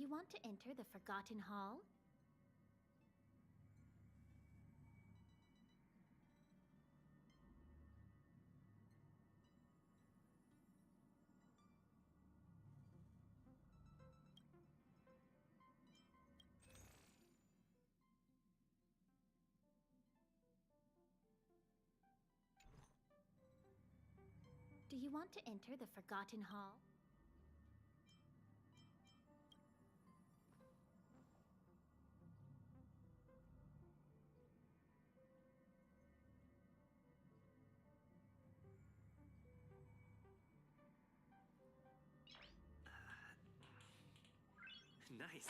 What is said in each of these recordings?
you want to enter the Forgotten Hall? Do you want to enter the Forgotten Hall? Nice.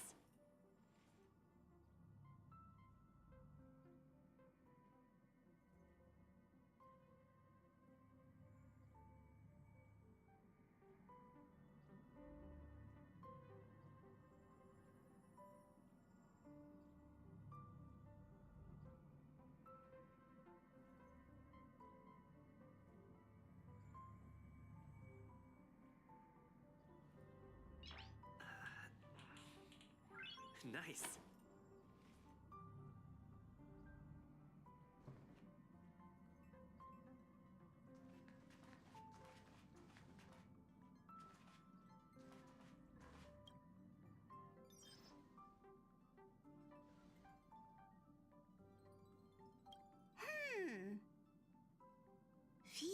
Nice. Phew.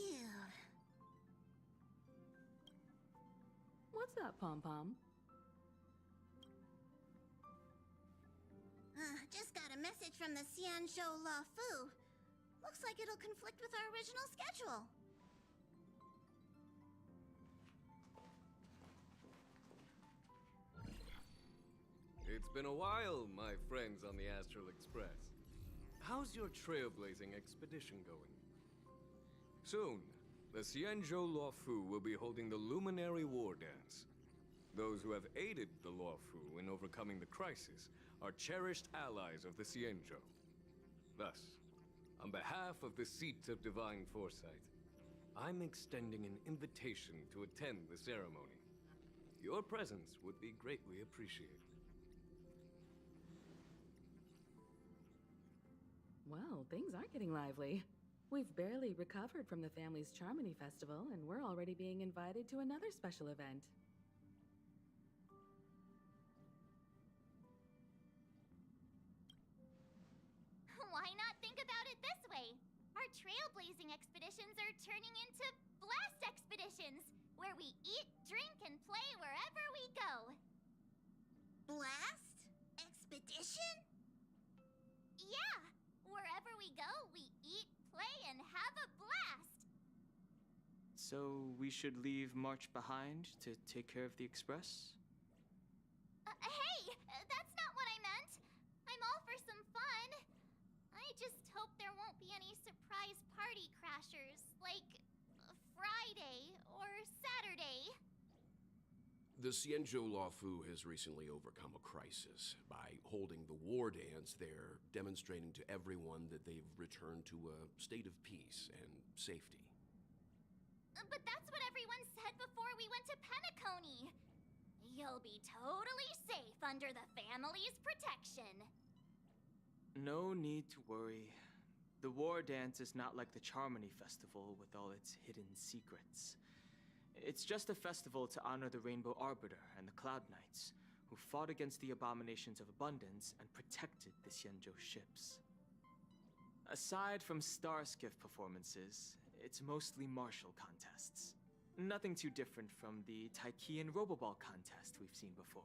What's up, Pom-Pom? Just got a message from the Xianzhou La Fu. Looks like it'll conflict with our original schedule. It's been a while, my friends on the Astral Express. How's your trailblazing expedition going? Soon, the Xianzhou Luofu will be holding the Luminary War Dance. Those who have aided the Luofu in overcoming the crisis are cherished allies of the Xianzhou. Thus, on behalf of the Seat of Divine Foresight, I'm extending an invitation to attend the ceremony. Your presence would be greatly appreciated. Well, things are getting lively. We've barely recovered from the family's Charmony Festival, and we're already being invited to another special event. Why not think about it this way? Our trailblazing expeditions are turning into blast expeditions, where we eat, drink, and play wherever we go. Blast? Expedition? Yeah, wherever we go, we eat, play, and have a blast. So we should leave March behind to take care of the Express? Hey, that's not what I meant. I'm all for some fun. I just hope there won't be any surprise party crashers, like Friday or Saturday. The Xianzhou Luofu has recently overcome a crisis. By holding the war dance, they're demonstrating to everyone that they've returned to a state of peace and safety. But that's what everyone said before we went to Penacony. You'll be totally safe under the family's protection. No need to worry. The war dance is not like the Charmony Festival with all its hidden secrets. It's just a festival to honor the Rainbow Arbiter and the Cloud Knights, who fought against the abominations of abundance and protected the Xianzhou ships. Aside from star skiff performances, it's mostly martial contests. Nothing too different from the Taiki and Roboball contest we've seen before.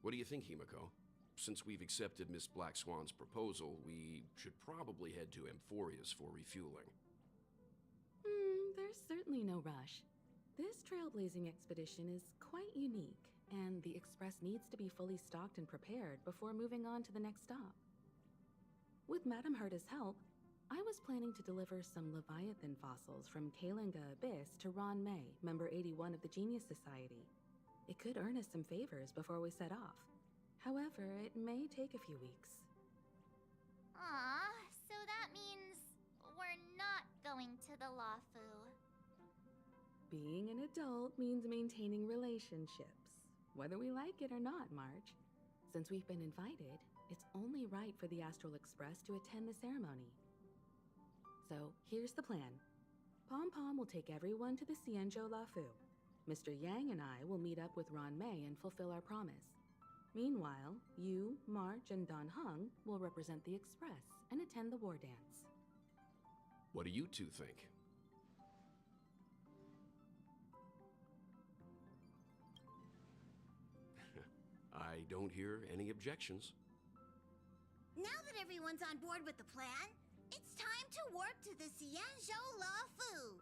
What do you think, Himiko? Since we've accepted Miss Black Swan's proposal, we should probably head to Amphorius for refueling. There's certainly no rush. This trailblazing expedition is quite unique, and the Express needs to be fully stocked and prepared before moving on to the next stop. With Madame Herta's help, I was planning to deliver some Leviathan fossils from Kalinga Abyss to Ron May, member 81 of the Genius Society. It could earn us some favors before we set off. However, it may take a few weeks. Aw, so that means we're not going to the Luofu. Being an adult means maintaining relationships. whether we like it or not, March. Since we've been invited, it's only right for the Astral Express to attend the ceremony. So, here's the plan. Pom Pom will take everyone to the Xianzhou Lafu. Mr. Yang and I will meet up with Ron Mei and fulfill our promise. Meanwhile, you, March, and Don Hung will represent the Express and attend the war dance. What do you two think? I don't hear any objections. Now that everyone's on board with the plan, it's time to warp to the Xianzhou Lafu.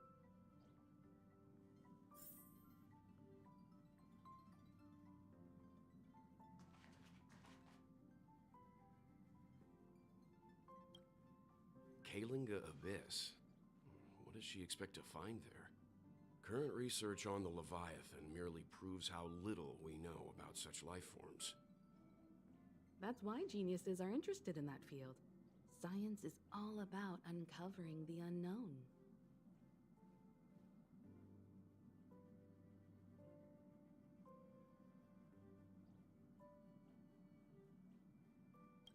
Kalinga Abyss. What does she expect to find there? Current research on the Leviathan merely proves how little we know about such life forms. That's why geniuses are interested in that field. Science is all about uncovering the unknown.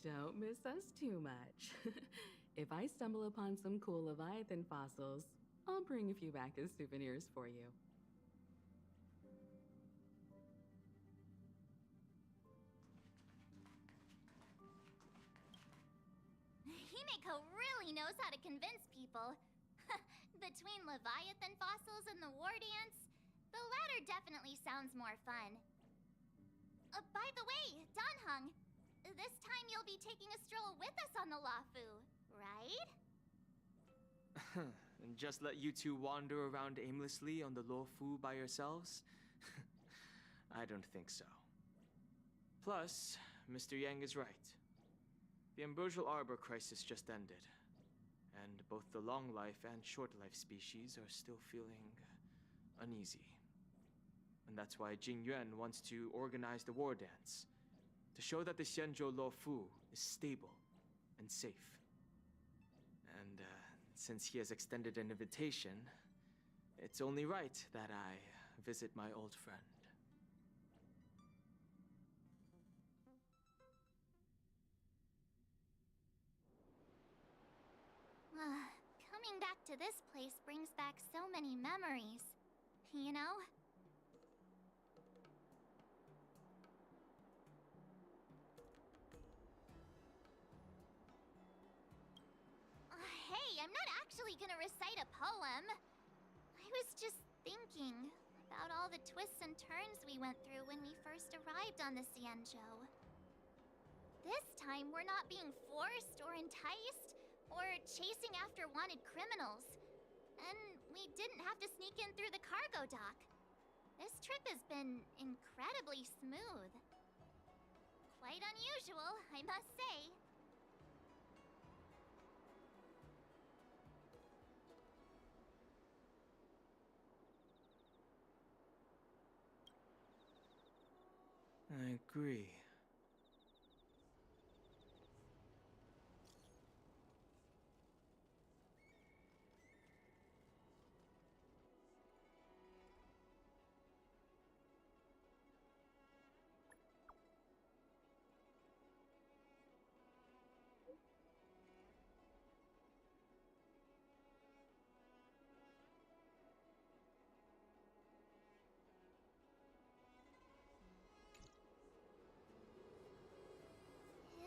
Don't miss us too much. If I stumble upon some cool Leviathan fossils, I'll bring a few back as souvenirs for you. Himeko really knows how to convince people. Between Leviathan fossils and the war dance, the latter definitely sounds more fun. By the way, Don Hung, this time you'll be taking a stroll with us on the Lafu, right? And just let you two wander around aimlessly on the Luofu by yourselves? I don't think so. Plus, Mr. Yang is right. The Ambrosial Arbor crisis just ended, and both the long life and short life species are still feeling uneasy. And that's why Jing Yuan wants to organize the war dance, to show that the Xianzhou Luofu is stable and safe. And since he has extended an invitation, it's only right that I visit my old friend. Coming back to this place brings back so many memories, you know? Hey, I'm not actually gonna recite a poem. I was just thinking about all the twists and turns we went through when we first arrived on the Xianzhou. This time, we're not being forced or enticed or chasing after wanted criminals. And we didn't have to sneak in through the cargo dock. This trip has been incredibly smooth. Quite unusual, I must say. I agree.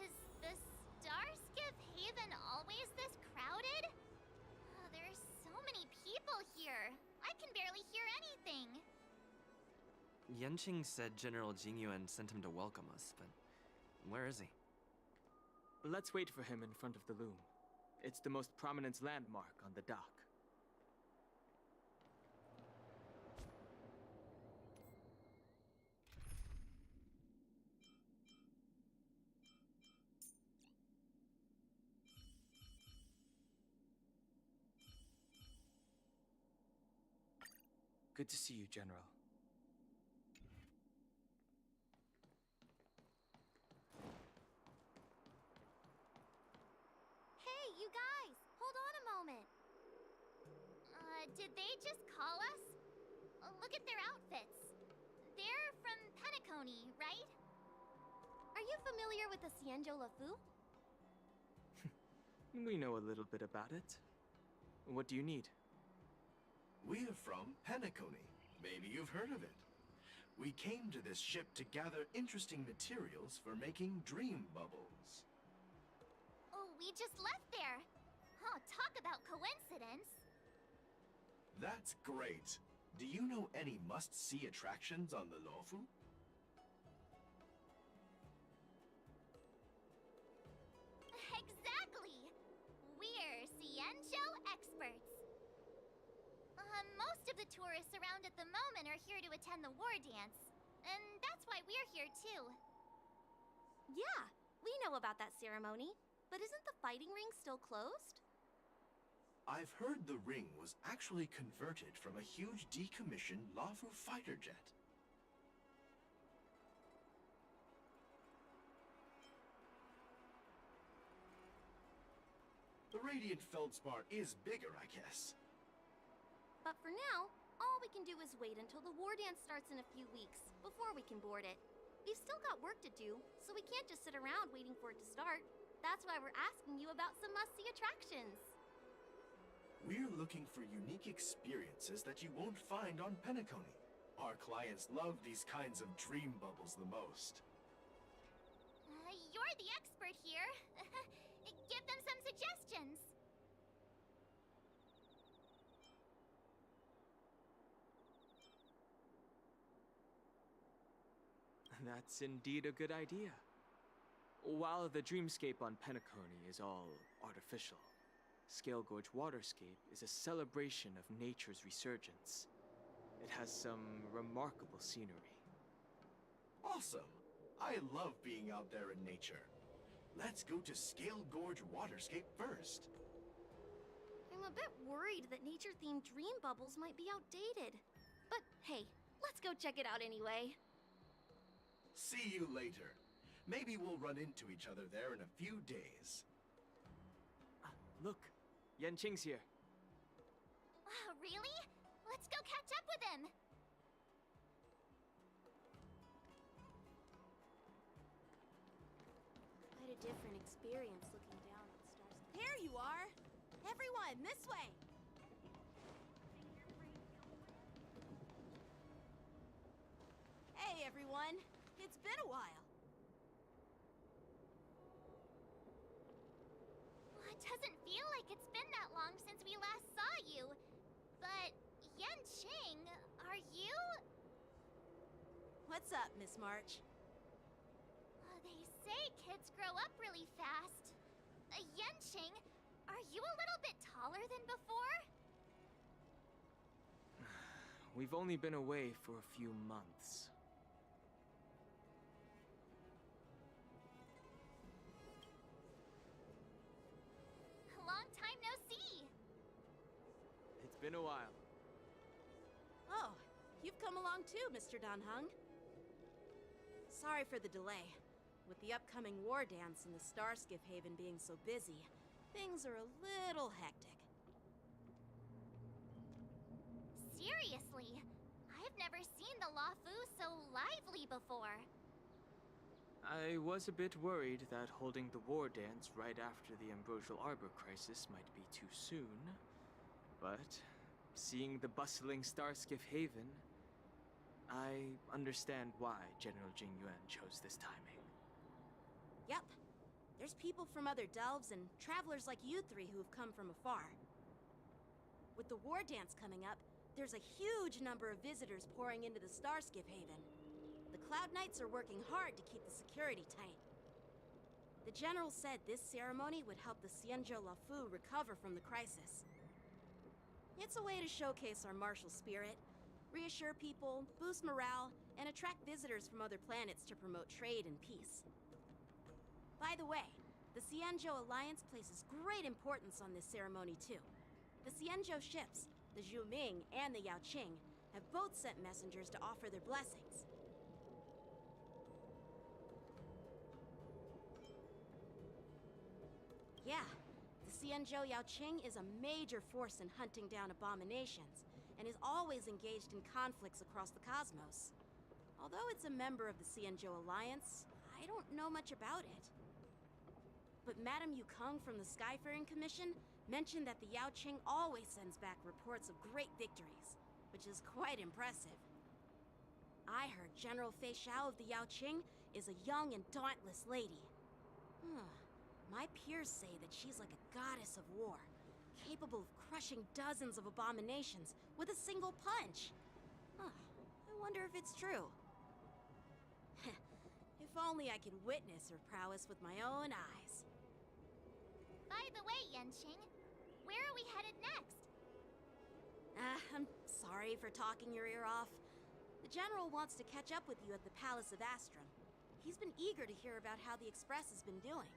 Is the Starskiff Haven always this crowded? Oh, there's so many people here. I can barely hear anything. Yanqing said General Jingyuan sent him to welcome us, but where is he? Let's wait for him in front of the loom. It's the most prominent landmark on the dock. Good to see you, General. Hey, you guys! Hold on a moment. Did they just call us? Look at their outfits. They're from Penacone, ceremony, right? Are you familiar with the Xianzhou Lafu? We know a little bit about it. What do you need? We're from Penacony. Maybe you've heard of it. We came to this ship to gather interesting materials for making dream bubbles. Oh, we just left there. Oh, talk about coincidence. That's great. Do you know any must-see attractions on the Luofu? Exactly! We're Xianzhou experts. Most of the tourists around at the moment are here to attend the war dance. And that's why we're here too. Yeah, we know about that ceremony. But isn't the fighting ring still closed? I've heard the ring was actually converted from a huge decommissioned Luofu fighter jet. The radiant feldspar is bigger, I guess. But for now, all we can do is wait until the war dance starts in a few weeks, before we can board it. We've still got work to do, so we can't just sit around waiting for it to start. That's why we're asking you about some must-see attractions. We're looking for unique experiences that you won't find on Penacony. Our clients love these kinds of dream bubbles the most. You're the expert here. Give them some suggestions. That's indeed a good idea. While the dreamscape on Penacony is all artificial, Scale Gorge Waterscape is a celebration of nature's resurgence. It has some remarkable scenery. Awesome! I love being out there in nature. Let's go to Scale Gorge Waterscape first. I'm a bit worried that nature-themed dream bubbles might be outdated. But hey, let's go check it out anyway. See you later. Maybe we'll run into each other there in a few days. Look, Yanqing's here. Really? Let's go catch up with him! Quite a different experience looking down on stars. Here you are! Everyone, this way! Hey, everyone! It's been a while. It doesn't feel like it's been that long since we last saw you. But, Yanqing, are you? What's up, Miss March? They say kids grow up really fast. Yanqing, are you a little bit taller than before? We've only been away for a few months. Long time no see. It's been a while. Oh, you've come along too, Mr. Danheng. Sorry for the delay. With the upcoming war dance and the Starskiff Haven being so busy, things are a little hectic. Seriously, I've never seen the Luofu so lively before. I was a bit worried that holding the war dance right after the Ambrosial Arbor crisis might be too soon. But seeing the bustling Starskiff Haven, I understand why General Jing Yuan chose this timing. Yep. There's people from other delves and travelers like you three who have come from afar. With the war dance coming up, there's a huge number of visitors pouring into the Starskiff Haven. The Cloud Knights are working hard to keep the security tight. The General said this ceremony would help the Xianzhou Lafu recover from the crisis. It's a way to showcase our martial spirit, reassure people, boost morale, and attract visitors from other planets to promote trade and peace. By the way, the Xianzhou Alliance places great importance on this ceremony too. The Xianzhou ships, the Zhuming and the Yaoqing, have both sent messengers to offer their blessings. Yeah, the Xianzhou Yaoqing is a major force in hunting down abominations, and is always engaged in conflicts across the cosmos. Although it's a member of the Xianzhou Alliance, I don't know much about it. But Madame Yukong from the Skyfaring Commission mentioned that the Yaoqing always sends back reports of great victories, which is quite impressive. I heard General Fei Xiao of the Yaoqing is a young and dauntless lady. My peers say that she's like a goddess of war, capable of crushing dozens of abominations with a single punch. I wonder if it's true. If only I could witness her prowess with my own eyes. By the way, Yanqing, where are we headed next? I'm sorry for talking your ear off. The General wants to catch up with you at the Palace of Astrum. He's been eager to hear about how the Express has been doing.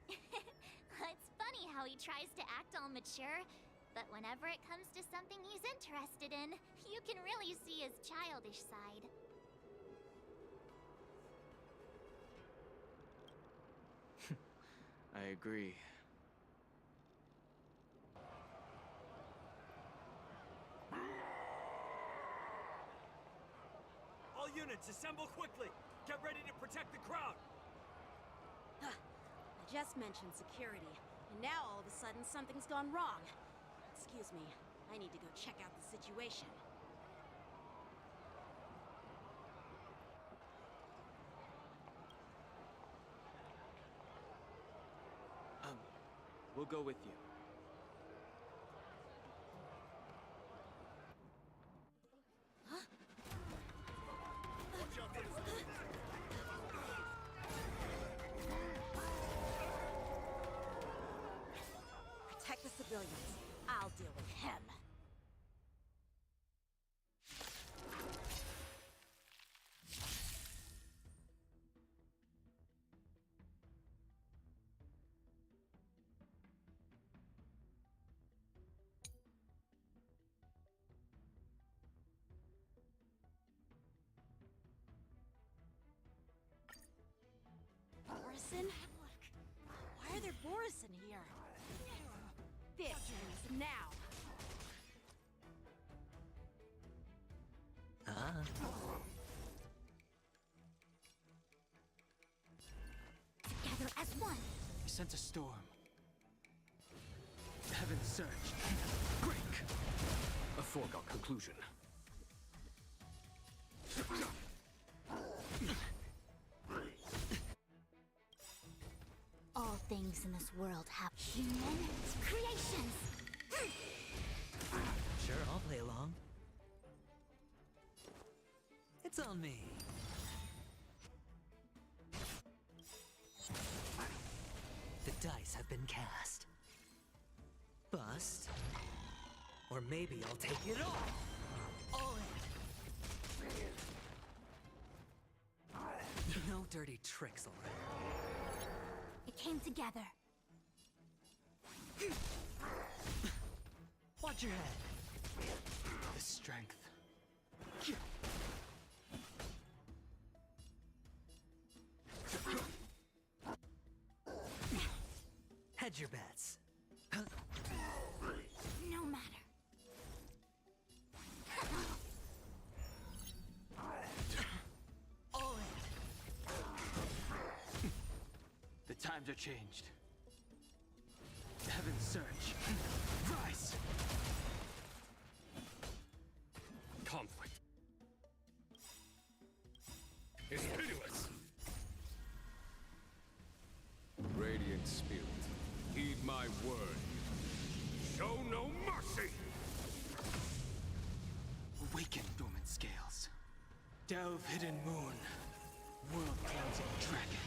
It's funny how he tries to act all mature, but whenever it comes to something he's interested in, you can really see his childish side. I agree. All units, assemble quickly! Get ready to protect the crowd! I just mentioned security, and now all of a sudden something's gone wrong. Excuse me, I need to go check out the situation. We'll go with you. Protect the civilians. I'll deal with him. Borison? Why are there Borison here? This ends now. Together as one. We sent a storm. Heaven surged. Break! A foregone conclusion. All things in this world have human creations. Sure, I'll play along. It's on me. The dice have been cast. Bust. Or maybe I'll take it all in. No dirty tricks, alright? It came together. Watch your head. The strength. Hedge your bets. No matter. All in. The times are changed. Heaven surge. Rise! Conflict is pitiless. Radiant Spirit, heed my word. Show no mercy! Awaken, dormant scales. Delve, hidden moon. World-cleansing dragon.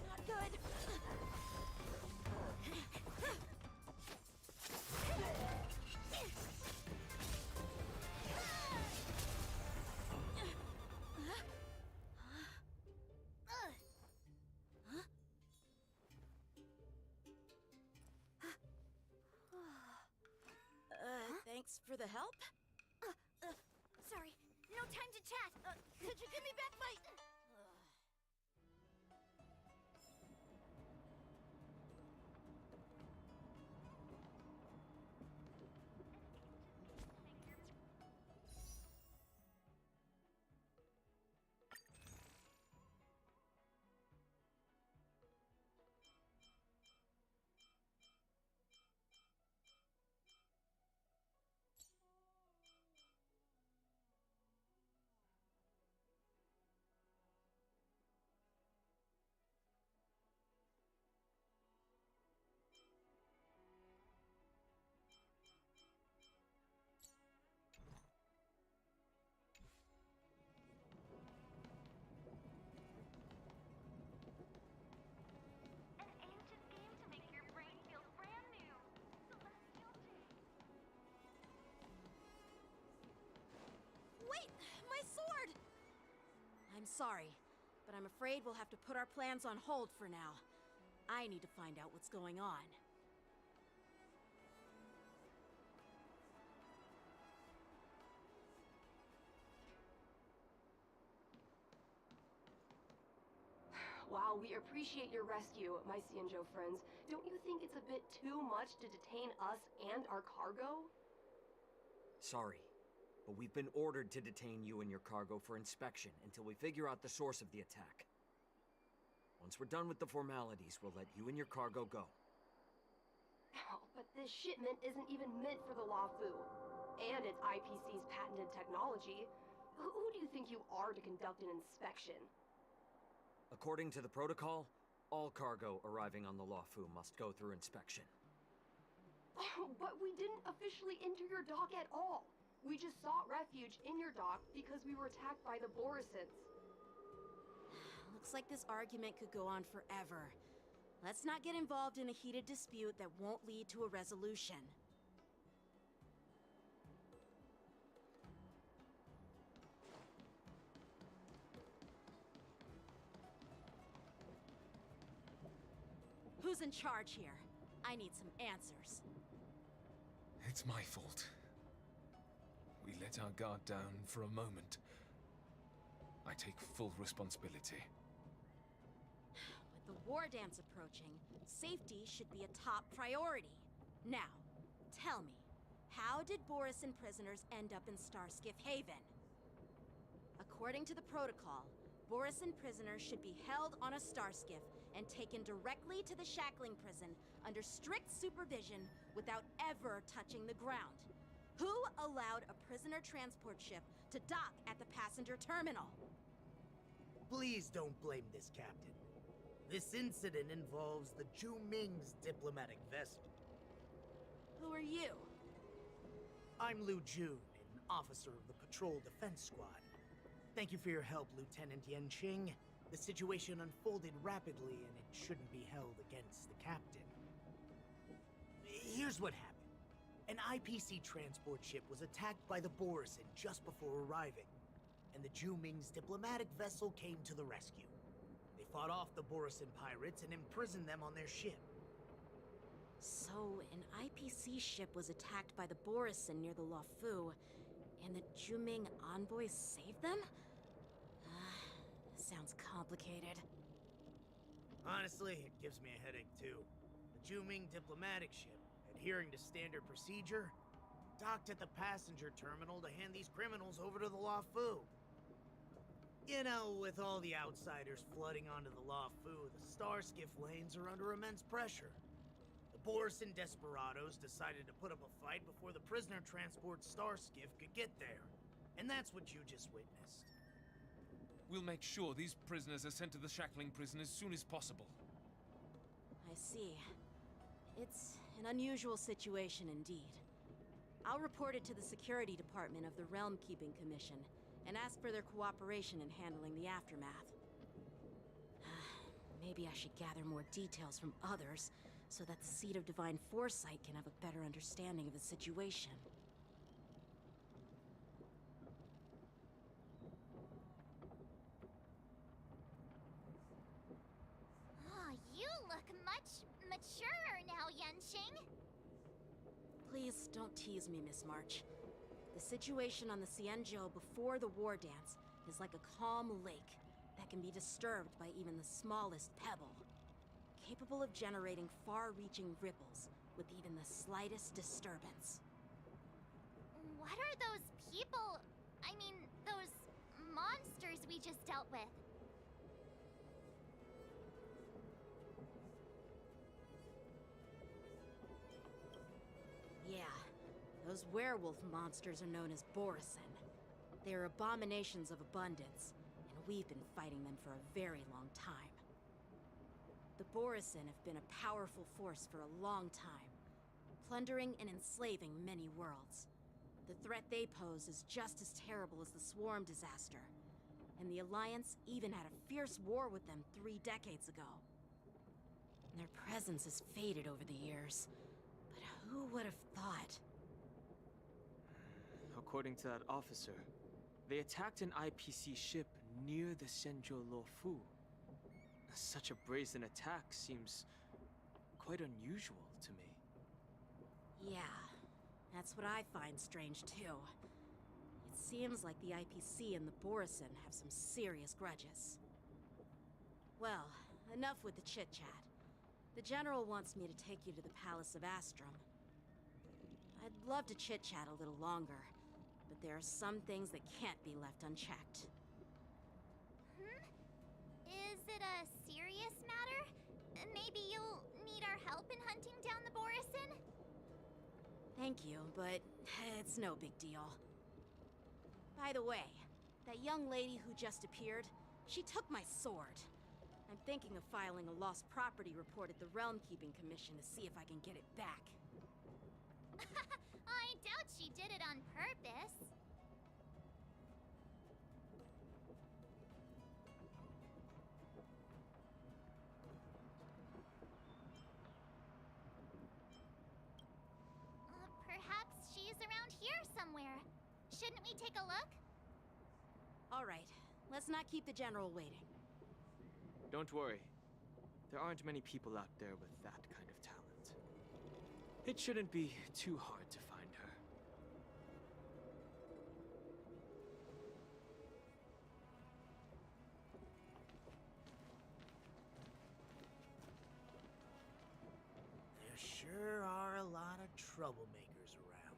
Not good. Thanks for the help. Sorry, no time to chat. Could you give me back my... sorry, but I'm afraid we'll have to put our plans on hold for now. I need to find out what's going on. While we appreciate your rescue, my Cienjo friends, don't you think it's a bit too much to detain us and our cargo? Sorry, but we've been ordered to detain you and your cargo for inspection until we figure out the source of the attack. Once we're done with the formalities, we'll let you and your cargo go. Oh, but this shipment isn't even meant for the Luofu, and it's IPC's patented technology. Who do you think you are to conduct an inspection? According to the protocol, all cargo arriving on the Luofu must go through inspection. But we didn't officially enter your dock at all. We just sought refuge in your dock because we were attacked by the Borisons. Looks like this argument could go on forever. Let's not get involved in a heated dispute that won't lead to a resolution. Who's in charge here? I need some answers. It's my fault. We let our guard down for a moment. I take full responsibility. With the war dance approaching, safety should be a top priority. Now, tell me, how did Borisin prisoners end up in Starskiff Haven? According to the protocol, Borisin prisoners should be held on a starskiff and taken directly to the shackling prison under strict supervision without ever touching the ground. Who allowed a prisoner transport ship to dock at the passenger terminal? Please don't blame this, Captain. This incident involves the Ju Ming's diplomatic vessel. Who are you? I'm Liu Jun, an officer of the Patrol Defense Squad. Thank you for your help, Lieutenant Yanqing. The situation unfolded rapidly, and it shouldn't be held against the captain. Here's what happened. An IPC transport ship was attacked by the Borisin just before arriving, and the Ju Ming's diplomatic vessel came to the rescue. They fought off the Borisin pirates and imprisoned them on their ship. So, an IPC ship was attacked by the Borisin near the Luofu, and the Ju Ming envoys saved them? Sounds complicated. Honestly, it gives me a headache too. The Ju Ming diplomatic ship, adhering to standard procedure, docked at the passenger terminal to hand these criminals over to the Luofu. You know, with all the outsiders flooding onto the Luofu, the starskiff lanes are under immense pressure. The Borisin desperados decided to put up a fight before the prisoner transport starskiff could get there. And that's what you just witnessed. We'll make sure these prisoners are sent to the shackling prison as soon as possible. I see. It's an unusual situation indeed. I'll report it to the security department of the Realm Keeping Commission and ask for their cooperation in handling the aftermath. Maybe I should gather more details from others so that the Seat of Divine Foresight can have a better understanding of the situation. You look much maturer now, Yanqing. Please don't tease me, Miss March. The situation on the Cienjo before the war dance is like a calm lake that can be disturbed by even the smallest pebble, capable of generating far-reaching ripples with even the slightest disturbance. What are those people, I mean, those monsters we just dealt with? Yeah, those werewolf monsters are known as Borisin. They are abominations of abundance, and we've been fighting them for a very long time. The Borisin have been a powerful force for a long time, plundering and enslaving many worlds. The threat they pose is just as terrible as the Swarm disaster, and the Alliance even had a fierce war with them 3 decades ago. Their presence has faded over the years. Who would have thought? According to that officer, They attacked an IPC ship near the Shenzhou Luofu. Such a brazen attack seems quite unusual to me. Yeah, that's what I find strange too. It seems like the IPC and the Borison have some serious grudges. Well, enough with the chit-chat. The General wants me to take you to the Palace of Astrum. I'd love to chit-chat a little longer, but there are some things that can't be left unchecked. Is it a serious matter? Maybe you'll need our help in hunting down the Borison? Thank you, but it's no big deal. By the way, that young lady who just appeared, she took my sword. I'm thinking of filing a lost property report at the Realm Keeping Commission to see if I can get it back. I doubt she did it on purpose. Perhaps she's around here somewhere. Shouldn't we take a look? All right, let's not keep the General waiting. Don't worry. There aren't many people out there with that kind of talent. It shouldn't be too hard to find her. There sure are a lot of troublemakers around.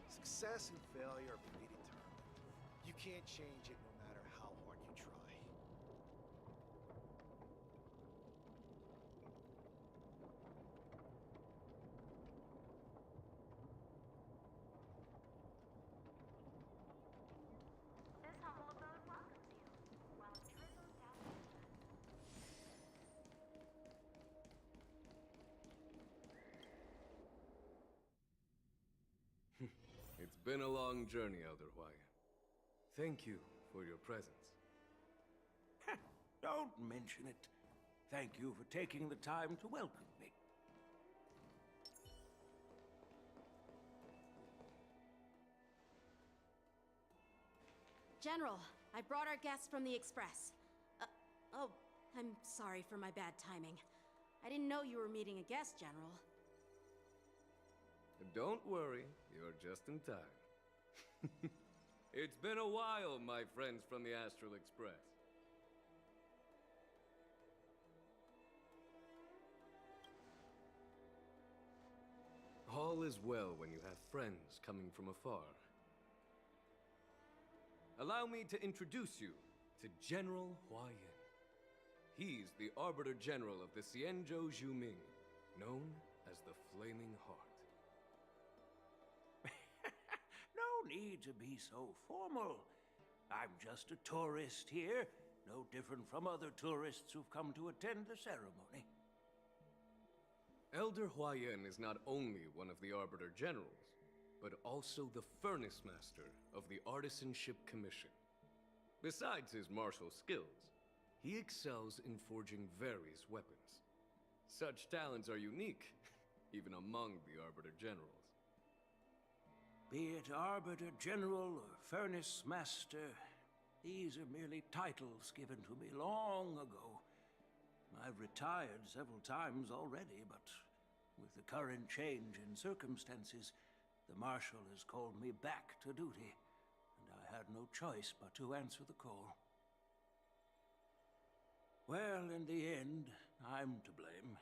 Success and failure are predetermined. You can't change it no matter how hard you try. This humble abode welcomes you, while it drizzles down the street. It's been a long journey, Elder Huaya. Thank you for your presence. Don't mention it. Thank you for taking the time to welcome me. General, I brought our guests from the Express. Oh, I'm sorry for my bad timing. I didn't know you were meeting a guest, General. Don't worry, you're just in time. It's been a while, my friends from the Astral Express. All is well when you have friends coming from afar. Allow me to introduce you to General Huayan. He's the Arbiter General of the Xianzhou Zhuming, known as the Flaming Heart. No need to be so formal. I'm just a tourist here, no different from other tourists who've come to attend the ceremony. Elder Huayan is not only one of the Arbiter Generals, but also the Furnace Master of the Artisanship Commission. Besides his martial skills, he excels in forging various weapons. Such talents are unique, even among the Arbiter Generals. Be it Arbiter General or Furnace Master, these are merely titles given to me long ago. I've retired several times already, but with the current change in circumstances, the Marshal has called me back to duty, and I had no choice but to answer the call. Well, in the end, I'm to blame.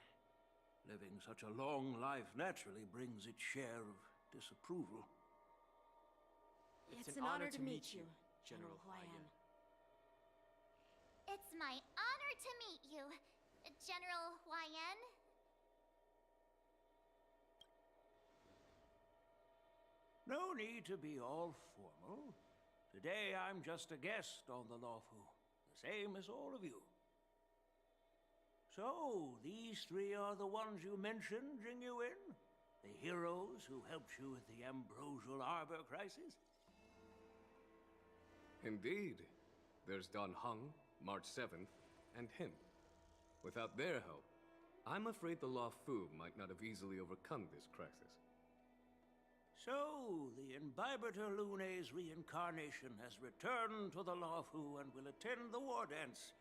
Living such a long life naturally brings its share of disapproval. It's an honor to meet you, General Huayan. It's my honor to meet you, General Huayan. No need to be all formal. Today I'm just a guest on the Luofu, the same as all of you. So, these three are the ones you mentioned, Jingyuin? The heroes who helped you with the Ambrosial Arbor crisis? Indeed. There's Don Hung, March 7th, and him. Without their help, I'm afraid the Law Fu might not have easily overcome this crisis. So, the Imbibitor Lune's reincarnation has returned to the Lawfu and will attend the war dance.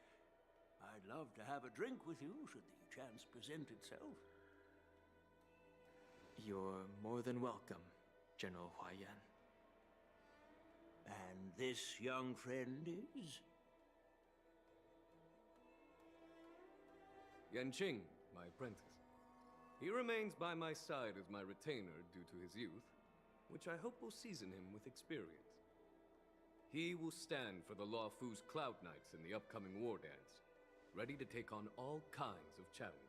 I'd love to have a drink with you should the chance present itself. You're more than welcome, General Huaiyan. And this young friend is? Yanqing, my apprentice. He remains by my side as my retainer due to his youth, which I hope will season him with experience. He will stand for the Law Fu's Cloud Knights in the upcoming war dance, ready to take on all kinds of challenges.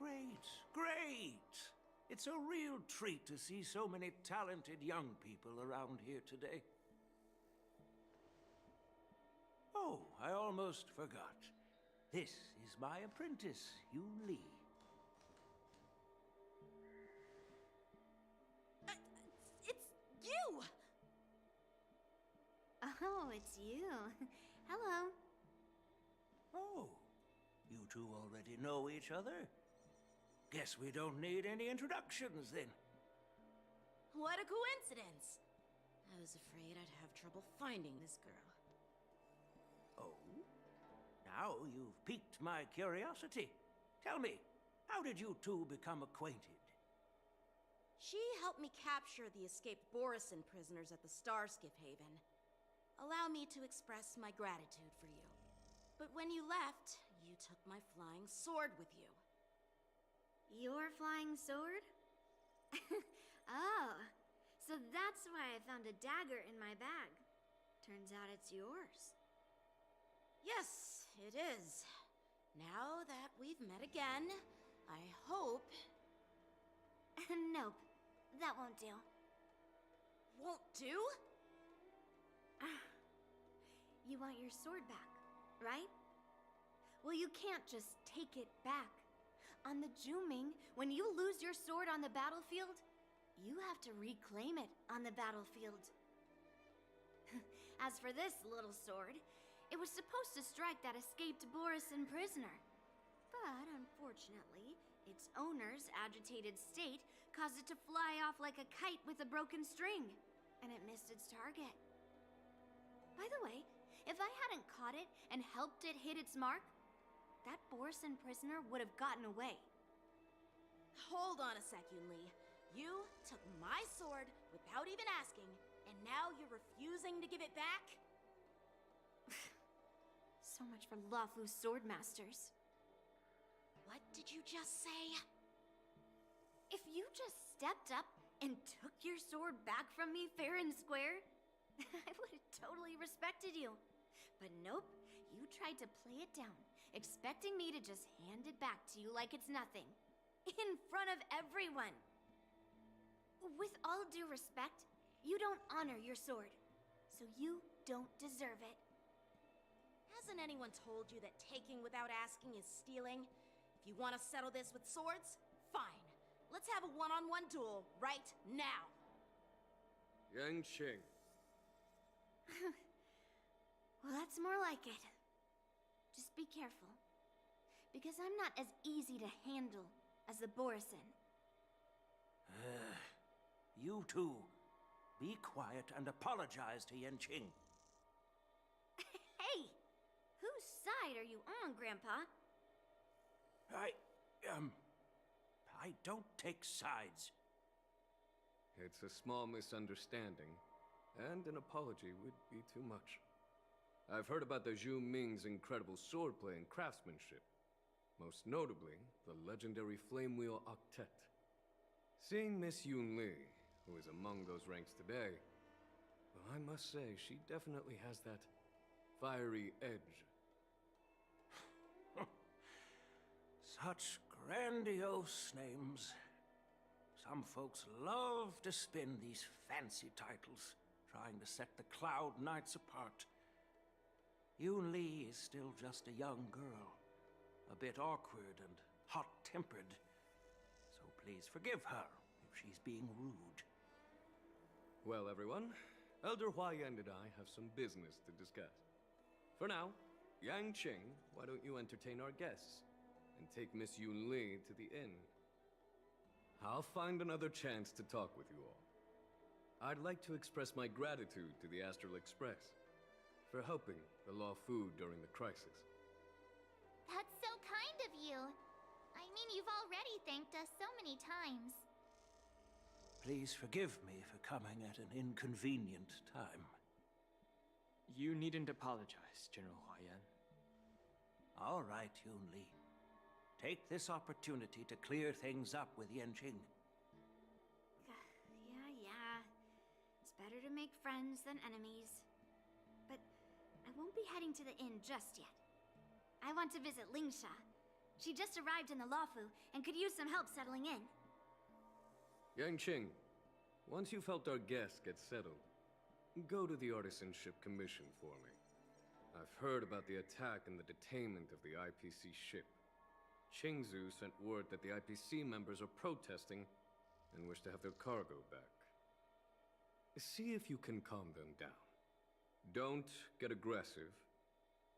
Great, great! It's a real treat to see so many talented young people around here today. Oh, I almost forgot. This is my apprentice, Yun Li. It's you! Oh, it's you. Hello. Oh, you two already know each other? Guess we don't need any introductions then. What a coincidence! I was afraid I'd have trouble finding this girl. Oh? Now you've piqued my curiosity. Tell me, how did you two become acquainted? She helped me capture the escaped Borisin prisoners at the Starskiff Haven. Allow me to express my gratitude for you. But when you left, you took my flying sword with you. Your flying sword? Oh, so that's why I found a dagger in my bag. Turns out it's yours. Yes, it is. Now that we've met again, I hope... Nope, that won't do. Won't do? You want your sword back, right? Well, you can't just take it back. On the Juming, when you lose your sword on the battlefield, you have to reclaim it on the battlefield. As for this little sword, it was supposed to strike that escaped Borisin prisoner. But unfortunately, its owner's agitated state caused it to fly off like a kite with a broken string, and it missed its target. By the way, if I hadn't caught it and helped it hit its mark, that Borisin prisoner would have gotten away. Hold on a sec, Yun Li. You took my sword without even asking, and now you're refusing to give it back? So much for Lawfu swordmasters. What did you just say? If you just stepped up and took your sword back from me fair and square, I would have totally respected you. But nope, you tried to play it down, expecting me to just hand it back to you like it's nothing. In front of everyone. With all due respect, you don't honor your sword. So you don't deserve it. Hasn't anyone told you that taking without asking is stealing? If you want to settle this with swords, fine. Let's have a one-on-one duel right now. Yanqing. Well, that's more like it. Just be careful. Because I'm not as easy to handle as the Borisin. You two, be quiet and apologize to Yanqing. Hey! Whose side are you on, Grandpa? I don't take sides. It's a small misunderstanding, and an apology would be too much. I've heard about the Zhu Ming's incredible swordplay and craftsmanship. Most notably, the legendary Flame Wheel Octet. Seeing Miss Yun Li, who is among those ranks today, well, I must say, she definitely has that fiery edge. Such grandiose names. Some folks love to spin these fancy titles, trying to set the Cloud Knights apart. Yun Li is still just a young girl, a bit awkward and hot-tempered. So please forgive her if she's being rude. Well, everyone, Elder Huayan and I have some business to discuss. For now, Yang Qing, why don't you entertain our guests and take Miss Yun Li to the inn? I'll find another chance to talk with you all. I'd like to express my gratitude to the Astral Express for helping the Law Fu during the crisis. That's so kind of you. I mean, you've already thanked us so many times. Please forgive me for coming at an inconvenient time. You needn't apologize, General Huayan. All right, Yunli. Take this opportunity to clear things up with Yanqing. Yeah. It's better to make friends than enemies. But I won't be heading to the inn just yet. I want to visit Lingsha. She just arrived in the Luofu and could use some help settling in. Yang Qing, once you've helped our guests get settled, go to the Artisanship Commission for me. I've heard about the attack and the detainment of the IPC ship. Qingzu sent word that the IPC members are protesting and wish to have their cargo back. See if you can calm them down. Don't get aggressive.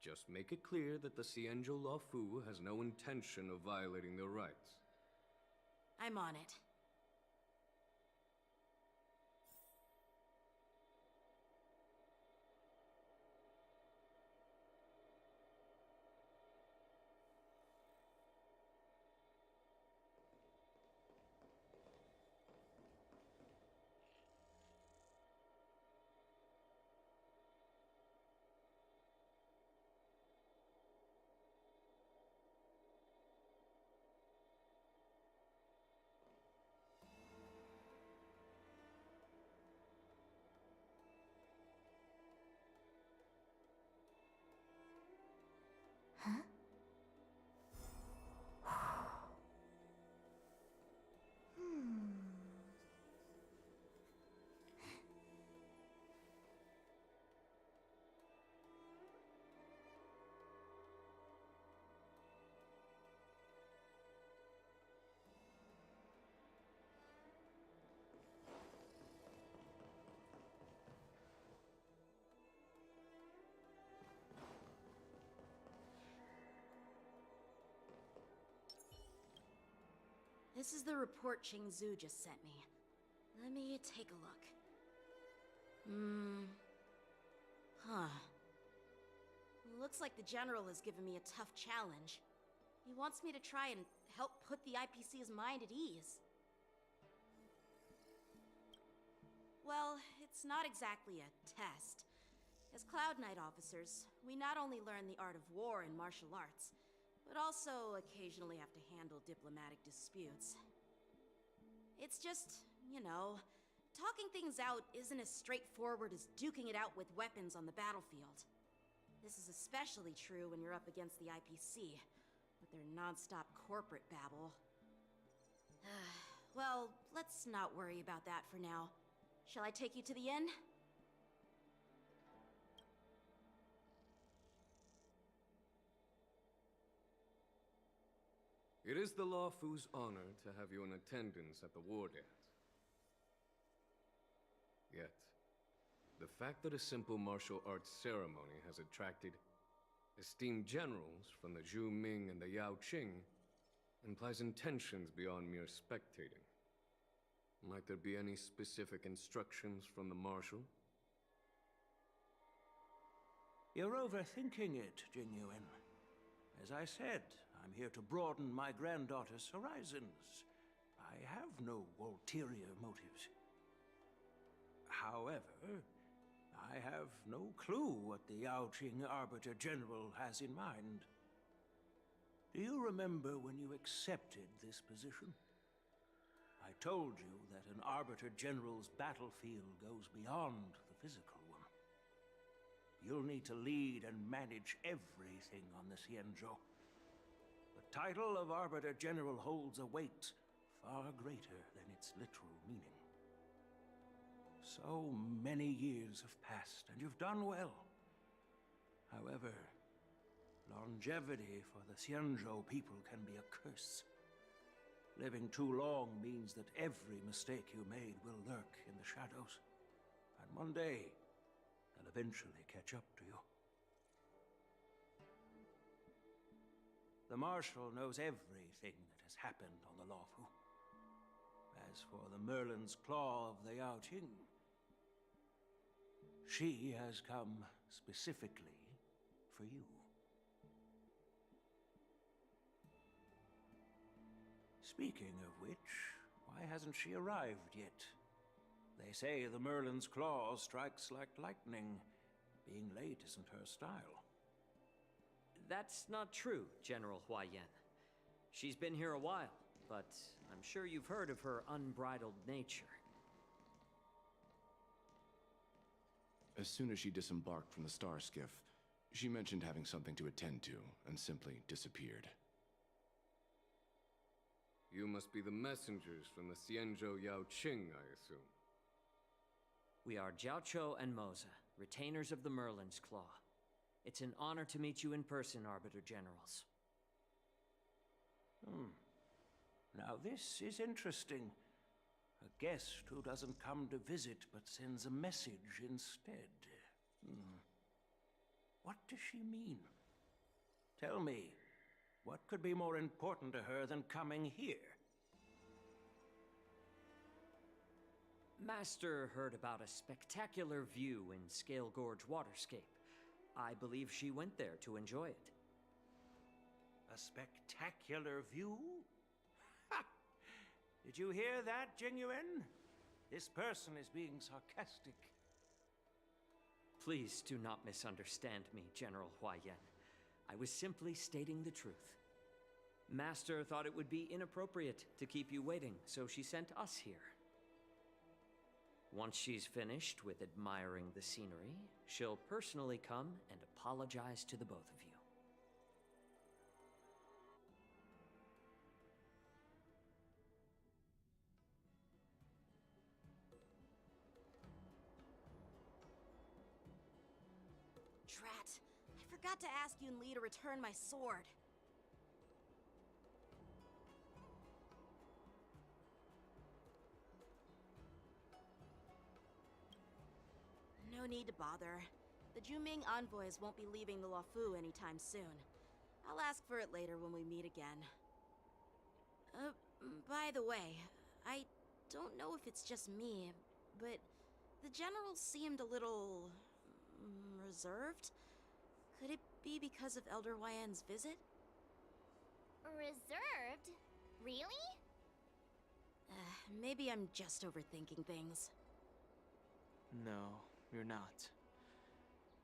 Just make it clear that the Xianzhou Luofu has no intention of violating their rights. I'm on it. Huh? This is the report Qingzu just sent me. Let me take a look. Looks like the General has given me a tough challenge. He wants me to try and help put the IPC's mind at ease. Well, it's not exactly a test. As Cloud Knight officers, we not only learn the art of war and martial arts, but also occasionally have to handle diplomatic disputes. It's just, talking things out isn't as straightforward as duking it out with weapons on the battlefield. This is especially true when you're up against the IPC, with their non-stop corporate babble. Well, let's not worry about that for now. Shall I take you to the inn? It is the Luofu's honor to have you in attendance at the war dance. Yet, the fact that a simple martial arts ceremony has attracted esteemed generals from the Zhu Ming and the Yao Qing implies intentions beyond mere spectating. Might there be any specific instructions from the Marshal? You're overthinking it, Jingyuan. As I said, I'm here to broaden my granddaughter's horizons. I have no ulterior motives. However, I have no clue what the Yaoqing Arbiter General has in mind. Do you remember when you accepted this position? I told you that an Arbiter General's battlefield goes beyond the physical one. You'll need to lead and manage everything on the Xianzhou. The title of Arbiter General holds a weight far greater than its literal meaning. So many years have passed, and you've done well. However, longevity for the Xianzhou people can be a curse. Living too long means that every mistake you made will lurk in the shadows. And one day, I'll eventually catch up to you. The Marshal knows everything that has happened on the Lawfu. As for the Merlin's Claw of the Yao Qing, she has come specifically for you. Speaking of which, why hasn't she arrived yet? They say the Merlin's Claw strikes like lightning. Being late isn't her style. That's not true, General Huayan. She's been here a while, but I'm sure you've heard of her unbridled nature. As soon as she disembarked from the star skiff, she mentioned having something to attend to, and simply disappeared. You must be the messengers from the Xianzhou Yao Qing, I assume. We are Jiaoqiu and Moza, retainers of the Merlin's Claw. It's an honor to meet you in person, Arbiter Generals. Now this is interesting. A guest who doesn't come to visit but sends a message instead. What does she mean? Tell me, what could be more important to her than coming here? Master heard about a spectacular view in Scale Gorge Waterscape. I believe she went there to enjoy it. A spectacular view? Ha! Did you hear that, Jingyuan? This person is being sarcastic. Please do not misunderstand me, General Huayan. I was simply stating the truth. Master thought it would be inappropriate to keep you waiting, so she sent us here. Once she's finished with admiring the scenery, she'll personally come and apologize to the both of you. Drat! I forgot to ask Yun Li to return my sword. No need to bother. The Juming envoys won't be leaving the Luofu anytime soon. I'll ask for it later when we meet again. By the way, I don't know if it's just me, but the general seemed a little reserved. Could it be because of Elder Huayan's visit? Reserved? Really? Maybe I'm just overthinking things. No, you're not.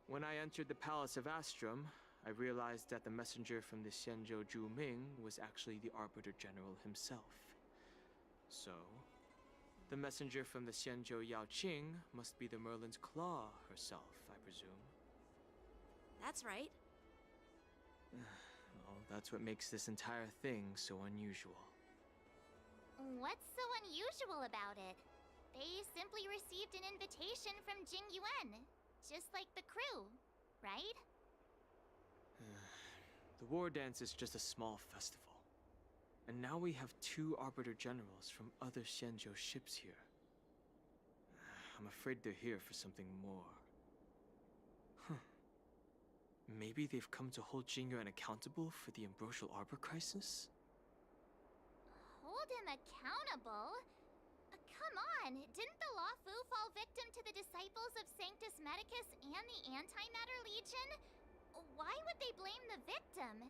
When I entered the Palace of Astrum, I realized that the messenger from the Xianzhou Juming was actually the Arbiter General himself. So, the messenger from the Xianzhou Yao Qing must be the Merlin's Claw herself, I presume. That's right. Well, that's what makes this entire thing so unusual. What's so unusual about it? They simply received an invitation from Jingyuan, just like the crew, right? The war dance is just a small festival. And now we have 2 Arbiter Generals from other Xianzhou ships here. I'm afraid they're here for something more. Maybe they've come to hold Jingyuan accountable for the Ambrosial Arbor crisis? Hold him accountable? Come on, didn't the Luofu fall victim to the disciples of Sanctus Medicus and the Antimatter Legion? Why would they blame the victim?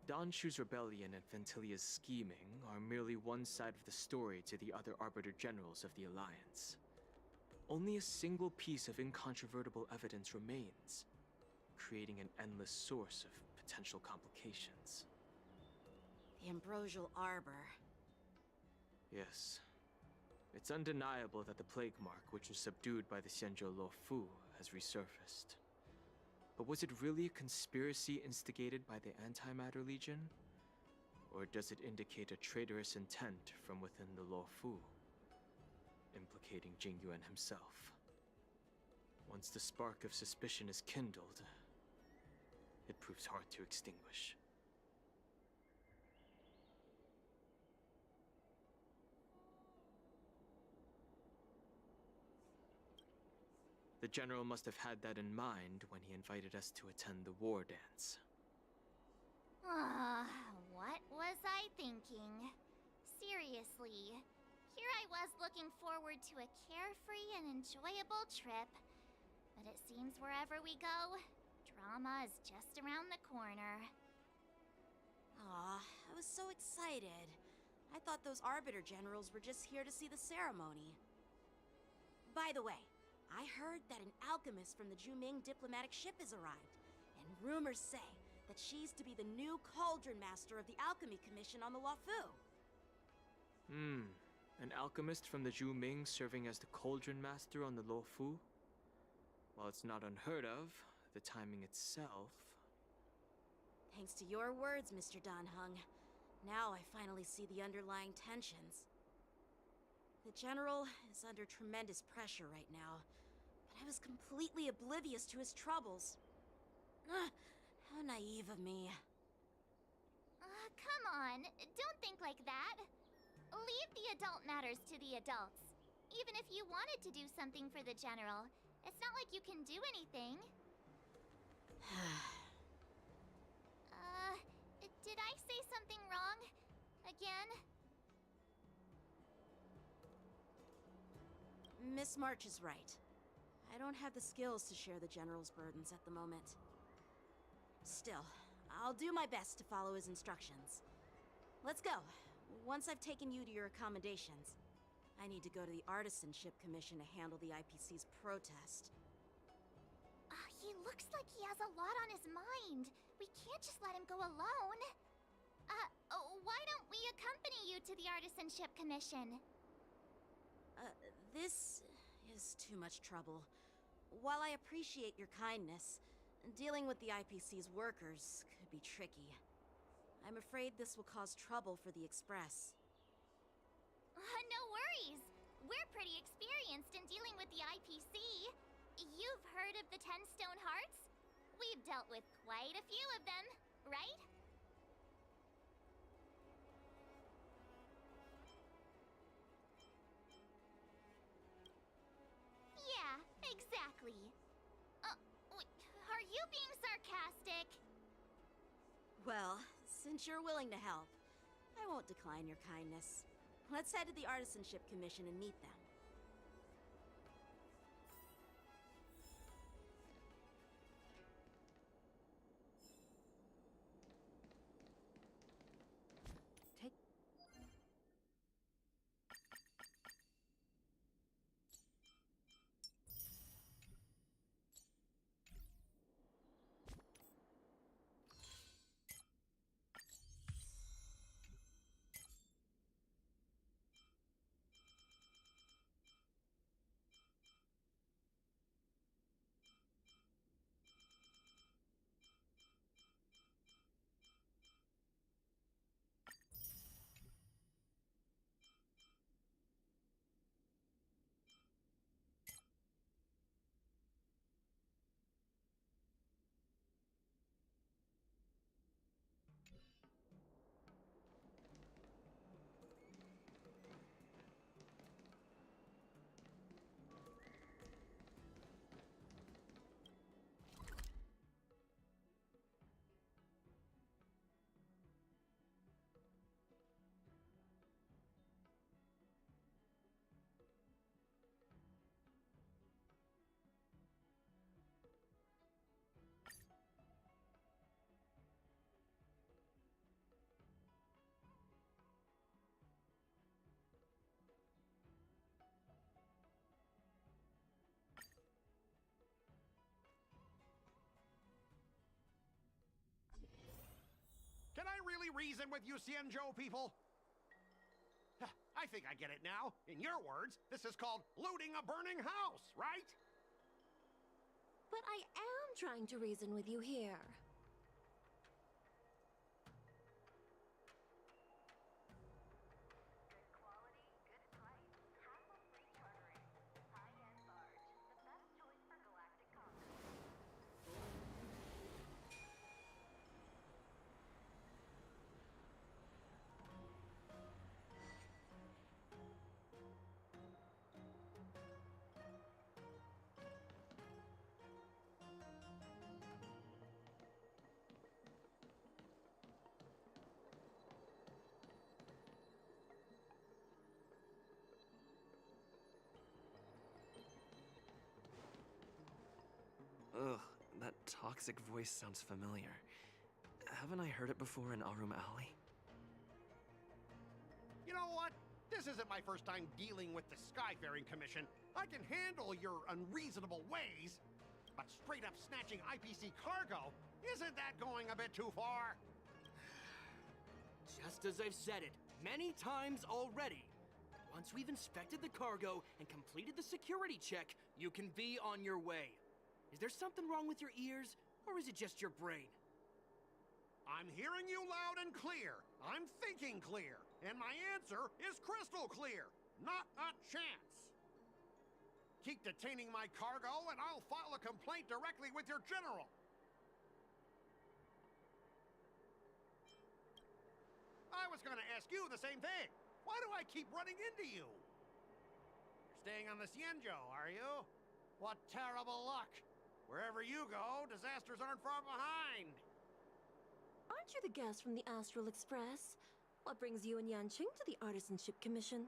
Danshu's rebellion and Ventilia's scheming are merely one side of the story to the other Arbiter Generals of the Alliance. Only a single piece of incontrovertible evidence remains, creating an endless source of potential complications. The Ambrosial Arbor. Yes. It's undeniable that the Plague Mark, which was subdued by the Xianzhou Luofu, has resurfaced. But was it really a conspiracy instigated by the Antimatter Legion? Or does it indicate a traitorous intent from within the Luofu, implicating Jingyuan himself? Once the spark of suspicion is kindled, it proves hard to extinguish. The General must have had that in mind when he invited us to attend the war dance. What was I thinking? Seriously, here I was looking forward to a carefree and enjoyable trip. But it seems wherever we go, drama is just around the corner. Aw, I was so excited. I thought those Arbiter Generals were just here to see the ceremony. By the way, I heard that an alchemist from the Juming diplomatic ship has arrived, and rumors say that she's to be the new Cauldron Master of the Alchemy Commission on the Luofu. An alchemist from the Juming serving as the Cauldron Master on the Luofu? While it's not unheard of, the timing itself... Thanks to your words, Mr. Danheng. Now I finally see the underlying tensions. The General is under tremendous pressure right now, but I was completely oblivious to his troubles. How naive of me. Come on, don't think like that. Leave the adult matters to the adults. Even if you wanted to do something for the General, it's not like you can do anything. Did I say something wrong? Again? Miss March is right. I don't have the skills to share the General's burdens at the moment. Still, I'll do my best to follow his instructions. Let's go. Once I've taken you to your accommodations, I need to go to the Artisanship Commission to handle the IPC's protest. He looks like he has a lot on his mind. We can't just let him go alone. Why don't we accompany you to the Artisanship Commission? This is too much trouble. While I appreciate your kindness, dealing with the IPC's workers could be tricky. I'm afraid this will cause trouble for the Express. No worries. We're pretty experienced in dealing with the IPC. You've heard of the 10 Stone Hearts? We've dealt with quite a few of them, right? Yeah, exactly. Are you being sarcastic? Well, since you're willing to help, I won't decline your kindness. Let's head to the Artisanship Commission and meet them. Can I really reason with you Xianzhou people? I think I get it now. In your words, this is called looting a burning house, right? But I am trying to reason with you here. Ugh, that toxic voice sounds familiar. Haven't I heard it before in Arum Alley? You know what? This isn't my first time dealing with the Skyfaring Commission. I can handle your unreasonable ways, but straight up snatching IPC cargo, isn't that going a bit too far? Just as I've said it many times already. Once we've inspected the cargo and completed the security check, you can be on your way. Is there something wrong with your ears, or is it just your brain? I'm hearing you loud and clear. I'm thinking clear. And my answer is crystal clear. Not a chance. Keep detaining my cargo and I'll file a complaint directly with your general. I was gonna ask you the same thing. Why do I keep running into you? You're staying on the Cienjo, are you? What terrible luck. Wherever you go, disasters aren't far behind. Aren't you the guest from the Astral Express? What brings you and Yanqing to the Artisanship Commission?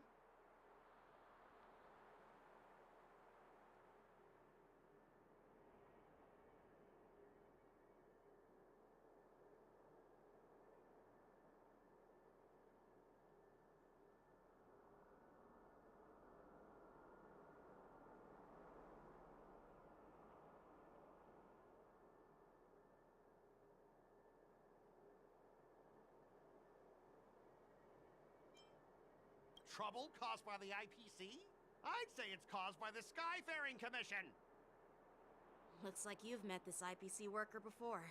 Trouble caused by the IPC? I'd say it's caused by the Skyfaring Commission. Looks like you've met this IPC worker before.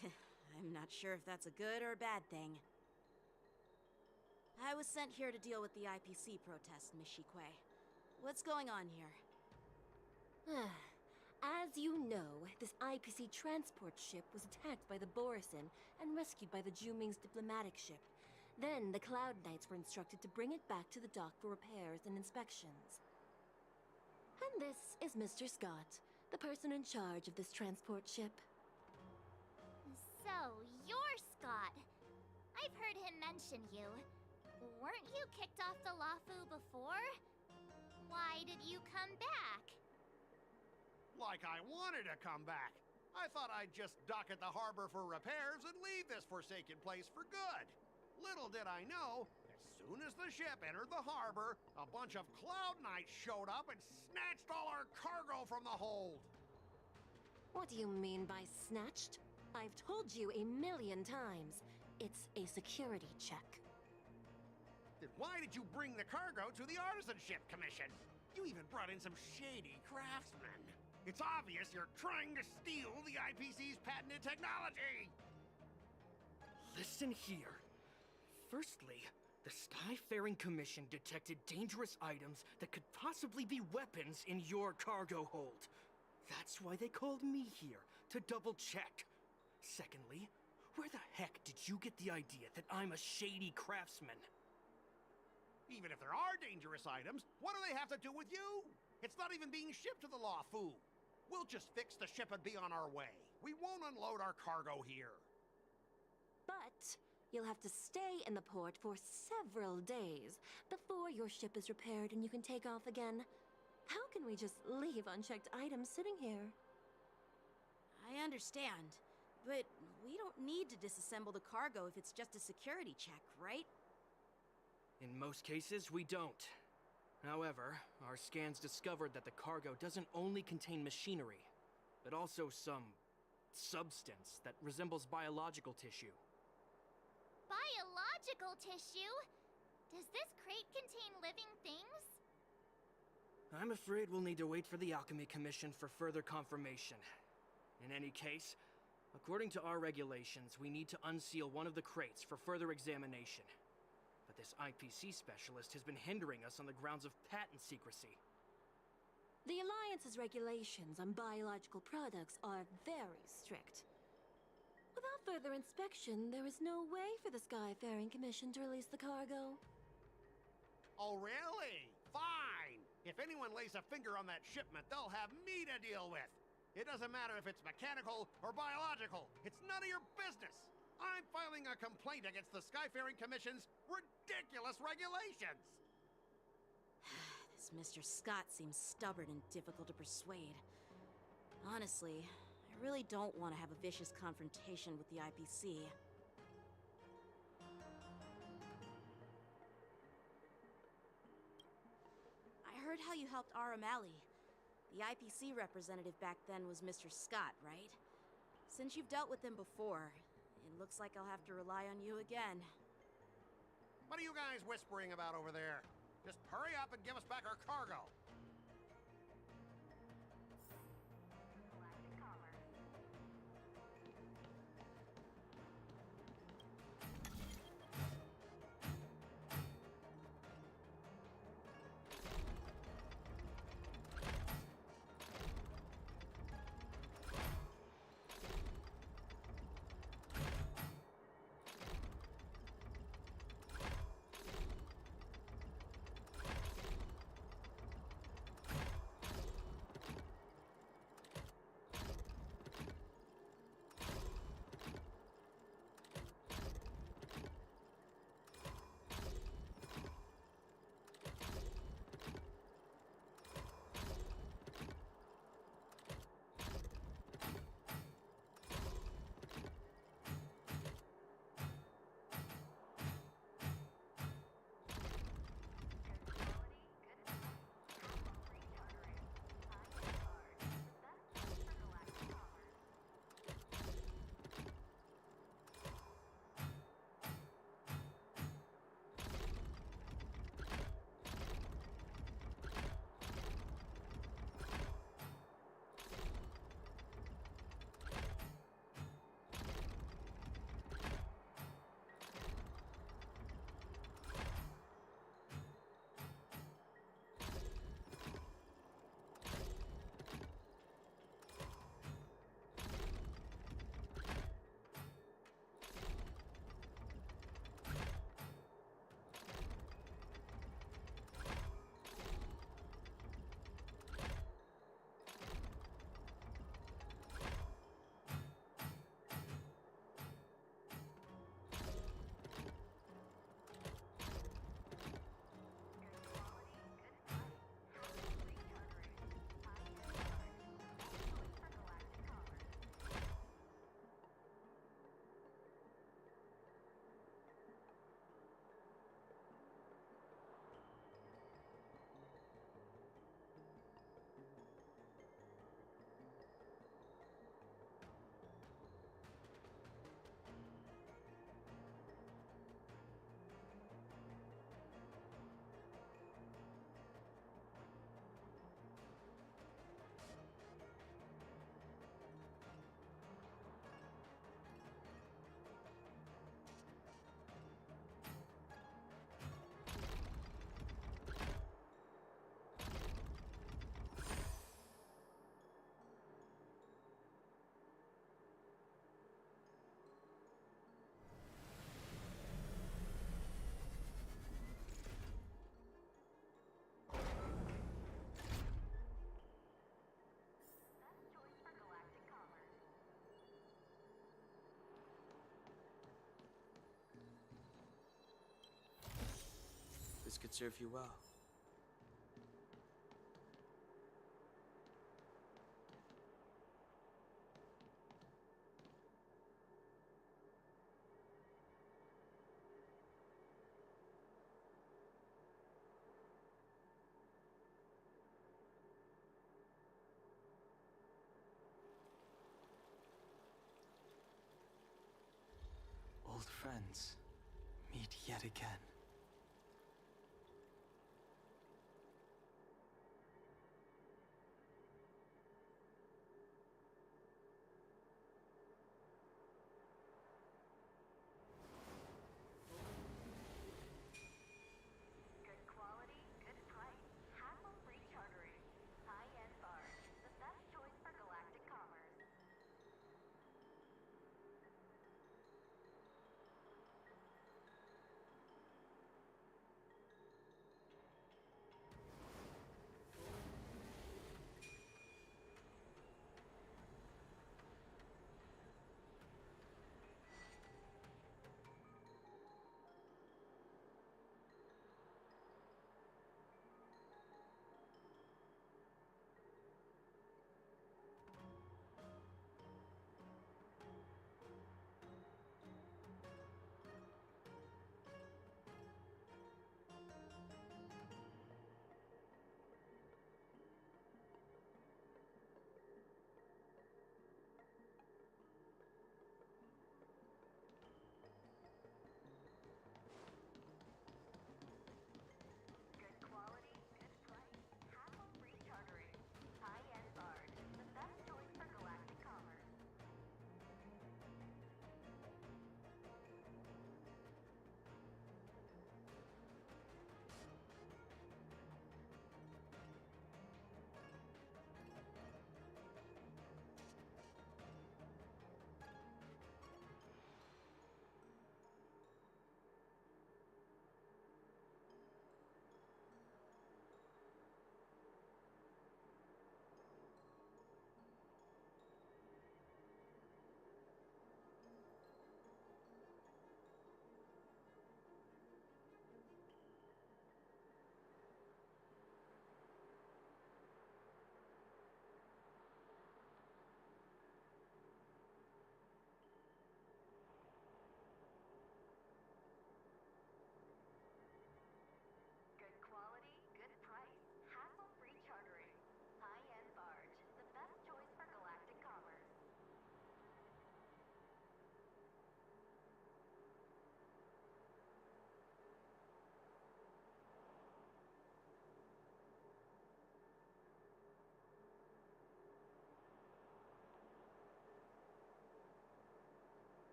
I'm not sure if that's a good or a bad thing. I was sent here to deal with the IPC protest, Miss Shikue. What's going on here? As you know, this IPC transport ship was attacked by the Borison and rescued by the Juming's diplomatic ship. Then the Cloud Knights were instructed to bring it back to the dock for repairs and inspections. And this is Mr. Scott, the person in charge of this transport ship. So, you're Scott. I've heard him mention you. Weren't you kicked off the Lafu before? Why did you come back? Like I wanted to come back. I thought I'd just dock at the harbor for repairs and leave this forsaken place for good. Little did I know, as soon as the ship entered the harbor, a bunch of Cloud Knights showed up and snatched all our cargo from the hold. What do you mean by snatched? I've told you 1,000,000 times. It's a security check. Then why did you bring the cargo to the Artisanship Commission? You even brought in some shady craftsmen. It's obvious you're trying to steal the IPC's patented technology! Listen here. Firstly, the Skyfaring Commission detected dangerous items that could possibly be weapons in your cargo hold. That's why they called me here, to double-check. Secondly, where the heck did you get the idea that I'm a shady craftsman? Even if there are dangerous items, what do they have to do with you? It's not even being shipped to the Lafu. We'll just fix the ship and be on our way. We won't unload our cargo here. But you'll have to stay in the port for several days before your ship is repaired and you can take off again. How can we just leave unchecked items sitting here? I understand, but we don't need to disassemble the cargo if it's just a security check, right? In most cases, we don't. However, our scans discovered that the cargo doesn't only contain machinery, but also some substance that resembles biological tissue. Biological tissue? Does this crate contain living things? I'm afraid we'll need to wait for the Alchemy Commission for further confirmation. In any case, according to our regulations, we need to unseal one of the crates for further examination. But this IPC specialist has been hindering us on the grounds of patent secrecy. The Alliance's regulations on biological products are very strict. Without further inspection, there is no way for the Skyfaring Commission to release the cargo. Oh, really? Fine! If anyone lays a finger on that shipment, they'll have me to deal with. It doesn't matter if it's mechanical or biological. It's none of your business. I'm filing a complaint against the Skyfaring Commission's ridiculous regulations. This Mr. Scott seems stubborn and difficult to persuade. Honestly, I really don't want to have a vicious confrontation with the IPC. I heard how you helped Aramali. The IPC representative back then was Mr. Scott, right? Since you've dealt with him before, it looks like I'll have to rely on you again. What are you guys whispering about over there? Just hurry up and give us back our cargo. This could serve you well. Old friends meet yet again. Good quality, good price. Hassle-free chartering. High-end barge. The best choice for galactic commerce.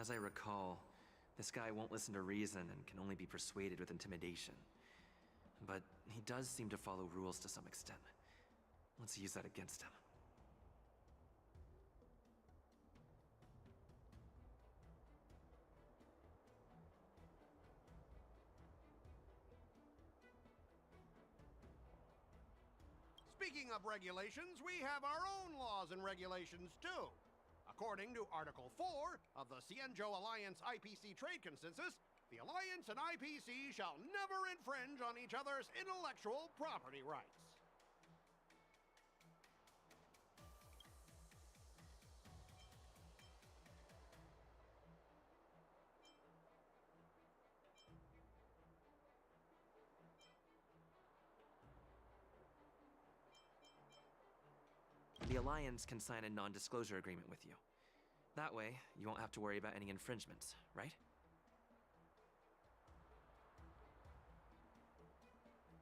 As I recall, this guy won't listen to reason and can only be persuaded with intimidation. But he does seem to follow rules to some extent. Let's use that against him. Speaking of regulations, we have our own laws and regulations too. According to Article 4 of the Cienjo Alliance IPC Trade Consensus, the Alliance and IPC shall never infringe on each other's intellectual property rights. The Alliance can sign a non-disclosure agreement with you. That way, you won't have to worry about any infringements, right?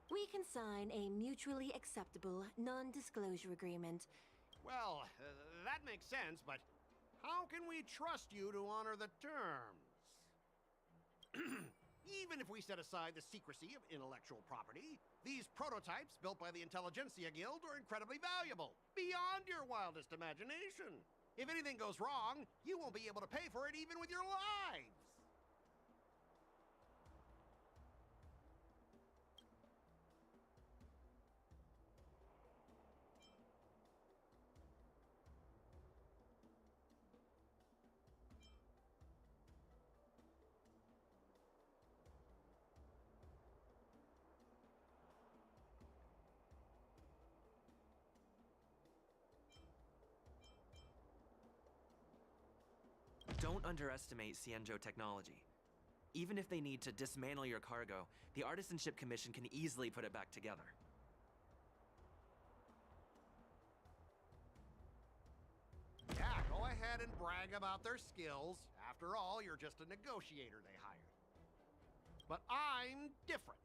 We can sign a mutually acceptable non-disclosure agreement. Well, that makes sense, but how can we trust you to honor the terms? Even if we set aside the secrecy of intellectual property, these prototypes built by the Intelligentsia Guild are incredibly valuable, beyond your wildest imagination. If anything goes wrong, you won't be able to pay for it even with your lives. Don't underestimate Cienjo technology. Even if they need to dismantle your cargo, the Artisanship Commission can easily put it back together. Yeah, go ahead and brag about their skills. After all, you're just a negotiator they hired. But I'm different.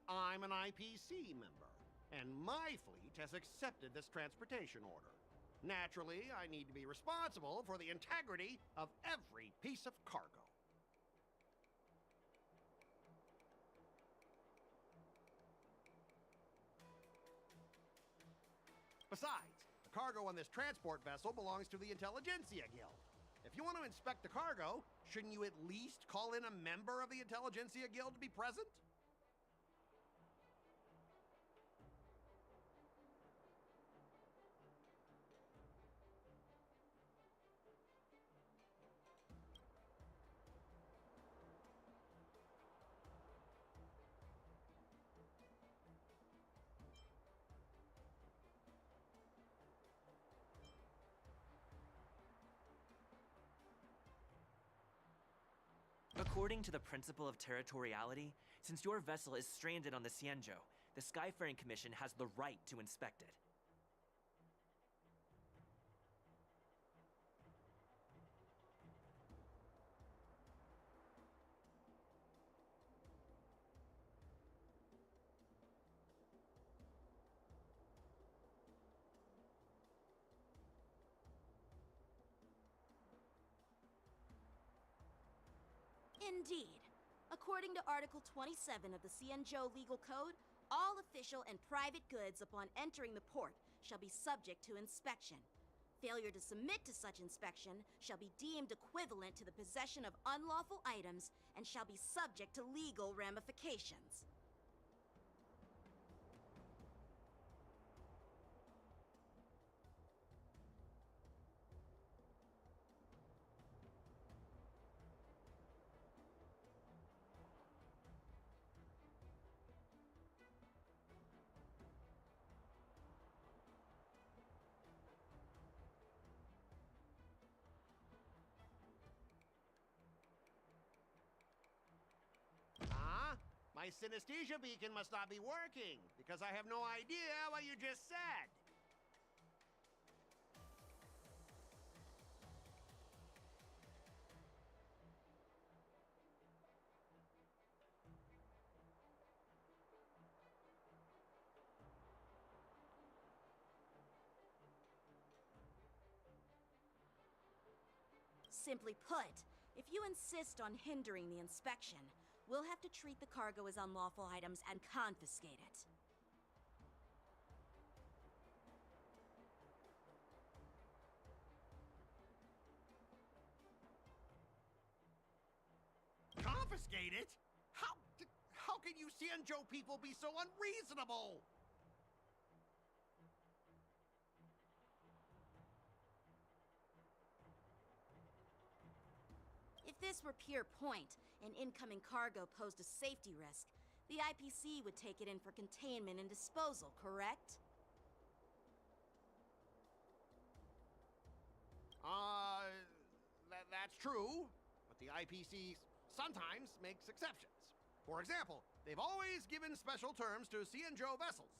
I'm an IPC member, and my fleet has accepted this transportation order. Naturally, I need to be responsible for the integrity of every piece of cargo. Besides, the cargo on this transport vessel belongs to the Intelligentsia Guild. If you want to inspect the cargo, shouldn't you at least call in a member of the Intelligentsia Guild to be present? According to the principle of territoriality, since your vessel is stranded on the Cienjo, the Skyfaring Commission has the right to inspect it. Indeed. According to Article 27 of the Cienjo Legal Code, all official and private goods upon entering the port shall be subject to inspection. Failure to submit to such inspection shall be deemed equivalent to the possession of unlawful items and shall be subject to legal ramifications. My synesthesia beacon must not be working, because I have no idea what you just said. Simply put, If you insist on hindering the inspection, we'll have to treat the cargo as unlawful items and confiscate it. Confiscate it? How can you Xianzhou people be so unreasonable? If this were pure point, and incoming cargo posed a safety risk, the IPC would take it in for containment and disposal, correct? That's true, but the IPC sometimes makes exceptions. For example, they've always given special terms to Xianzhou vessels.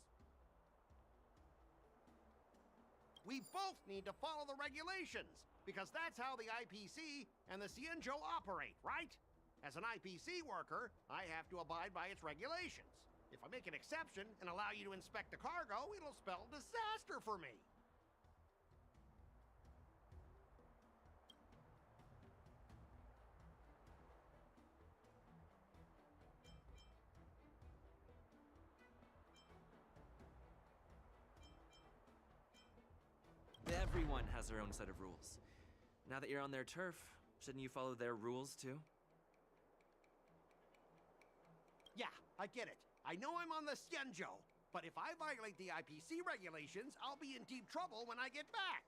We both need to follow the regulations, because that's how the IPC and the Xianzhou operate, right? As an IPC worker, I have to abide by its regulations. If I make an exception and allow you to inspect the cargo, it'll spell disaster for me. Everyone has their own set of rules. Now that you're on their turf, shouldn't you follow their rules too? Yeah, I get it. I know I'm on the Xianzhou, but if I violate the IPC regulations, I'll be in deep trouble when I get back.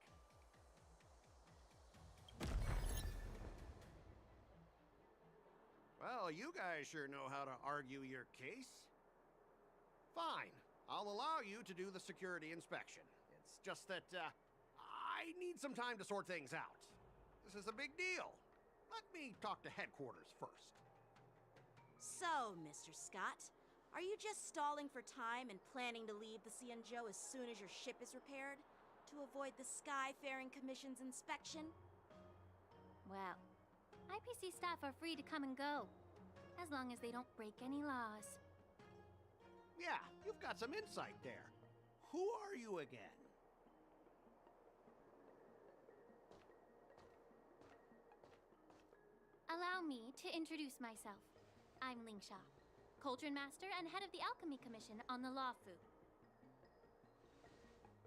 Well, you guys sure know how to argue your case. Fine, I'll allow you to do the security inspection. It's just that, I need some time to sort things out. This is a big deal. Let me talk to headquarters first. So, Mr. Scott, are you just stalling for time and planning to leave the Xianzhou as soon as your ship is repaired? To avoid the Skyfaring Commission's inspection? Well, IPC staff are free to come and go, as long as they don't break any laws. Yeah, you've got some insight there. Who are you again? Allow me to introduce myself. I'm Lingsha, Cauldron Master and head of the Alchemy Commission on the Luofu.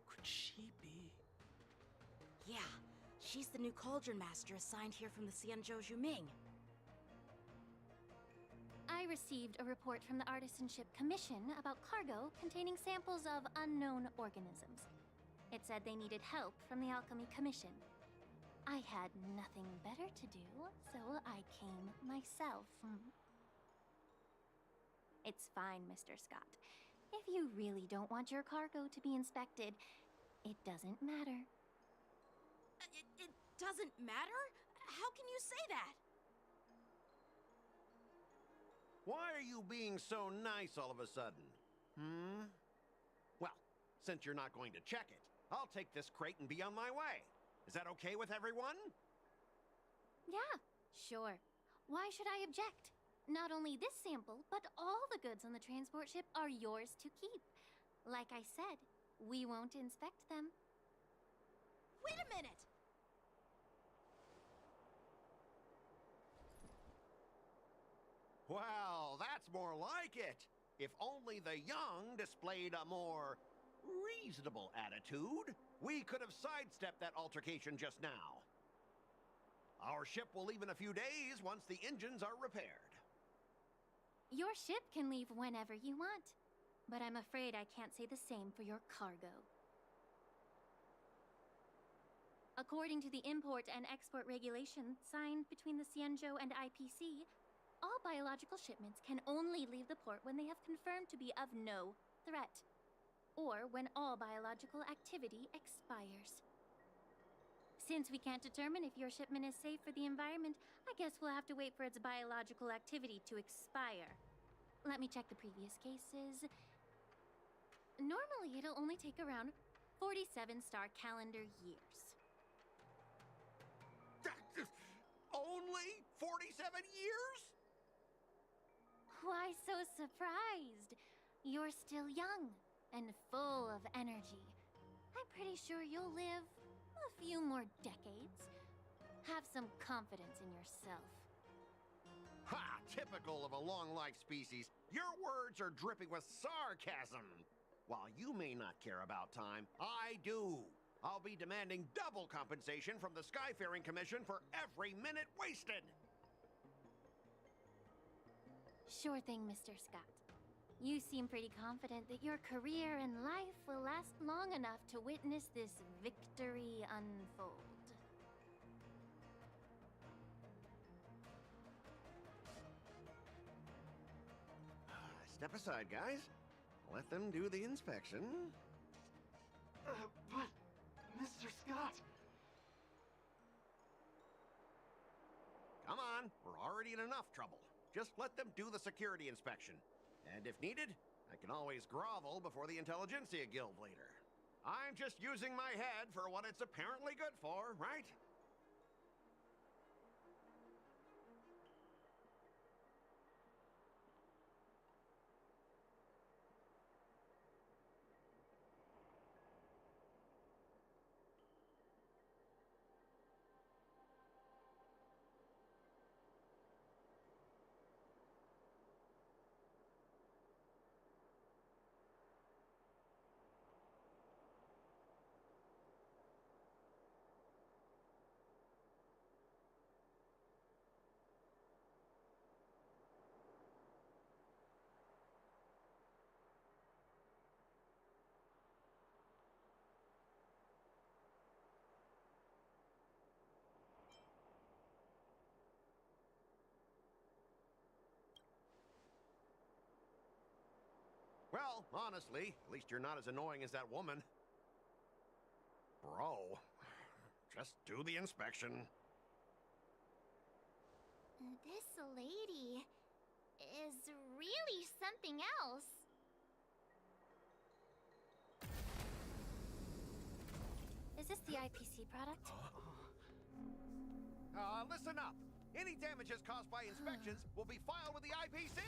Could she be? Yeah, she's the new Cauldron Master assigned here from the Xianzhou Juming. I received a report from the Artisanship Commission about cargo containing samples of unknown organisms. It said they needed help from the Alchemy Commission. I had nothing better to do, so I came myself. It's fine, Mr. Scott. If you really don't want your cargo to be inspected, it doesn't matter. It doesn't matter? How can you say that? Why are you being so nice all of a sudden? Well, since you're not going to check it, I'll take this crate and be on my way. Is that okay with everyone? Yeah, sure. Why should I object? Not only this sample, but all the goods on the transport ship are yours to keep. Like I said, we won't inspect them. Wait a minute! Well, that's more like it. If only the young displayed a more reasonable attitude, we could have sidestepped that altercation just now. Our ship will leave in a few days once the engines are repaired. Your ship can leave whenever you want, but I'm afraid I can't say the same for your cargo. According to the import and export regulations signed between the Xianzhou and IPC, all biological shipments can only leave the port when they have confirmed to be of no threat, or when all biological activity expires. Since we can't determine if your shipment is safe for the environment, I guess we'll have to wait for its biological activity to expire. Let me check the previous cases. Normally, it'll only take around 47 star calendar years. Only 47 years? Why so surprised? You're still young and full of energy. I'm pretty sure you'll live a few more decades. Have some confidence in yourself. Ha! Typical of a long-life species. Your words are dripping with sarcasm. While you may not care about time, I do. I'll be demanding double compensation from the Skyfaring Commission for every minute wasted. Sure thing, Mr. Scott. You seem pretty confident that your career and life will last long enough to witness this victory unfold. Step aside, guys. Let them do the inspection. But, Mr. Scott... Come on, we're already in enough trouble. Just let them do the security inspection. And if needed, I can always grovel before the Intelligentsia Guild later. I'm just using my head for what it's apparently good for, right? Well, honestly, at least you're not as annoying as that woman. Bro, just do the inspection. This lady is really something else. Is this the IPC product? Listen up. Any damages caused by inspections will be filed with the IPC.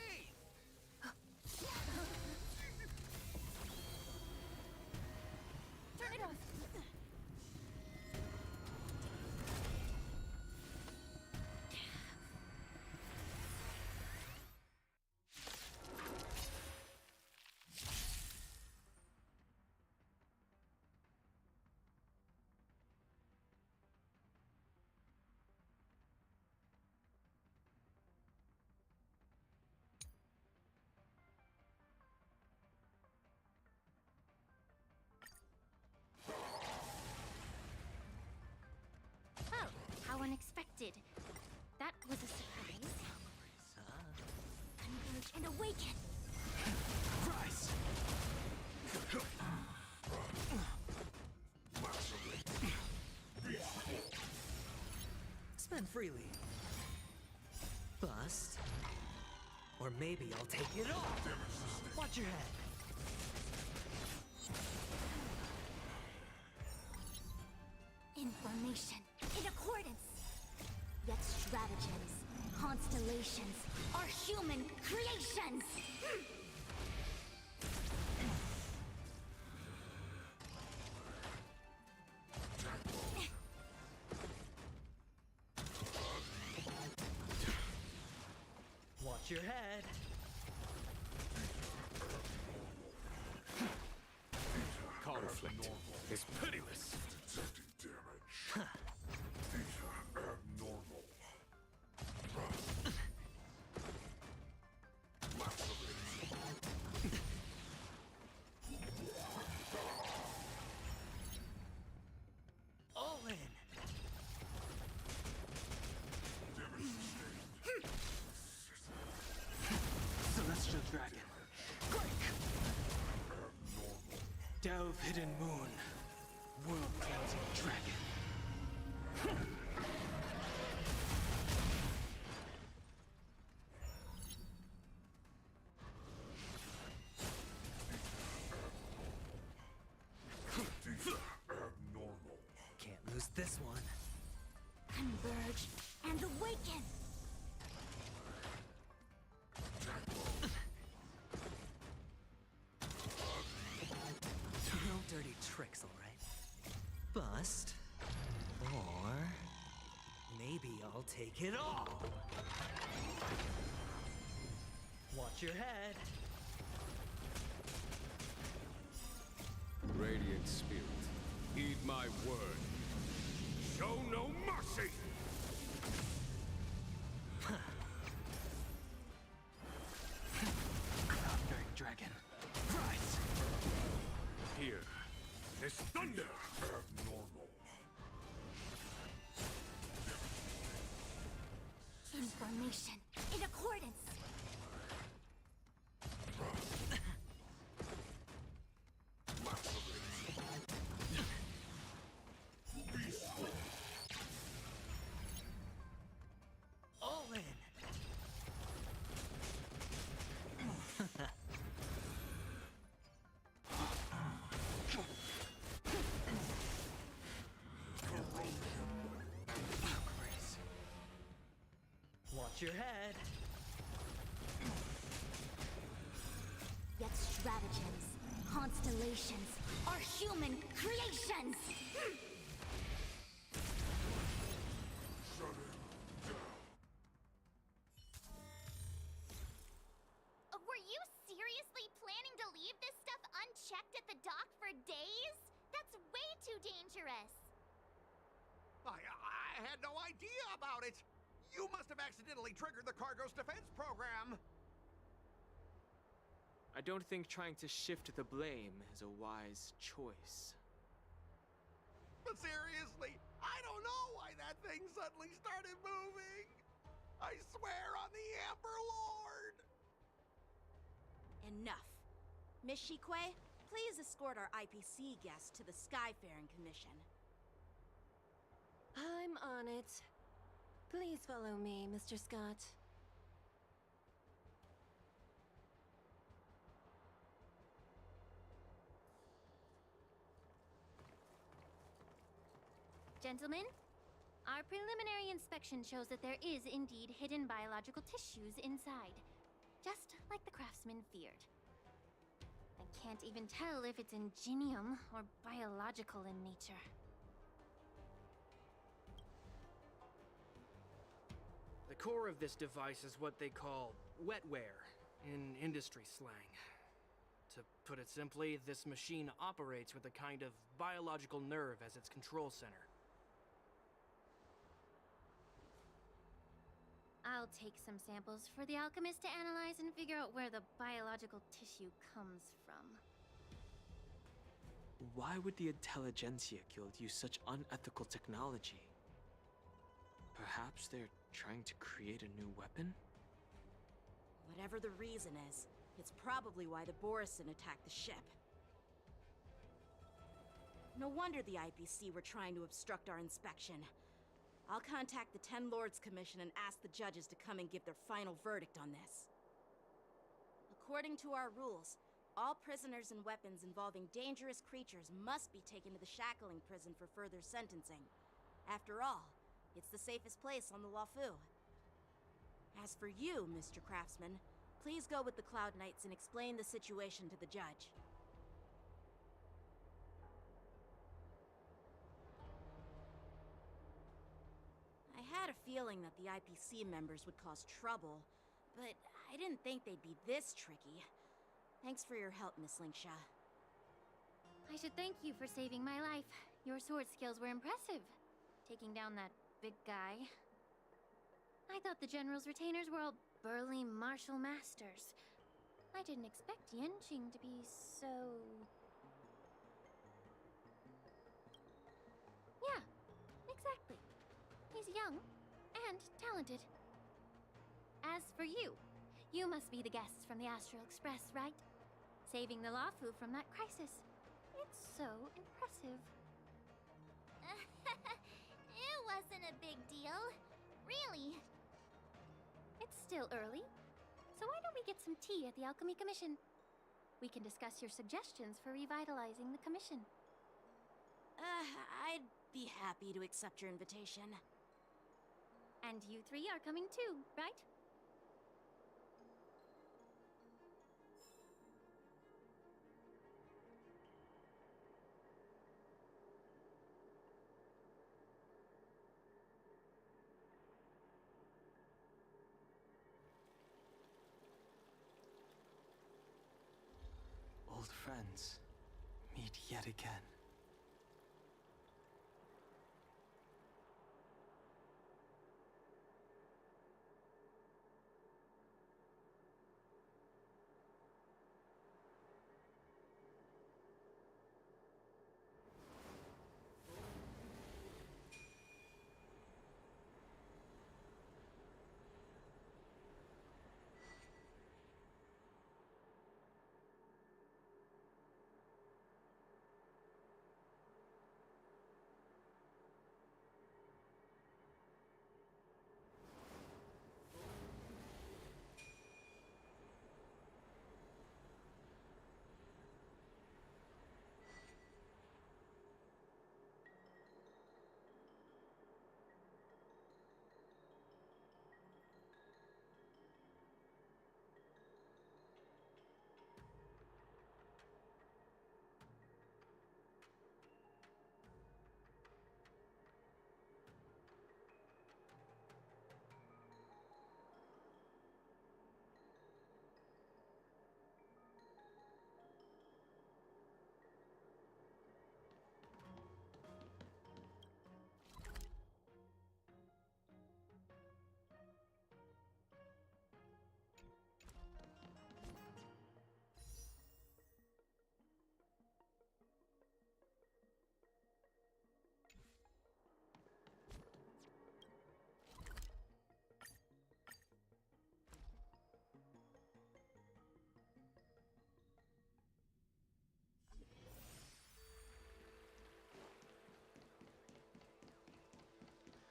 Turn it off. How unexpected. That was a surprise. Converge and awaken! Rise! Spend freely. Bust. Or maybe I'll take it all. Watch your head. Information in accordance. Yet stratagems, constellations are human creations! Watch your head. Conflict is pitiless. All in. Celestial Dragon. Delve Hidden Moon. World Cleansing Dragon. Can't lose this one. Converge and awaken! No dirty tricks, all right? Bust. Or maybe I'll take it all. Watch your head. Radiant Spirit, heed my word. Show no mercy! Cloud-bearing dragon. Rise! Here, this thunder! Abnormal. Information in accordance. All in. Watch your head. Yet stratagems, constellations, are human creations! Were you seriously planning to leave this stuff unchecked at the dock for days? That's way too dangerous! I had no idea about it! You must have accidentally triggered the cargo's defense program! I don't think trying to shift the blame is a wise choice. But seriously, I don't know why that thing suddenly started moving! I swear on the Emperor Lord! Enough. Miss Shikwe, please escort our IPC guests to the Skyfaring Commission. I'm on it. Please follow me, Mr. Scott. Gentlemen, our preliminary inspection shows that there is indeed hidden biological tissues inside. Just like the craftsman feared. I can't even tell if it's ingenium or biological in nature. The core of this device is what they call wetware in industry slang. To put it simply, this machine operates with a kind of biological nerve as its control center. I'll take some samples for the alchemist to analyze and figure out where the biological tissue comes from. Why would the Intelligentsia Guild use such unethical technology? Perhaps they're trying to create a new weapon? Whatever the reason is, it's probably why the Borisin attacked the ship. No wonder the IPC were trying to obstruct our inspection. I'll contact the Ten Lords Commission and ask the judges to come and give their final verdict on this. According to our rules, all prisoners and weapons involving dangerous creatures must be taken to the shackling prison for further sentencing. After all, it's the safest place on the Luofu. As for you, Mr. Craftsman, please go with the Cloud Knights and explain the situation to the judge. I had a feeling that the IPC members would cause trouble, but I didn't think they'd be this tricky. Thanks for your help, Miss Linksha. I should thank you for saving my life. Your sword skills were impressive. Taking down that big guy. I thought the General's retainers were all burly martial masters. I didn't expect Yenqing to be so... Yeah, exactly. He's young and talented. As for you, you must be the guests from the Astral Express, right? Saving the Luofu from that crisis. It's so impressive. It wasn't a big deal. Really. It's still early, so why don't we get some tea at the Alchemy Commission? We can discuss your suggestions for revitalizing the commission. I'd be happy to accept your invitation. And you three are coming too, right? yet again.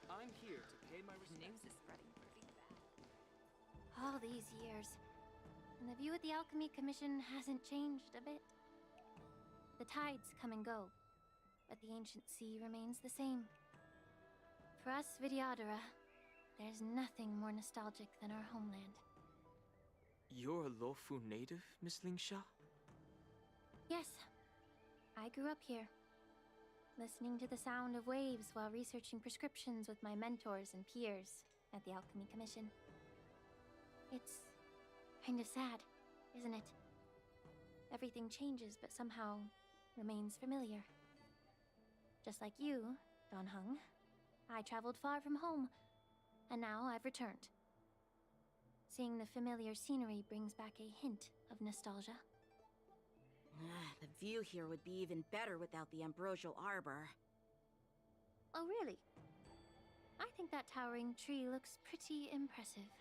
I'm here to pay my respects. News is spreading pretty fast. All these years, and the view of the Alchemy Commission hasn't changed a bit. The tides come and go, but the ancient sea remains the same. For us Vidyadhara, there's nothing more nostalgic than our homeland. You're a Lofu native, Miss Lingsha? Yes, I grew up here, listening to the sound of waves while researching prescriptions with my mentors and peers at the Alchemy Commission. It's kind of sad, isn't it? Everything changes, but somehow remains familiar. Just like you, Don Hung, I traveled far from home, and now I've returned. Seeing the familiar scenery brings back a hint of nostalgia. The view here would be even better without the ambrosial arbor. Oh, really? I think that towering tree looks pretty impressive.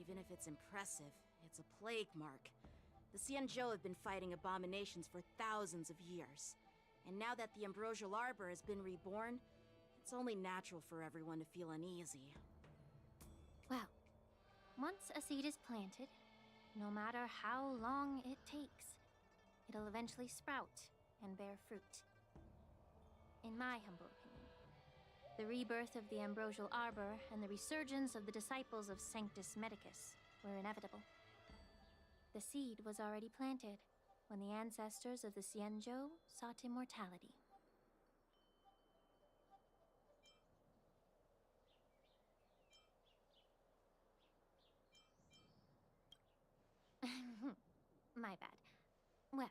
Even if it's impressive, it's a plague mark. The Xianzhou have been fighting abominations for thousands of years. And now that the ambrosial arbor has been reborn, it's only natural for everyone to feel uneasy. Well, once a seed is planted, no matter how long it takes, it'll eventually sprout and bear fruit. In my humble opinion, the rebirth of the ambrosial arbor and the resurgence of the disciples of Sanctus Medicus were inevitable. The seed was already planted when the ancestors of the Xianzhou sought immortality. My bad. Well,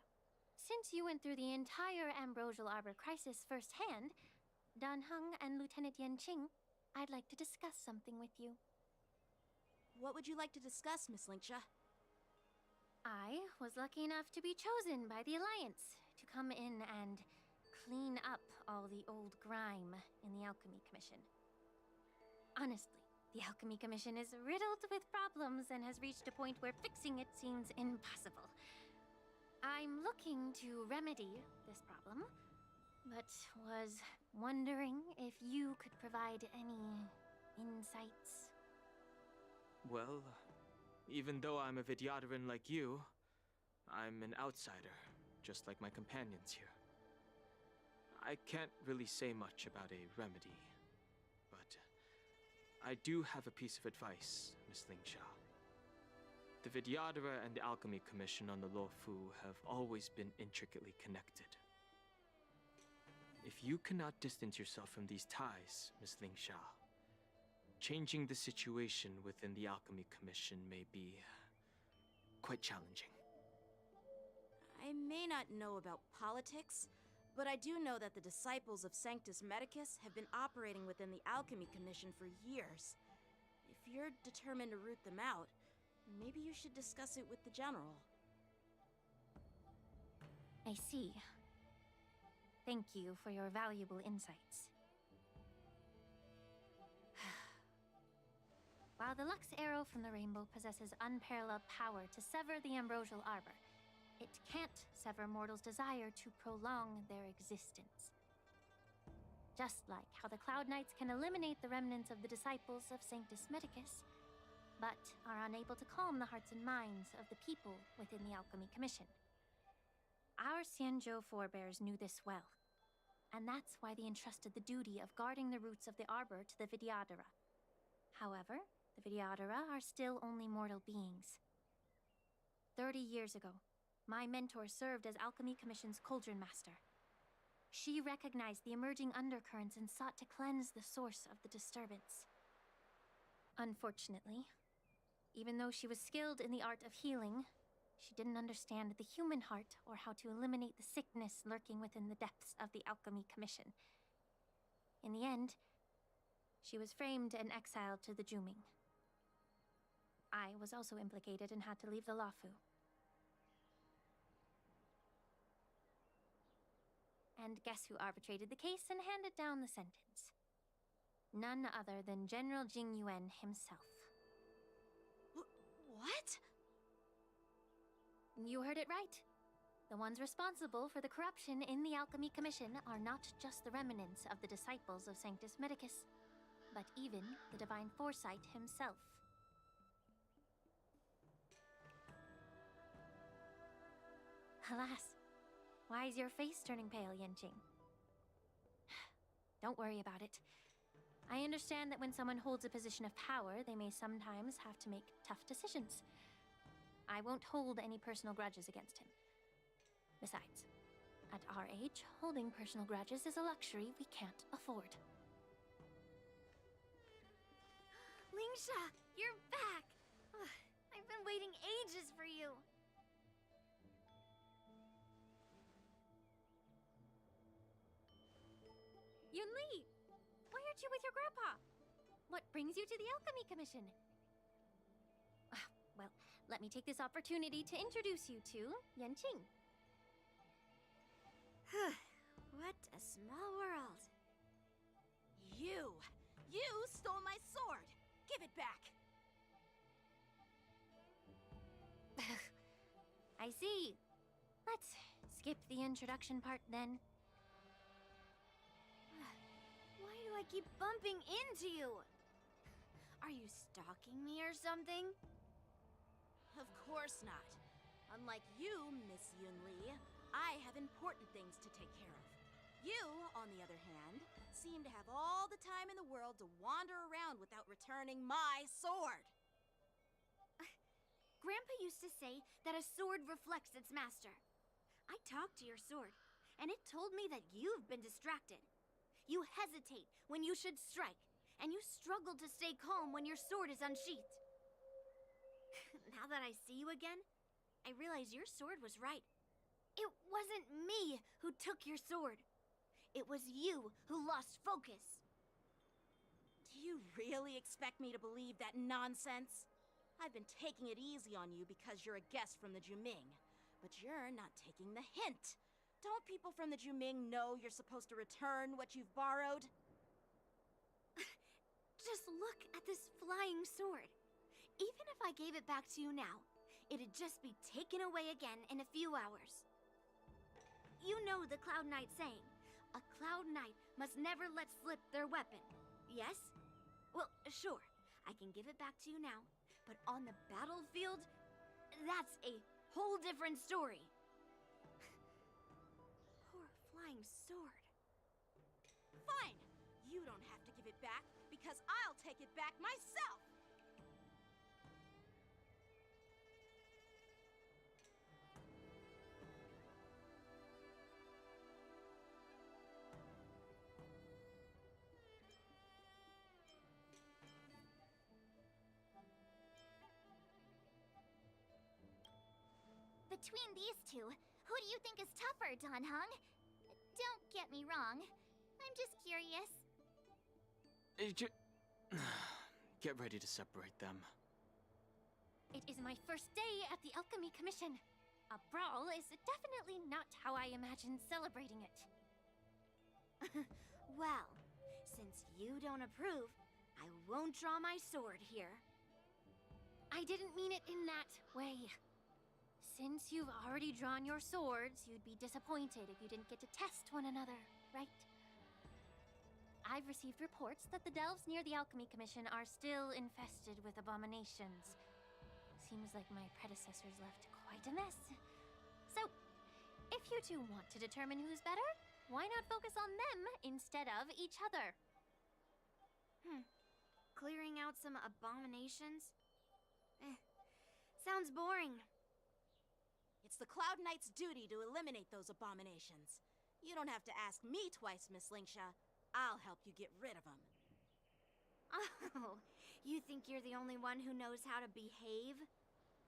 since you went through the entire ambrosial arbor crisis firsthand, Dan Heng and Lieutenant Yanqing, I'd like to discuss something with you. What would you like to discuss, Miss Lingsha? I was lucky enough to be chosen by the Alliance to come in and clean up all the old grime in the Alchemy Commission. Honestly, the Alchemy Commission is riddled with problems and has reached a point where fixing it seems impossible. I'm looking to remedy this problem, but was wondering if you could provide any insights. Well, even though I'm a Vidyadharan like you, I'm an outsider, just like my companions here. I can't really say much about a remedy, but I do have a piece of advice, Miss Lingsha. The Vidyadhara and the Alchemy Commission on the Luofu have always been intricately connected. If you cannot distance yourself from these ties, Miss Lingsha, changing the situation within the Alchemy Commission may be quite challenging. I may not know about politics, but I do know that the disciples of Sanctus Medicus have been operating within the Alchemy Commission for years. If you're determined to root them out, maybe you should discuss it with the General. I see. Thank you for your valuable insights. While the Lux Arrow from the Rainbow possesses unparalleled power to sever the Ambrosial Arbor, it can't sever mortals' desire to prolong their existence. Just like how the Cloud Knights can eliminate the remnants of the disciples of Sanctus Medicus, but are unable to calm the hearts and minds of the people within the Alchemy Commission. Our Xianzhou forebears knew this well, and that's why they entrusted the duty of guarding the roots of the Arbor to the Vidyadhara. However, the Vidyadhara are still only mortal beings. 30 years ago, my mentor served as Alchemy Commission's Cauldron Master. She recognized the emerging undercurrents and sought to cleanse the source of the disturbance. Unfortunately, even though she was skilled in the art of healing, she didn't understand the human heart or how to eliminate the sickness lurking within the depths of the Alchemy Commission. In the end, she was framed and exiled to the Juming. I was also implicated and had to leave the Luofu. And guess who arbitrated the case and handed down the sentence? None other than General Jing Yuan himself. What? You heard it right. The ones responsible for the corruption in the Alchemy Commission are not just the remnants of the disciples of Sanctus Medicus, but even the Divine Foresight himself. Alas, why is your face turning pale, Yanqing? Don't worry about it. I understand that when someone holds a position of power, they may sometimes have to make tough decisions. I won't hold any personal grudges against him. Besides, at our age, holding personal grudges is a luxury we can't afford. Lingsha, you're back! Ugh, I've been waiting ages for you. Yunli! Why aren't you with your grandpa? What brings you to the Alchemy Commission? Well, let me take this opportunity to introduce you to Yanqing. What a small world. You stole my sword! Give it back! I see. Let's skip the introduction part then. Why do I keep bumping into you? Are you stalking me or something? Of course not. Unlike you, Miss Yunli, I have important things to take care of. You, on the other hand, seem to have all the time in the world to wander around without returning my sword. Grandpa used to say that a sword reflects its master. I talked to your sword, and it told me that you've been distracted. You hesitate when you should strike, and you struggle to stay calm when your sword is unsheathed. Now that I see you again, I realize your sword was right. It wasn't me who took your sword. It was you who lost focus. Do you really expect me to believe that nonsense? I've been taking it easy on you because you're a guest from the Juming, but you're not taking the hint. Don't people from the Juming know you're supposed to return what you've borrowed? Just look at this flying sword. Even if I gave it back to you now, it'd just be taken away again in a few hours. You know the Cloud Knight saying, a Cloud Knight must never let slip their weapon, yes? Well, sure, I can give it back to you now, but on the battlefield, that's a whole different story. Poor flying sword. Fine! You don't have to give it back, because I'll take it back myself! Between these two, Who do you think is tougher, Dan Heng? Don't get me wrong. I'm just curious. Get ready to separate them. It is my first day at the Alchemy Commission. A brawl is definitely not how I imagined celebrating it. Well, since you don't approve, I won't draw my sword here. I didn't mean it in that way. Since you've already drawn your swords, you'd be disappointed if you didn't get to test one another, right? I've received reports that the delves near the Alchemy Commission are still infested with abominations. Seems like my predecessors left quite a mess. So, if you two want to determine who's better, why not focus on them instead of each other? Clearing out some abominations? Sounds boring. It's the Cloud Knight's duty to eliminate those abominations. You don't have to ask me twice, Miss Lingsha. I'll help you get rid of them. Oh, you think you're the only one who knows how to behave?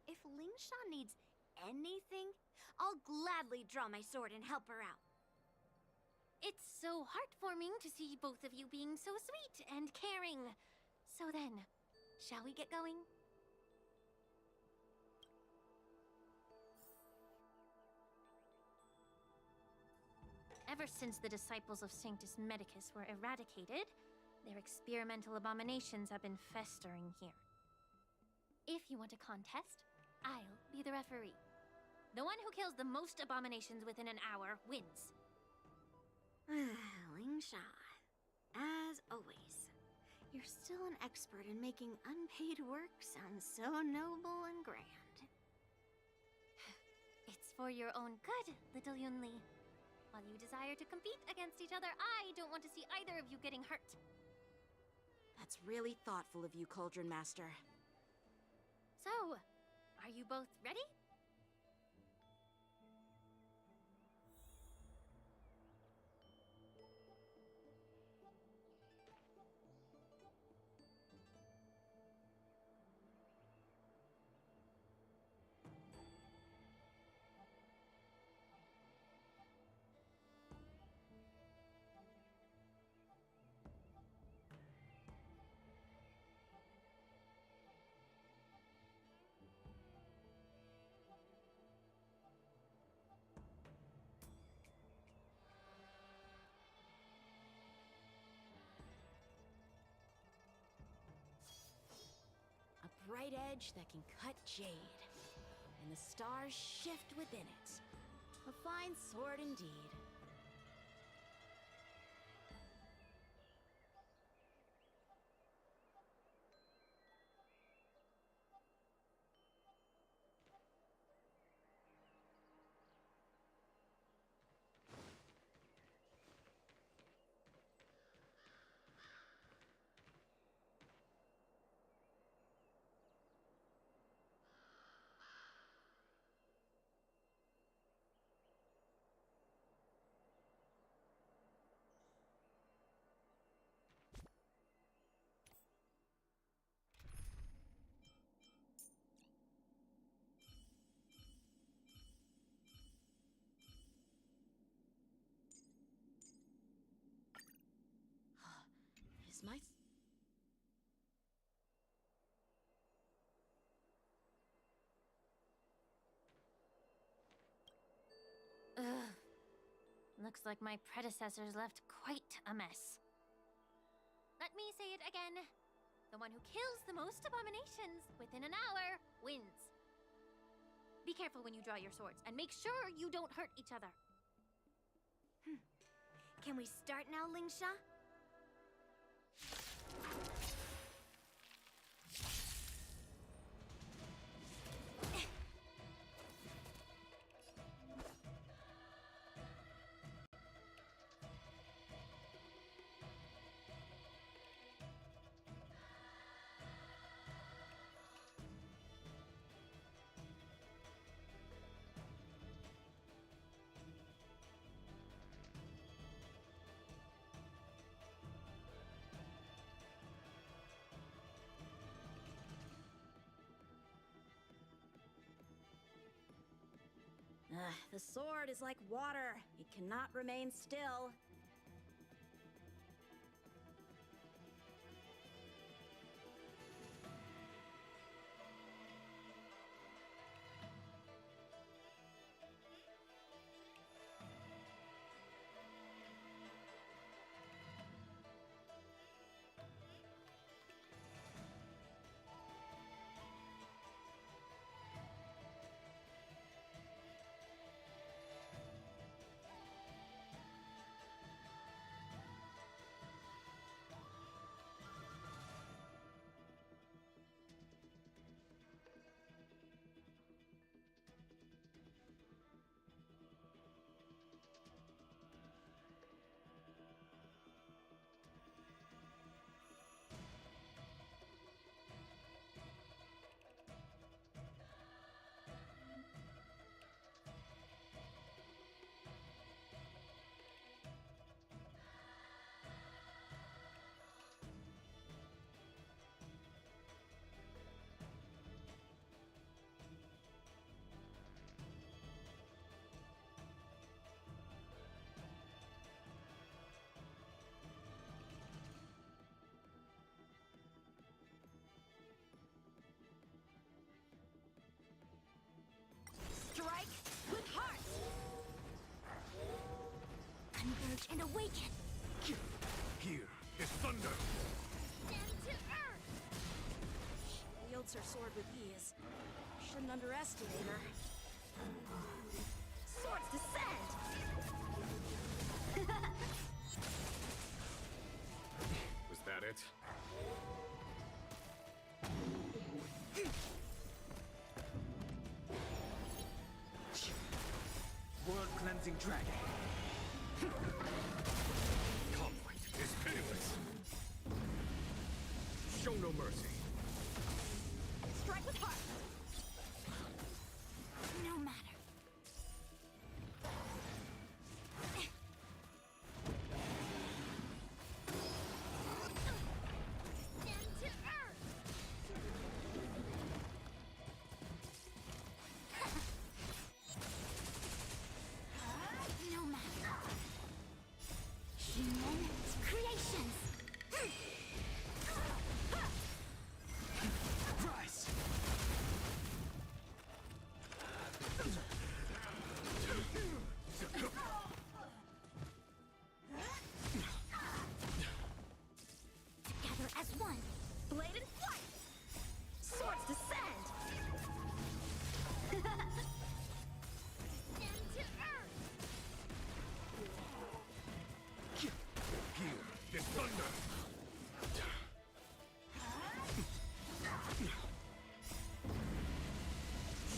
If Lingsha needs anything, I'll gladly draw my sword and help her out. It's so heartwarming to see both of you being so sweet and caring. So then, shall we get going? Ever since the disciples of Sanctus Medicus were eradicated, their experimental abominations have been festering here. If you want a contest, I'll be the referee. The one who kills the most abominations within an hour wins. Lingsha, as always, you're still an expert in making unpaid work sound so noble and grand. It's for your own good, little Yunli. While you desire to compete against each other, I don't want to see either of you getting hurt. That's really thoughtful of you, Cauldron Master. So, are you both ready? A bright edge that can cut jade, and the stars shift within it. A fine sword indeed. Is my... Ugh. Looks like my predecessors left quite a mess. Let me say it again. The one who kills the most abominations within an hour wins. Be careful when you draw your swords, and make sure you don't hurt each other. Can we start now, Lingsha? The sword is like water. It cannot remain still. Strike with heart! Converge and awaken! Here is thunder! Stand to earth! She wields her sword with ease. Shouldn't underestimate her. Swords descend! Was that it? World cleansing dragon. Conflict is pitiless! Show no mercy! Strike with heart! No matter. Stand to earth! No matter. Human creations! Rise! Together as one! Blade and flight! Swords descend! Stand to earth! Here is thunder!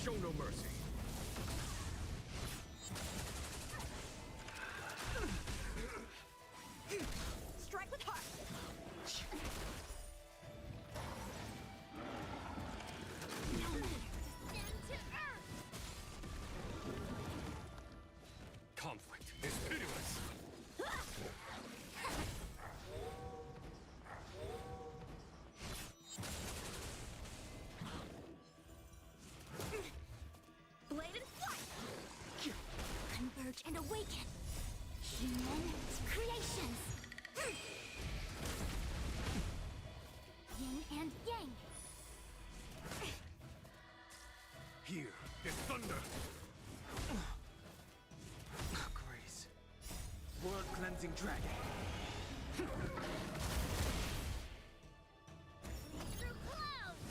Show no mercy! Strike with heart! Stand to earth! Conflict is pitiless! Blade and flight! Converge and awaken! Human creations! Yin and yang! Here is thunder! Grace. World cleansing dragon. Through clouds!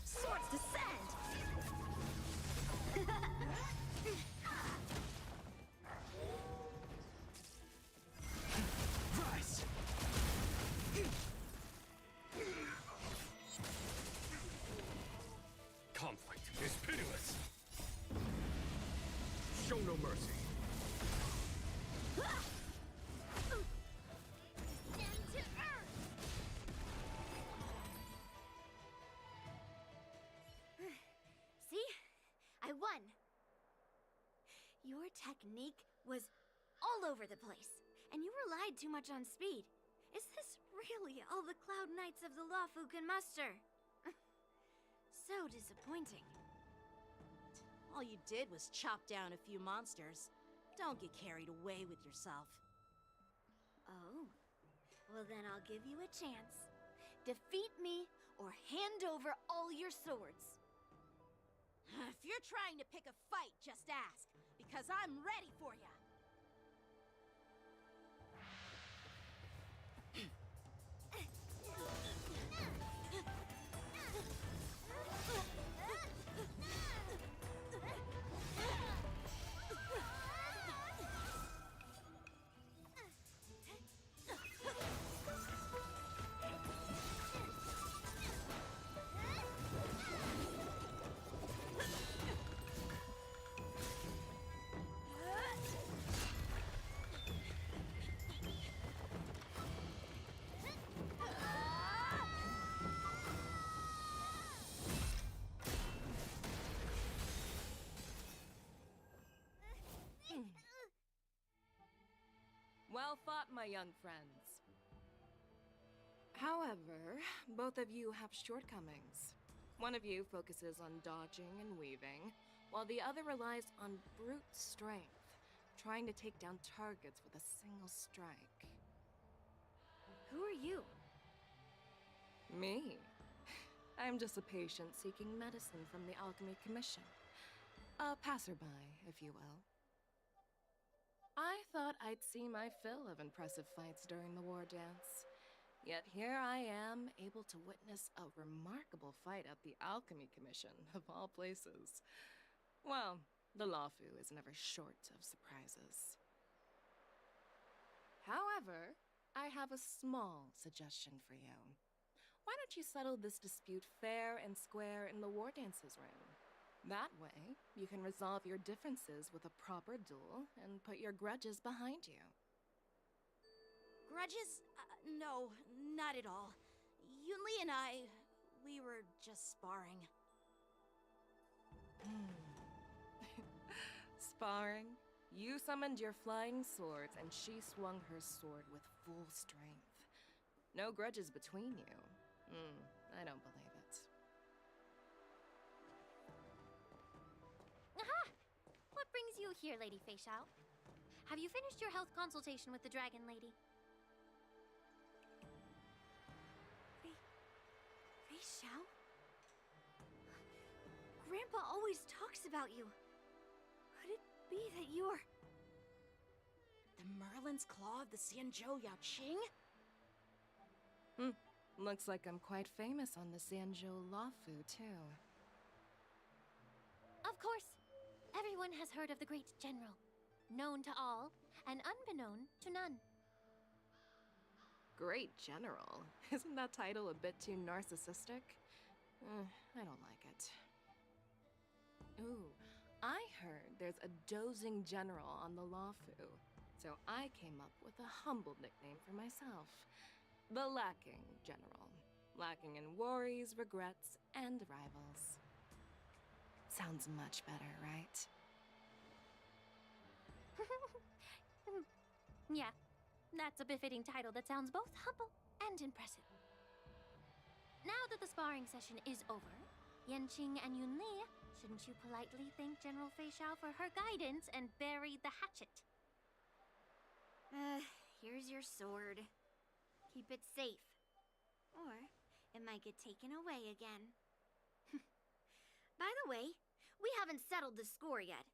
Swords descend! Rise! Conflict is pitiless! Show no mercy! Stand to earth! See? I won. Your technique was all over the place, and you relied too much on speed. Is this really all the Cloud Knights of the Lawfu can muster? So disappointing. All you did was chop down a few monsters. Don't get carried away with yourself. Oh, well then I'll give you a chance. Defeat me or hand over all your swords. If you're trying to pick a fight, just ask, because I'm ready for ya. Well fought, my young friends. However, both of you have shortcomings. One of you focuses on dodging and weaving, while the other relies on brute strength, trying to take down targets with a single strike. Who are you? Me? I'm just a patient seeking medicine from the Alchemy Commission. A passerby, if you will. I thought I'd see my fill of impressive fights during the war dance. Yet here I am, able to witness a remarkable fight at the Alchemy Commission, of all places. Well, the Lawfu is never short of surprises. However, I have a small suggestion for you. Why don't you settle this dispute fair and square in the war dances room? That way, you can resolve your differences with a proper duel and put your grudges behind you. Grudges? No, not at all. Yunli and I, we were just sparring. Sparring? You summoned your flying swords and she swung her sword with full strength. No grudges between you. I don't believe it. Aha! What brings you here, Lady Fei Xiao? Have you finished your health consultation with the Dragon Lady? Fei Xiao? Grandpa always talks about you. Could it be that you're... The Merlin's Claw of the Xianzhou Yaoqing? Looks like I'm quite famous on the Xianzhou Lawfu, too. Of course. Everyone has heard of the great general. Known to all, and unbeknown to none. Great general? Isn't that title a bit too narcissistic? I don't like it. Ooh, I heard there's a dozing general on the Lawfu, so I came up with a humble nickname for myself. The Lacking General. Lacking in worries, regrets, and rivals. Sounds much better, right? Yeah, that's a befitting title that sounds both humble and impressive. Now that the sparring session is over, Yanqing and Yunli, shouldn't you politely thank General Fei Xiao for her guidance and bury the hatchet? Here's your sword. Keep it safe. Or it might get taken away again. By the way, we haven't settled the score yet.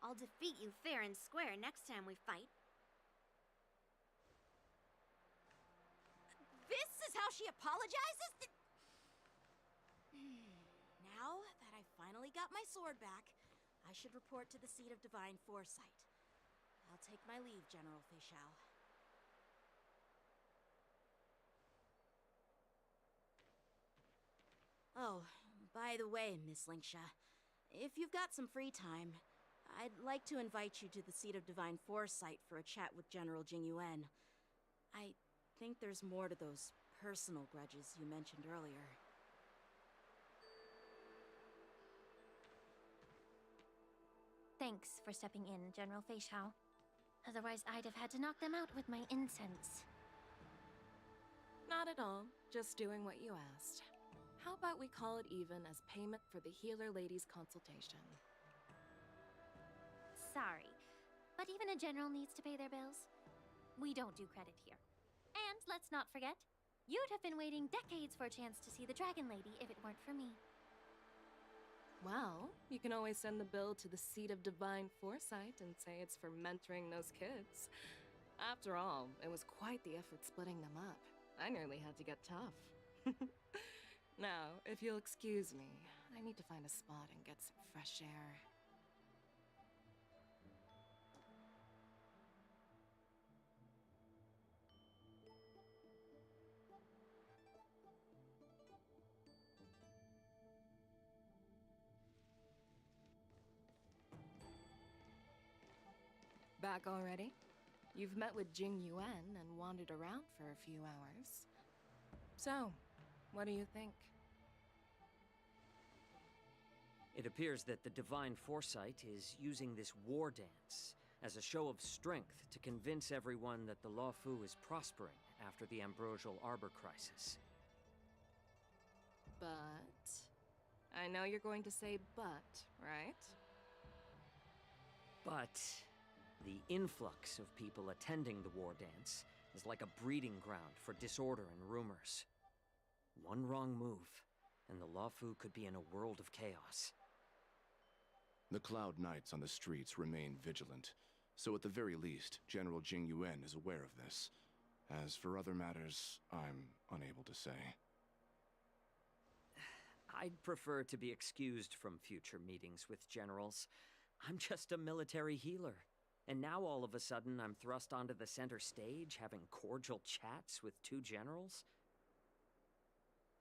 I'll defeat you fair and square next time we fight. This is how she apologizes? Now that I finally got my sword back, I should report to the seat of divine foresight. I'll take my leave, General Fei Xiao. Oh, by the way, Miss Linksha, if you've got some free time, I'd like to invite you to the seat of divine foresight for a chat with General Jingyuan. I think there's more to those personal grudges you mentioned earlier. Thanks for stepping in, General Fei Xiao. Otherwise, I'd have had to knock them out with my incense. Not at all. Just doing what you asked. How about we call it even as payment for the healer lady's consultation? Sorry, but even a general needs to pay their bills. We don't do credit here. And let's not forget, you'd have been waiting decades for a chance to see the Dragon Lady if it weren't for me. Well, you can always send the bill to the Seat of Divine Foresight and say it's for mentoring those kids. After all, it was quite the effort splitting them up. I nearly had to get tough. Now, if you'll excuse me, I need to find a spot and get some fresh air. Back already? You've met with Jing Yuan and wandered around for a few hours. So, what do you think? It appears that the Divine Foresight is using this war dance as a show of strength to convince everyone that the Luofu is prospering after the Ambrosial Arbor crisis. But... I know you're going to say but, right? But the influx of people attending the war dance is like a breeding ground for disorder and rumors. One wrong move, and the Luofu could be in a world of chaos. The Cloud Knights on the streets remain vigilant, so at the very least, General Jing Yuan is aware of this. As for other matters, I'm unable to say. I'd prefer to be excused from future meetings with generals. I'm just a military healer. And now all of a sudden I'm thrust onto the center stage having cordial chats with two generals?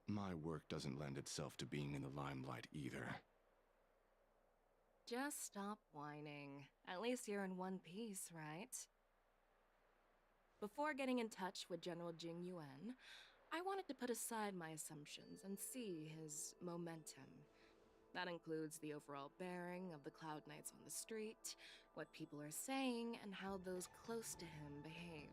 My work doesn't lend itself to being in the limelight either. Just stop whining. At least you're in one piece, right? Before getting in touch with General Jing Yuan, I wanted to put aside my assumptions and see his momentum. That includes the overall bearing of the Cloud Knights on the street, what people are saying, and how those close to him behave.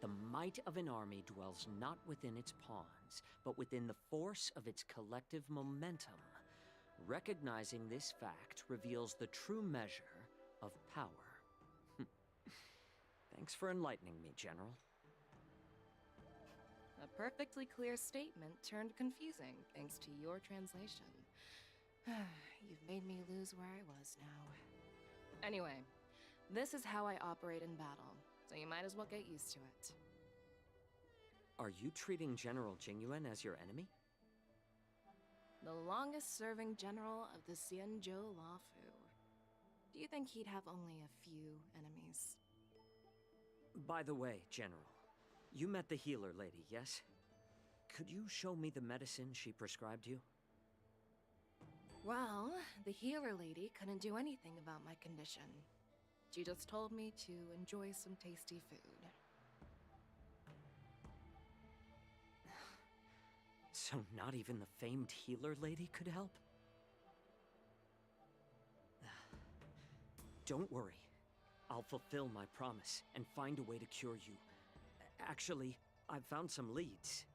The might of an army dwells not within its pawns, but within the force of its collective momentum. Recognizing this fact reveals the true measure of power. Thanks for enlightening me, General. A perfectly clear statement turned confusing thanks to your translation. You've made me lose where I was now. Anyway, this is how I operate in battle, so you might as well get used to it. Are you treating General Jing Yuan as your enemy? The longest-serving general of the Xianzhou Luofu. Do you think he'd have only a few enemies? By the way, General, you met the healer lady, yes? Could you show me the medicine she prescribed you? Well, the healer lady couldn't do anything about my condition. She just told me to enjoy some tasty food. So not even the famed healer lady could help? Don't worry. I'll fulfill my promise and find a way to cure you. Actually, I've found some leads.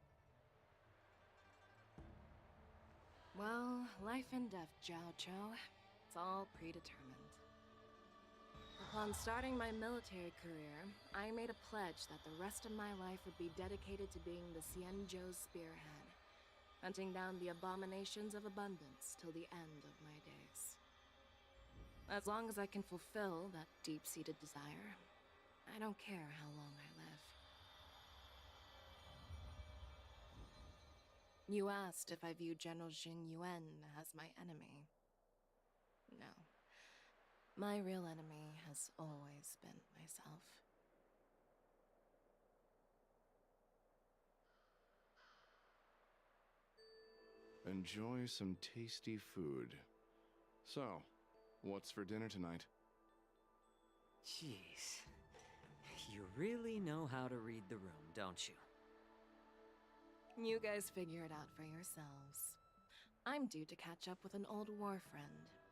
Well, life and death, Jiao Chou. It's all predetermined. Upon starting my military career, I made a pledge that the rest of my life would be dedicated to being the Xianzhou spearhead, hunting down the abominations of abundance till the end of my days. As long as I can fulfill that deep-seated desire, I don't care how long I live. You asked if I view General Jing Yuan as my enemy. No. My real enemy has always been myself. Enjoy some tasty food. So, what's for dinner tonight? Jeez. You really know how to read the room, don't you? You guys figure it out for yourselves. I'm due to catch up with an old war friend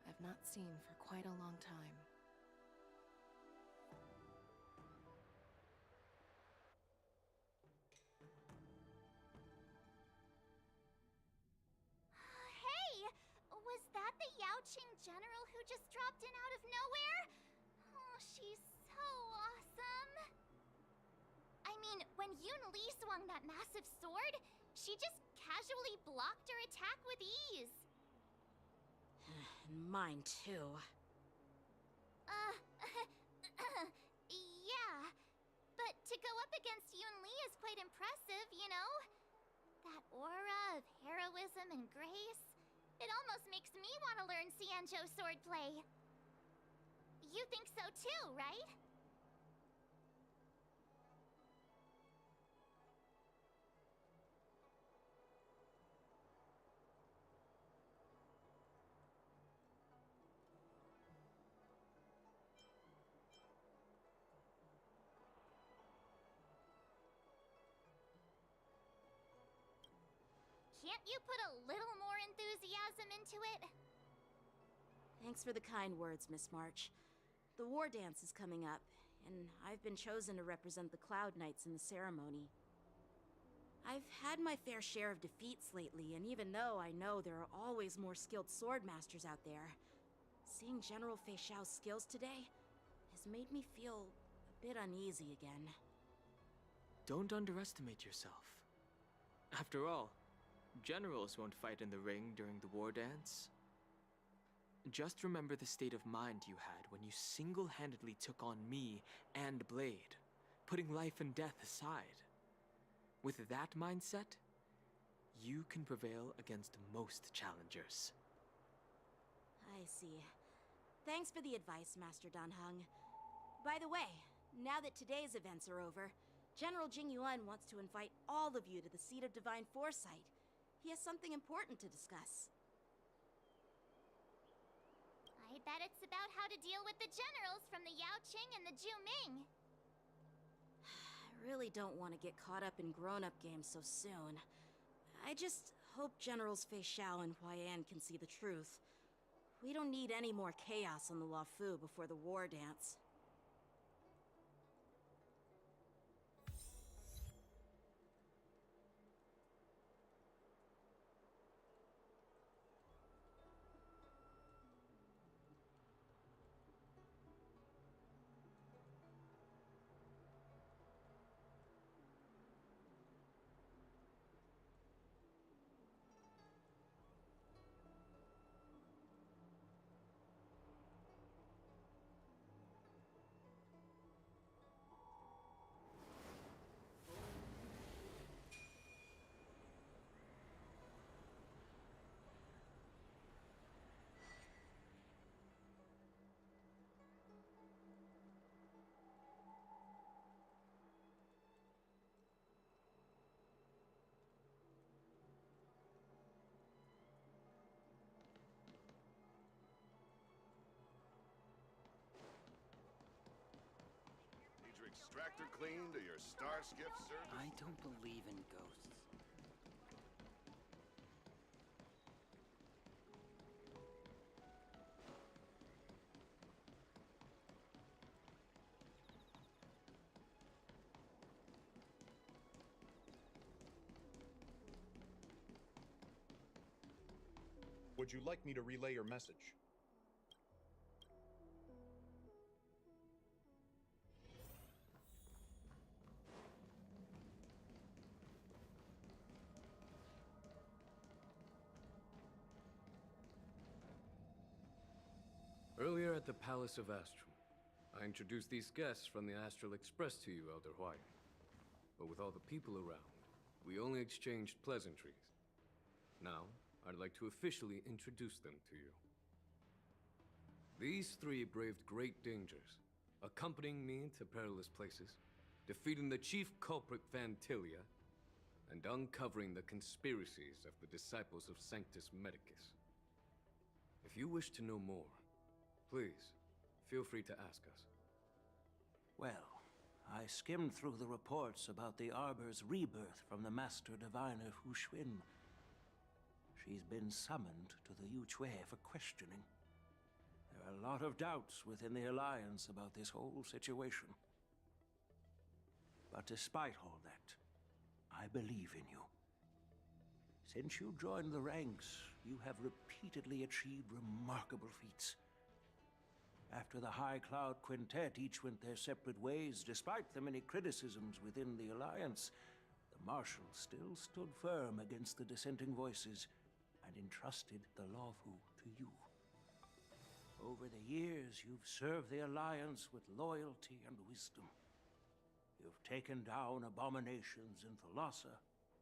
I've not seen for quite a long time. who just dropped in out of nowhere? Oh, she's so awesome. I mean, when Yoon Lee swung that massive sword, she just casually blocked her attack with ease. Mine too. Yeah. But to go up against Yoon Lee is quite impressive, you know? That aura of heroism and grace. It almost makes me want to learn Xianzhou swordplay. You think so too, right? Can't you put a little more enthusiasm into it? Thanks for the kind words, Miss March. The war dance is coming up, and I've been chosen to represent the Cloud Knights in the ceremony. I've had my fair share of defeats lately, and even though I know there are always more skilled sword masters out there, seeing General Fei Xiao's skills today has made me feel a bit uneasy again. Don't underestimate yourself. After all, generals won't fight in the ring during the war dance. Just remember the state of mind you had when you single-handedly took on me and Blade, putting life and death aside. With that mindset, you can prevail against most challengers. I see. Thanks for the advice, Master Dan Heng. By the way, now that today's events are over, General Jing Yuan wants to invite all of you to the Seat of Divine Foresight. He has something important to discuss. I bet it's about how to deal with the generals from the Yaoqing and the Juming. I really don't want to get caught up in grown-up games so soon. I just hope Generals Fei Xiao and Huaiyan can see the truth. We don't need any more chaos on the Luofu before the war dance. Extractor cleaned or your star skiff service? I don't believe in ghosts. Would you like me to relay your message? Earlier at the Palace of Astrum, I introduced these guests from the Astral Express to you, Elder Huai. But with all the people around, we only exchanged pleasantries. Now, I'd like to officially introduce them to you. These three braved great dangers, accompanying me to perilous places, defeating the chief culprit Vantilia, and uncovering the conspiracies of the disciples of Sanctus Medicus. If you wish to know more, please, feel free to ask us. Well, I skimmed through the reports about the Arbor's rebirth from the Master Diviner Hu Xuan. She's been summoned to the Yu Chui for questioning. There are a lot of doubts within the Alliance about this whole situation. But despite all that, I believe in you. Since you joined the ranks, you have repeatedly achieved remarkable feats. after the High Cloud Quintet each went their separate ways, despite the many criticisms within the Alliance, the Marshal still stood firm against the dissenting voices and entrusted the Lawfu to you. Over the years, you've served the Alliance with loyalty and wisdom. You've taken down abominations in Thalassa,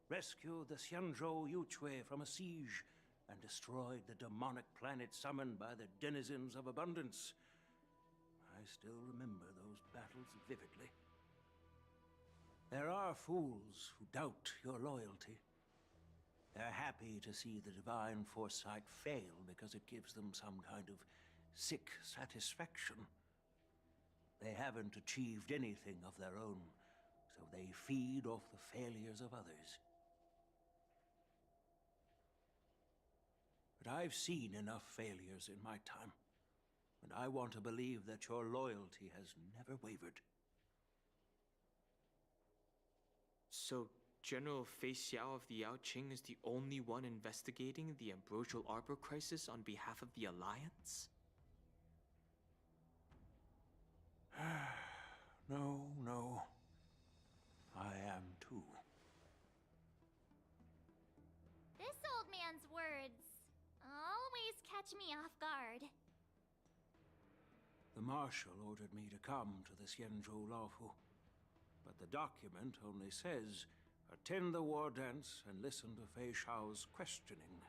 rescued the Xianzhou Yuchue from a siege, and destroyed the demonic planet summoned by the denizens of abundance. I still remember those battles vividly. There are fools who doubt your loyalty. They're happy to see the divine foresight fail because it gives them some kind of sick satisfaction. They haven't achieved anything of their own, so they feed off the failures of others. But I've seen enough failures in my time, and I want to believe that your loyalty has never wavered. So, General Fei Xiao of the Yaoqing is the only one investigating the Ambrosial Arbor crisis on behalf of the Alliance? No. I am too. This old man's words always catch me off guard. The Marshal ordered me to come to the Xianzhou Laofu, but the document only says, attend the war dance and listen to Fei Xiao's questioning.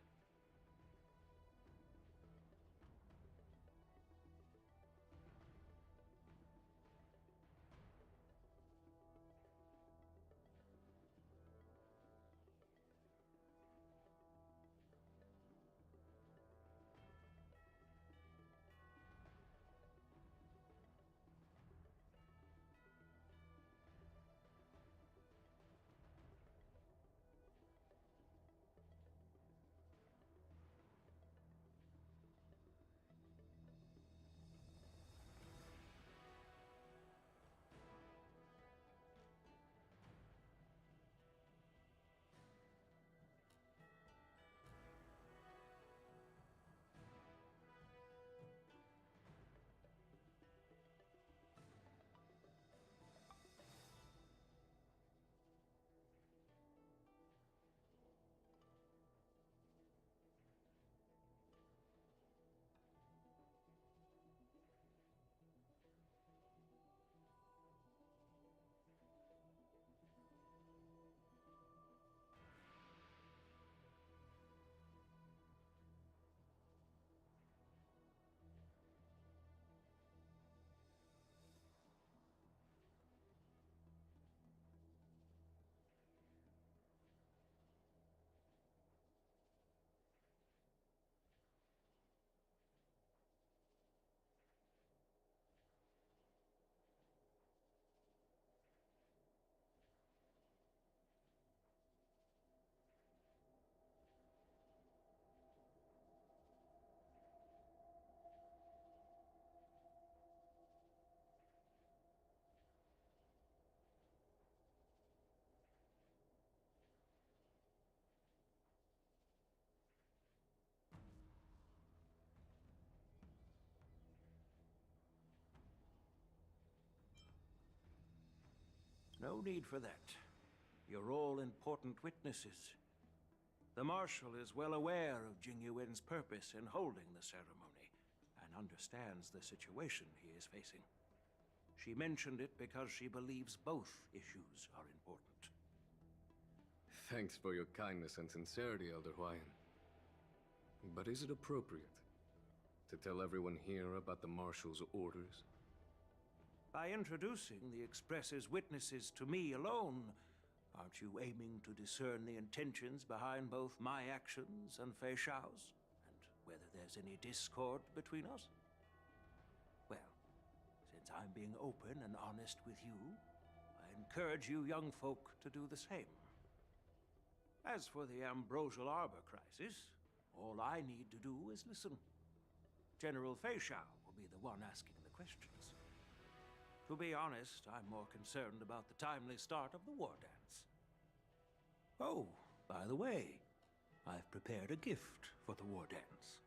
No need for that. You're all important witnesses. The Marshal is well aware of Jing Yuan's purpose in holding the ceremony, and understands the situation he is facing. She mentioned it because she believes both issues are important. Thanks for your kindness and sincerity, Elder Huayan. But is it appropriate to tell everyone here about the Marshal's orders? By introducing the Express's witnesses to me alone, aren't you aiming to discern the intentions behind both my actions and Fei Xiao's? And whether there's any discord between us? Well, since I'm being open and honest with you, I encourage you young folk to do the same. As for the Ambrosial Arbor crisis, all I need to do is listen. General Fei Xiao will be the one asking the questions. To be honest, I'm more concerned about the timely start of the war dance. Oh, by the way, I've prepared a gift for the war dance.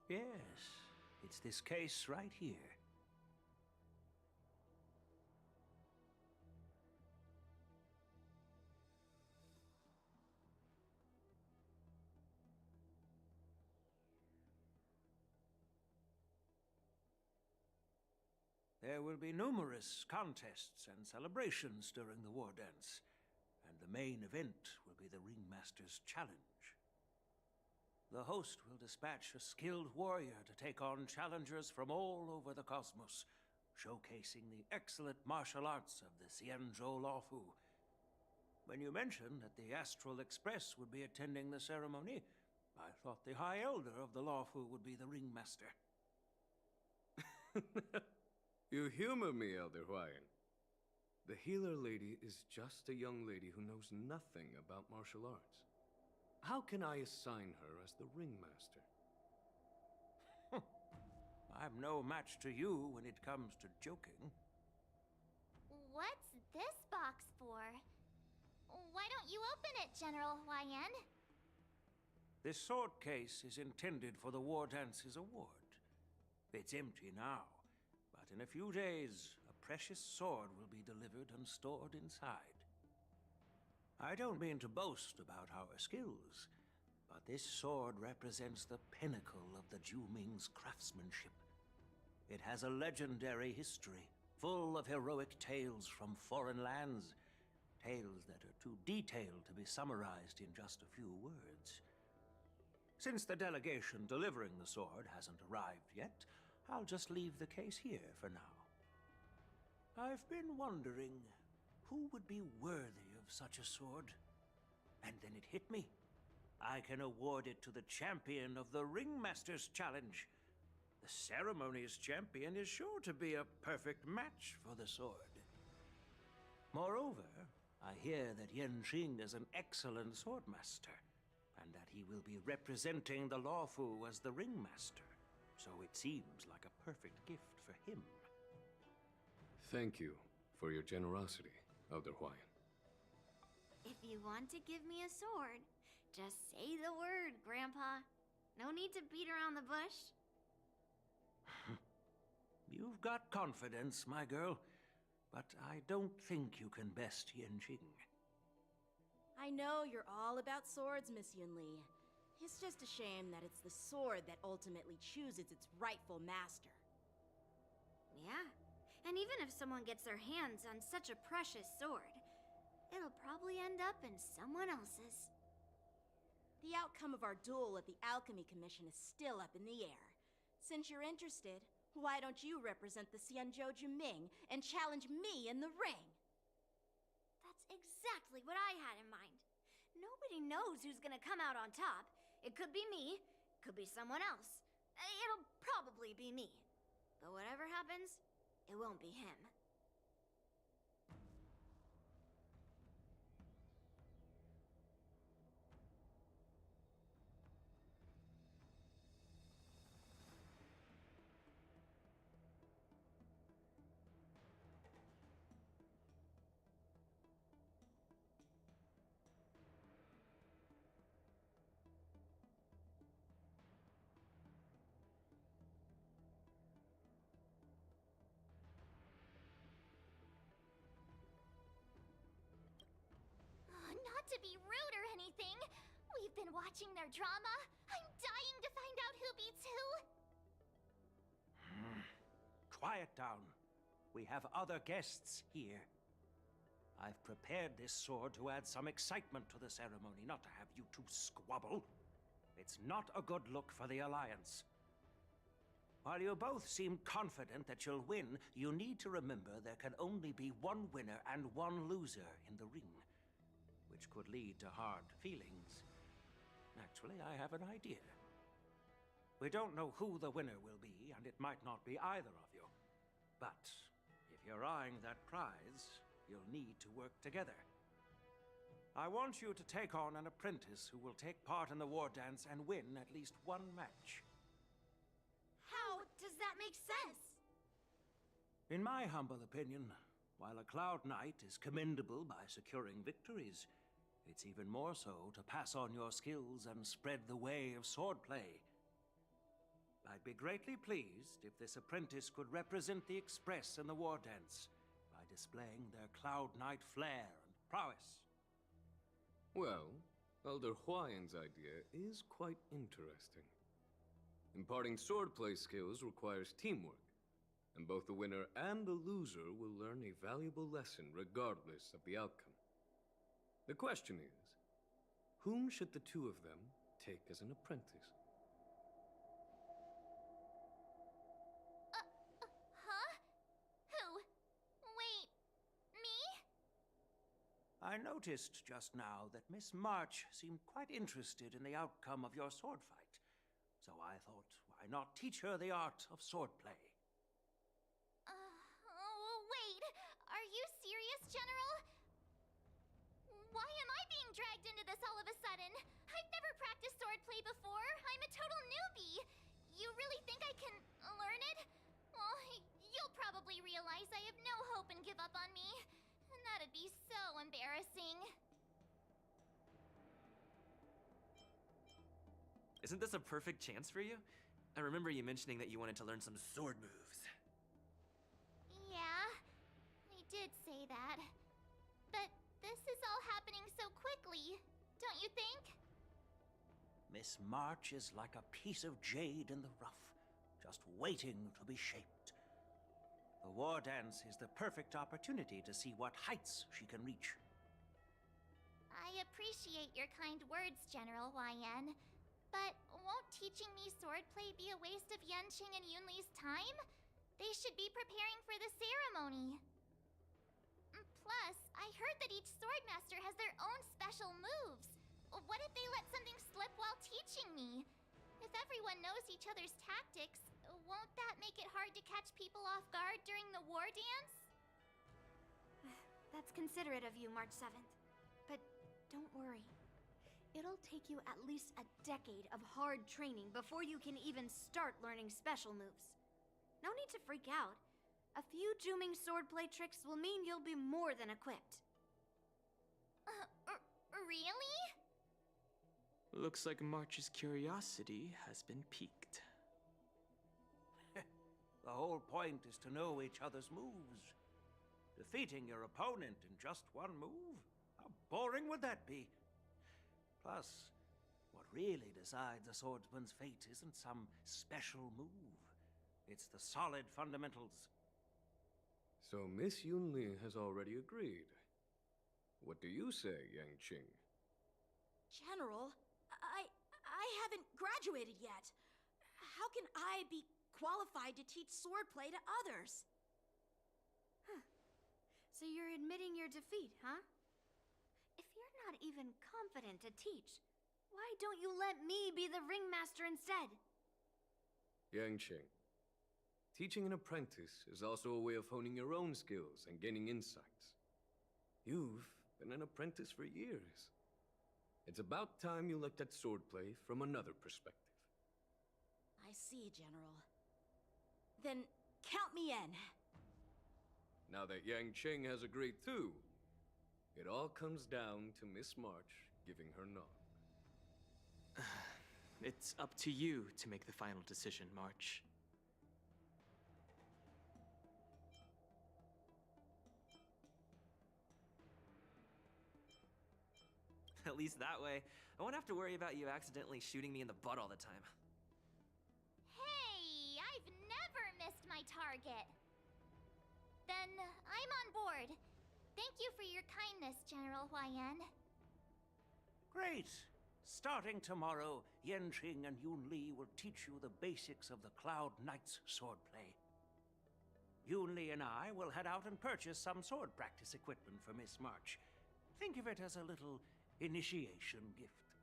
Yes, it's this case right here. There will be numerous contests and celebrations during the war dance, and the main event will be the Ringmaster's Challenge. The host will dispatch a skilled warrior to take on challengers from all over the cosmos, showcasing the excellent martial arts of the Xianzhou Luofu. When you mentioned that the Astral Express would be attending the ceremony, I thought the High Elder of the Luofu would be the Ringmaster. You humor me, Elder Huayan. The healer lady is just a young lady who knows nothing about martial arts. How can I assign her as the ringmaster? I'm no match to you when it comes to joking. What's this box for? Why don't you open it, General Huayan? This sword case is intended for the War Dance's award. It's empty now, but in a few days, a precious sword will be delivered and stored inside. I don't mean to boast about our skills, but this sword represents the pinnacle of the Zhuming's craftsmanship. It has a legendary history, full of heroic tales from foreign lands, tales that are too detailed to be summarized in just a few words. Since the delegation delivering the sword hasn't arrived yet, I'll just leave the case here for now. I've been wondering who would be worthy of such a sword. And then it hit me. I can award it to the champion of the Ringmaster's Challenge. The ceremony's champion is sure to be a perfect match for the sword. Moreover, I hear that Yanqing is an excellent swordmaster, and that he will be representing the Luofu as the Ringmaster. So it seems like a perfect gift for him. Thank you for your generosity, Elder Huayan. If you want to give me a sword, just say the word, Grandpa. No need to beat around the bush. You've got confidence, my girl, but I don't think you can best Yanqing. I know you're all about swords, Miss Yunli. It's just a shame that it's the sword that ultimately chooses its rightful master. Yeah, and even if someone gets their hands on such a precious sword, it'll probably end up in someone else's. The outcome of our duel at the Alchemy Commission is still up in the air. Since you're interested, why don't you represent the Xianzhou Juming and challenge me in the ring? That's exactly what I had in mind. Nobody knows who's gonna come out on top. It could be me, could be someone else. It'll probably be me. But whatever happens, it won't be him. Not to be rude or anything, we've been watching their drama. I'm dying to find out who beats who. Quiet down. We have other guests here. I've prepared this sword to add some excitement to the ceremony, not to have you two squabble. It's not a good look for the Alliance. While you both seem confident that you'll win, you need to remember there can only be one winner and one loser in the ring, which could lead to hard feelings. Actually, I have an idea. We don't know who the winner will be, and it might not be either of you. But if you're eyeing that prize, you'll need to work together. I want you to take on an apprentice who will take part in the war dance and win at least one match. How does that make sense? In my humble opinion, while a Cloud Knight is commendable by securing victories, it's even more so to pass on your skills and spread the way of swordplay. I'd be greatly pleased if this apprentice could represent the Express in the war dance by displaying their Cloud Knight flair and prowess. Well, Elder Huayan's idea is quite interesting. Imparting swordplay skills requires teamwork, and both the winner and the loser will learn a valuable lesson regardless of the outcome. The question is, whom should the two of them take as an apprentice? Huh? Who? Wait, me? I noticed just now that Miss March seemed quite interested in the outcome of your sword fight. So I thought, why not teach her the art of swordplay? Wait, are you serious, General? Why am I being dragged into this all of a sudden? I've never practiced swordplay before. I'm a total newbie. You really think I can learn it? Well, you'll probably realize I have no hope and give up on me. And that'd be so embarrassing. Isn't this a perfect chance for you? I remember you mentioning that you wanted to learn some sword moves. Yeah, I did say that. But this is all happening so quickly, don't you think? Miss March is like a piece of jade in the rough, just waiting to be shaped. The war dance is the perfect opportunity to see what heights she can reach. I appreciate your kind words, General Huayan. But won't teaching me swordplay be a waste of Yanqing and Yunli's time? They should be preparing for the ceremony. Plus, I heard that each swordmaster has their own special moves. What if they let something slip while teaching me? If everyone knows each other's tactics, won't that make it hard to catch people off guard during the war dance? That's considerate of you, March 7th. But don't worry. It'll take you at least a decade of hard training before you can even start learning special moves. No need to freak out. A few Juming swordplay tricks will mean you'll be more than equipped. Really? Looks like March's curiosity has been piqued. The whole point is to know each other's moves. Defeating your opponent in just one move? How boring would that be? Plus, what really decides a swordsman's fate isn't some special move. It's the solid fundamentals. So Miss Yunli has already agreed. What do you say, Yanqing? General, I haven't graduated yet. How can I be qualified to teach swordplay to others? So you're admitting your defeat, huh? If you're not even confident to teach, why don't you let me be the ringmaster instead? Yanqing, teaching an apprentice is also a way of honing your own skills and gaining insights. You've been an apprentice for years. It's about time you looked at swordplay from another perspective. I see, General. Then count me in. Now that Yanqing has agreed too, it all comes down to Miss March giving her nod. It's up to you to make the final decision, March. At least that way, I won't have to worry about you accidentally shooting me in the butt all the time. Hey, I've never missed my target. Then I'm on board. Thank you for your kindness, General Huayan. Great! Starting tomorrow, Yanqing and Yunli will teach you the basics of the Cloud Knight's swordplay. Yunli and I will head out and purchase some sword practice equipment for Miss March. Think of it as a little initiation gift.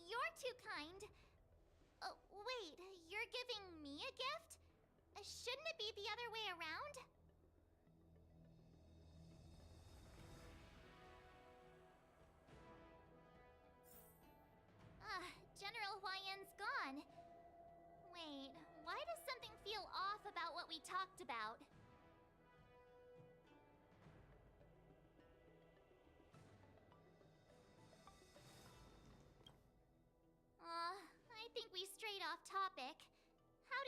You're too kind. Wait, you're giving me a gift? Shouldn't it be the other way around? General Huayan's gone. Wait, why does something feel off about what we talked about? I think we strayed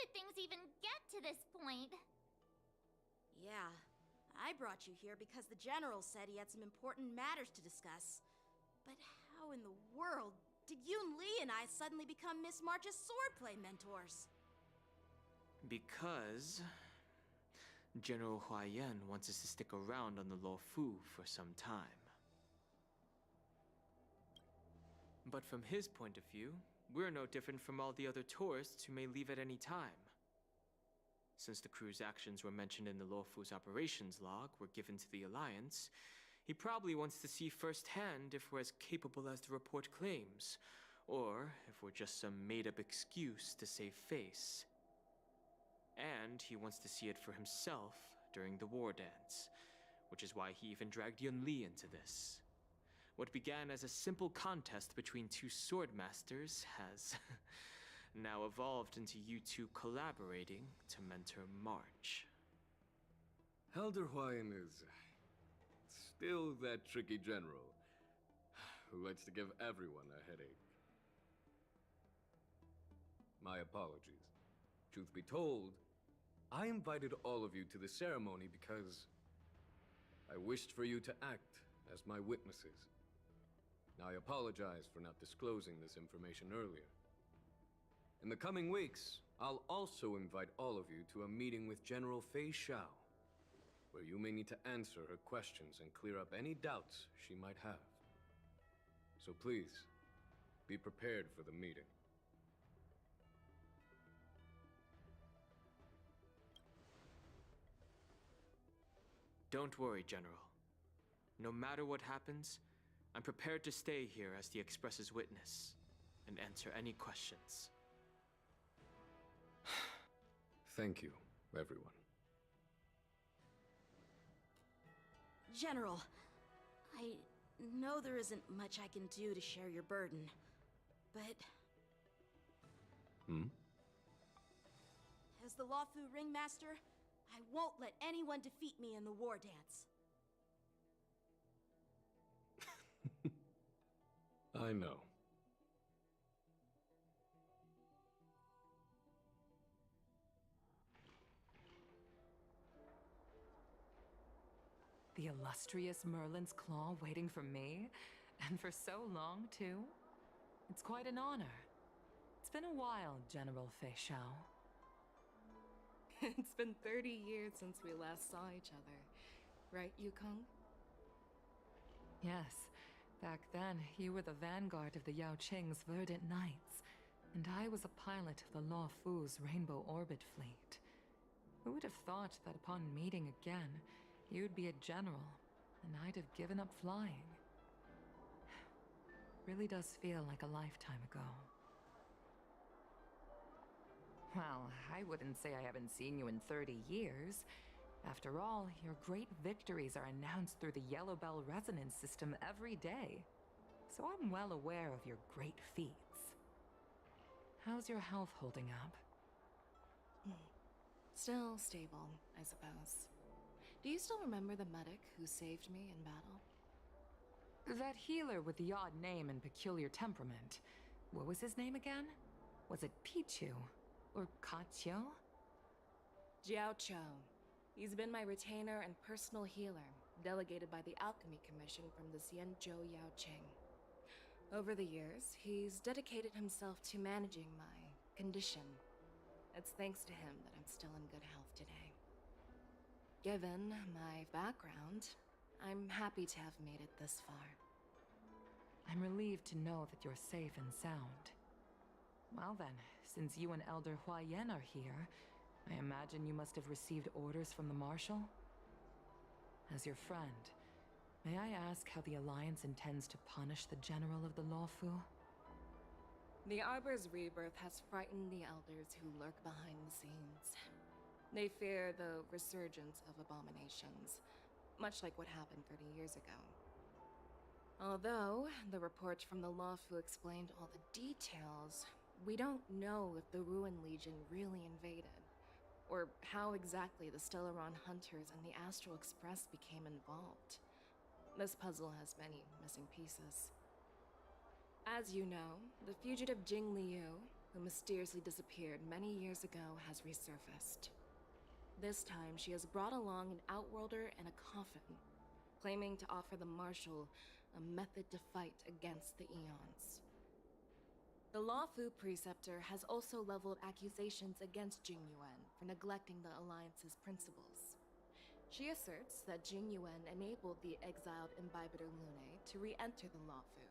did things even get to this point? Yeah, I brought you here because the General said he had some important matters to discuss. But how in the world did Yoon Lee and I suddenly become Miss March's swordplay mentors? Because General Huaiyan wants us to stick around on the Luofu for some time. But from his point of view, we're no different from all the other tourists who may leave at any time. Since the crew's actions were mentioned in the Luofu's operations log were given to the Alliance, he probably wants to see firsthand if we're as capable as the report claims, or if we're just some made-up excuse to save face. And he wants to see it for himself during the war dance, which is why he even dragged Yun Li into this. What began as a simple contest between two sword masters has now evolved into you two collaborating to mentor March. Elder Huayan is still that tricky general who likes to give everyone a headache. My apologies. Truth be told, I invited all of you to the ceremony because I wished for you to act as my witnesses. I apologize for not disclosing this information earlier. In the coming weeks, I'll also invite all of you to a meeting with General Fei Xiao, where you may need to answer her questions and clear up any doubts she might have. So please, be prepared for the meeting. Don't worry, General. No matter what happens, I'm prepared to stay here as the Express's witness and answer any questions. Thank you, everyone. General, I know there isn't much I can do to share your burden, but... As the Luofu Ringmaster, I won't let anyone defeat me in the war dance. I know. The illustrious Merlin's Claw waiting for me? And for so long, too? It's quite an honor. It's been a while, General Fei Xiao. It's been 30 years since we last saw each other. Right, Yukong? Yes. Back then, you were the vanguard of the Yao Qing's Verdant Knights, and I was a pilot of the Luofu's Rainbow Orbit fleet. Who would have thought that upon meeting again, you'd be a general, and I'd have given up flying? Really does feel like a lifetime ago. Well, I wouldn't say I haven't seen you in 30 years. After all, your great victories are announced through the Yellow Bell resonance system every day. So I'm well aware of your great feats. How's your health holding up? Still stable, I suppose. Do you still remember the medic who saved me in battle? That healer with the odd name and peculiar temperament. What was his name again? Was it Pichu? Or Kachio? Jiao Cho. He's been my retainer and personal healer, delegated by the Alchemy Commission from the Xianzhou Yao Qing. Over the years, he's dedicated himself to managing my condition. It's thanks to him that I'm still in good health today. Given my background, I'm happy to have made it this far. I'm relieved to know that you're safe and sound. Well then, since you and Elder Huaiyan are here, I imagine you must have received orders from the Marshal? As your friend, may I ask how the Alliance intends to punish the General of the Luofu? The Arbor's rebirth has frightened the Elders who lurk behind the scenes. They fear the resurgence of abominations, much like what happened 30 years ago. Although the report from the Luofu explained all the details, we don't know if the Ruin Legion really invaded, or how exactly the Stellaron Hunters and the Astral Express became involved. This puzzle has many missing pieces. As you know, the fugitive Jing Liu, who mysteriously disappeared many years ago, has resurfaced. This time, she has brought along an outworlder and a coffin, claiming to offer the Marshal a method to fight against the Eons. The Lawfu Preceptor has also leveled accusations against Jing Yuan for neglecting the Alliance's principles. She asserts that Jing Yuan enabled the exiled Imbibitor Lunae to re-enter the Lawfu,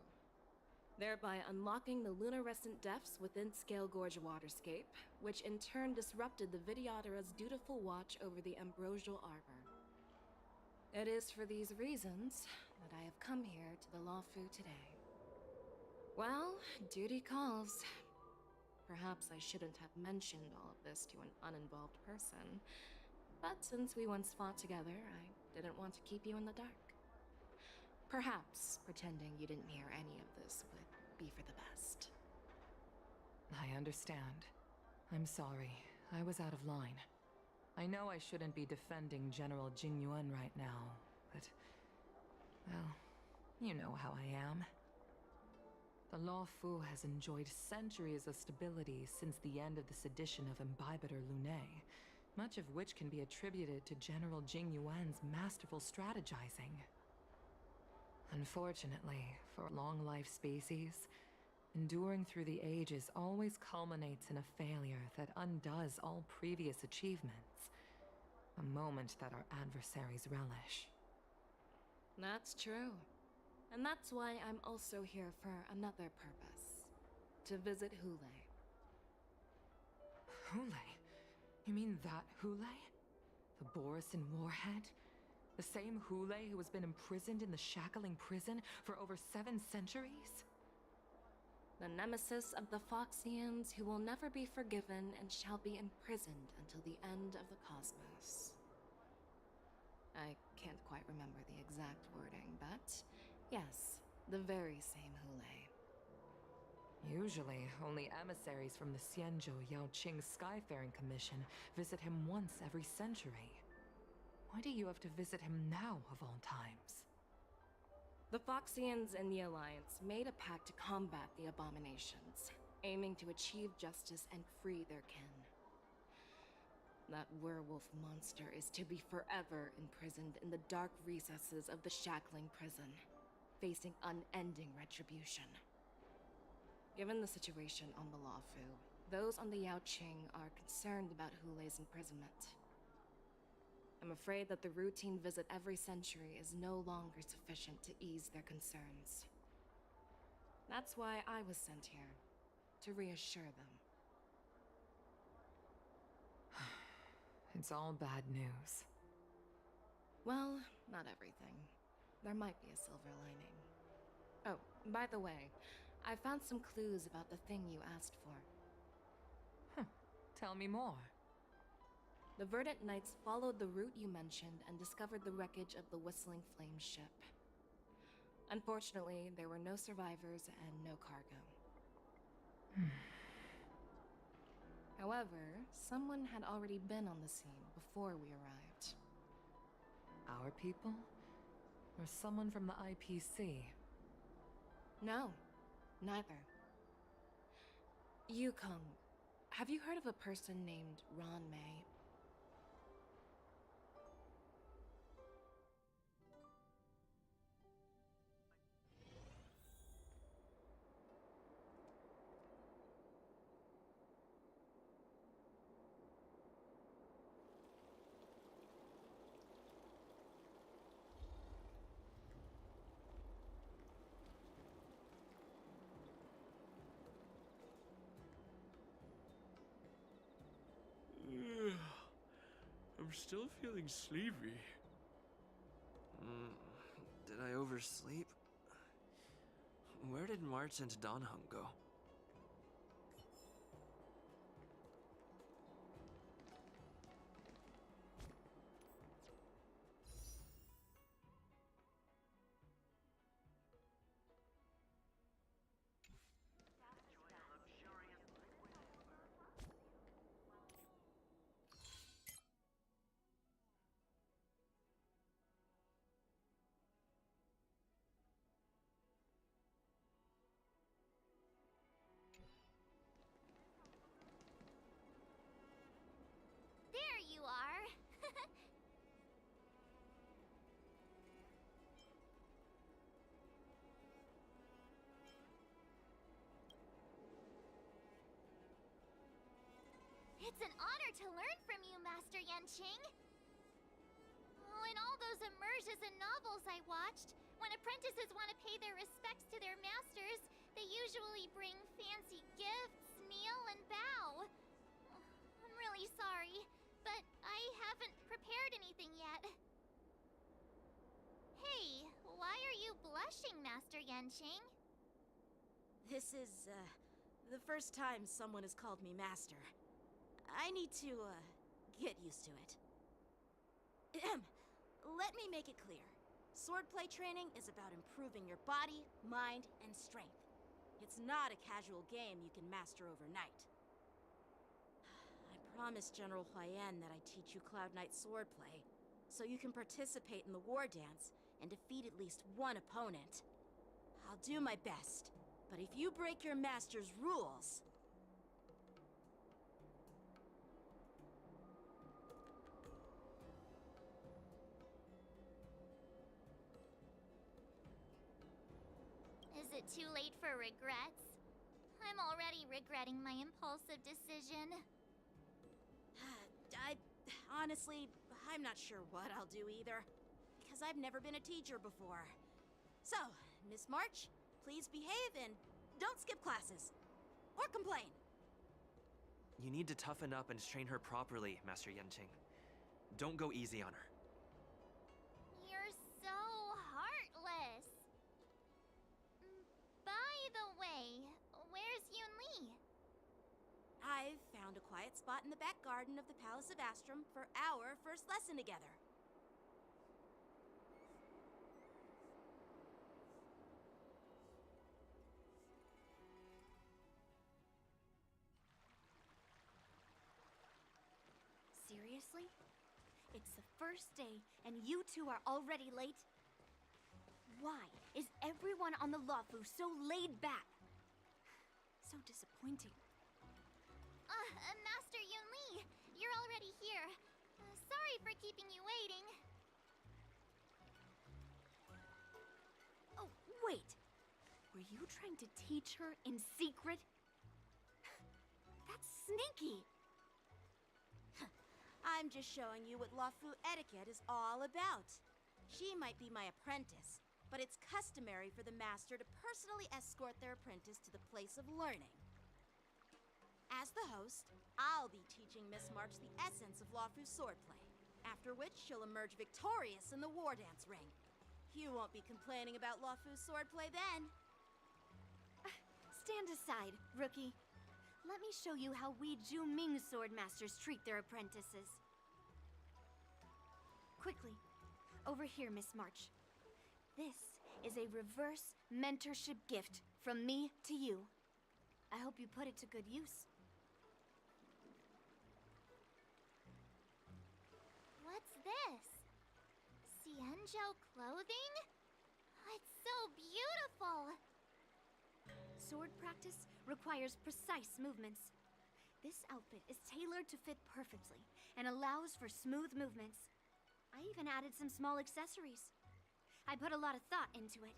thereby unlocking the lunarescent depths within Scale Gorge Waterscape, which in turn disrupted the Vidyadhara's dutiful watch over the Ambrosial Arbor. It is for these reasons that I have come here to the Lawfu today. Well, duty calls. Perhaps I shouldn't have mentioned all of this to an uninvolved person, but since we once fought together, I didn't want to keep you in the dark. Perhaps pretending you didn't hear any of this would be for the best. I understand. I'm sorry. I was out of line. I know I shouldn't be defending General Jing Yuan right now, but... well, you know how I am. The Lawfu has enjoyed centuries of stability since the end of the sedition of Imbibitor Lunae, much of which can be attributed to General Jing Yuan's masterful strategizing. Unfortunately, for a long-life species, enduring through the ages always culminates in a failure that undoes all previous achievements, a moment that our adversaries relish. That's true. And that's why I'm also here for another purpose. To visit Hule. Hule? You mean that Hule? The Borisin Warhead? The same Hule who has been imprisoned in the Shackling Prison for over 7 centuries? The nemesis of the Foxians who will never be forgiven and shall be imprisoned until the end of the cosmos. I can't quite remember the exact wording, but yes, the very same Hule. Usually, only emissaries from the Xianzhou Yaoqing Skyfaring Commission visit him once every century. Why do you have to visit him now, of all times? The Foxians and the Alliance made a pact to combat the abominations, aiming to achieve justice and free their kin. That werewolf monster is to be forever imprisoned in the dark recesses of the Shackling Prison, facing unending retribution. Given the situation on the Lawfu, those on the Yaoqing are concerned about Hule's imprisonment. I'm afraid that the routine visit every century is no longer sufficient to ease their concerns. That's why I was sent here, to reassure them. It's all bad news. Well, not everything. There might be a silver lining. Oh, by the way, I found some clues about the thing you asked for. Tell me more. The Verdant Knights followed the route you mentioned and discovered the wreckage of the Whistling Flame ship. Unfortunately, there were no survivors and no cargo. However, someone had already been on the scene before we arrived. Our people? Or someone from the IPC? No, neither. Yukong, have you heard of a person named Ron May? I'm still feeling sleepy. Did I oversleep? Where did March and Donhung go? It's an honor to learn from you, Master Yanqing. Oh, in all those immersions and novels I watched, when apprentices want to pay their respects to their masters, they usually bring fancy gifts, kneel, and bow. I'm really sorry, but I haven't prepared anything yet. Hey, why are you blushing, Master Yanqing? This is, the first time someone has called me master. I need to, get used to it. Let me make it clear. Swordplay training is about improving your body, mind, and strength. It's not a casual game you can master overnight. I promised General Huayan that I'd teach you Cloud Knight swordplay, so you can participate in the war dance and defeat at least one opponent. I'll do my best, but if you break your master's rules... Is it too late for regrets? I'm already regretting my impulsive decision. Honestly, I'm not sure what I'll do either, because I've never been a teacher before. So, Miss March, please behave and don't skip classes. Or complain. You need to toughen up and train her properly, Master Yanqing. Don't go easy on her. You're so heartless. By the way, where's Yunli? I've found a quiet spot in the back garden of the Palace of Astrum for our first lesson together. Seriously? It's the first day, and you two are already late? Why is everyone on the Luofu so laid back? So disappointing. Master Yunli, you're already here. Sorry for keeping you waiting. Oh, wait. Were you trying to teach her in secret? That's sneaky. I'm just showing you what Luofu etiquette is all about. She might be my apprentice, but it's customary for the master to personally escort their apprentice to the place of learning. As the host, I'll be teaching Miss March the essence of Luofu swordplay, after which she'll emerge victorious in the war dance ring. You won't be complaining about Luofu swordplay then. Stand aside, rookie. Let me show you how we Zhuming sword masters treat their apprentices. Quickly, over here, Miss March. This is a reverse mentorship gift from me to you. I hope you put it to good use. What's this? Xianzhou clothing? It's so beautiful! Sword practice requires precise movements. This outfit is tailored to fit perfectly and allows for smooth movements. I even added some small accessories. I put a lot of thought into it.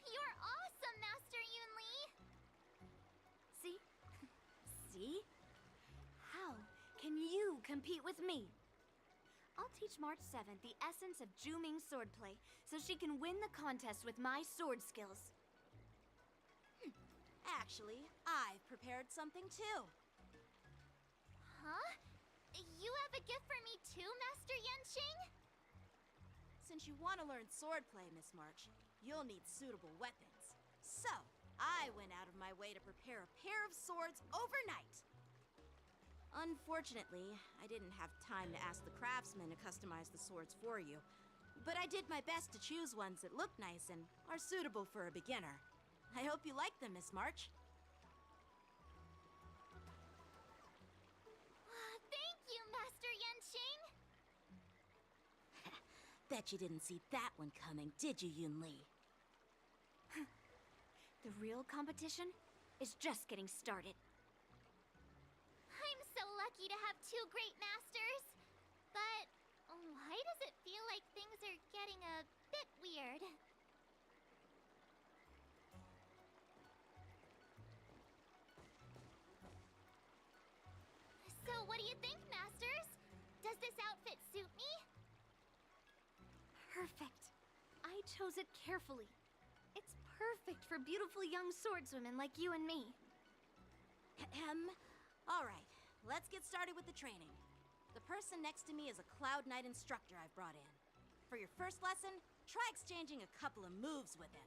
You're awesome, Master Yunli! See? See? How can you compete with me? I'll teach March 7th the essence of Zhuming swordplay so she can win the contest with my sword skills. Actually, I've prepared something too. Huh? You have a gift for me too, Master Yanqing? Since you want to learn swordplay, Miss March, you'll need suitable weapons. So, I went out of my way to prepare a pair of swords overnight. Unfortunately, I didn't have time to ask the craftsman to customize the swords for you, but I did my best to choose ones that look nice and are suitable for a beginner. I hope you like them, Miss March. Thank you, Master Yanqing! Bet you didn't see that one coming, did you, Yunli? The real competition is just getting started. I'm so lucky to have two great masters. But why does it feel like things are getting a bit weird? this outfit suit me? Perfect. I chose it carefully. It's perfect for beautiful young swordswomen like you and me. Alright, let's get started with the training. The person next to me is a Cloud Knight instructor I've brought in. For your first lesson, try exchanging a couple of moves with him.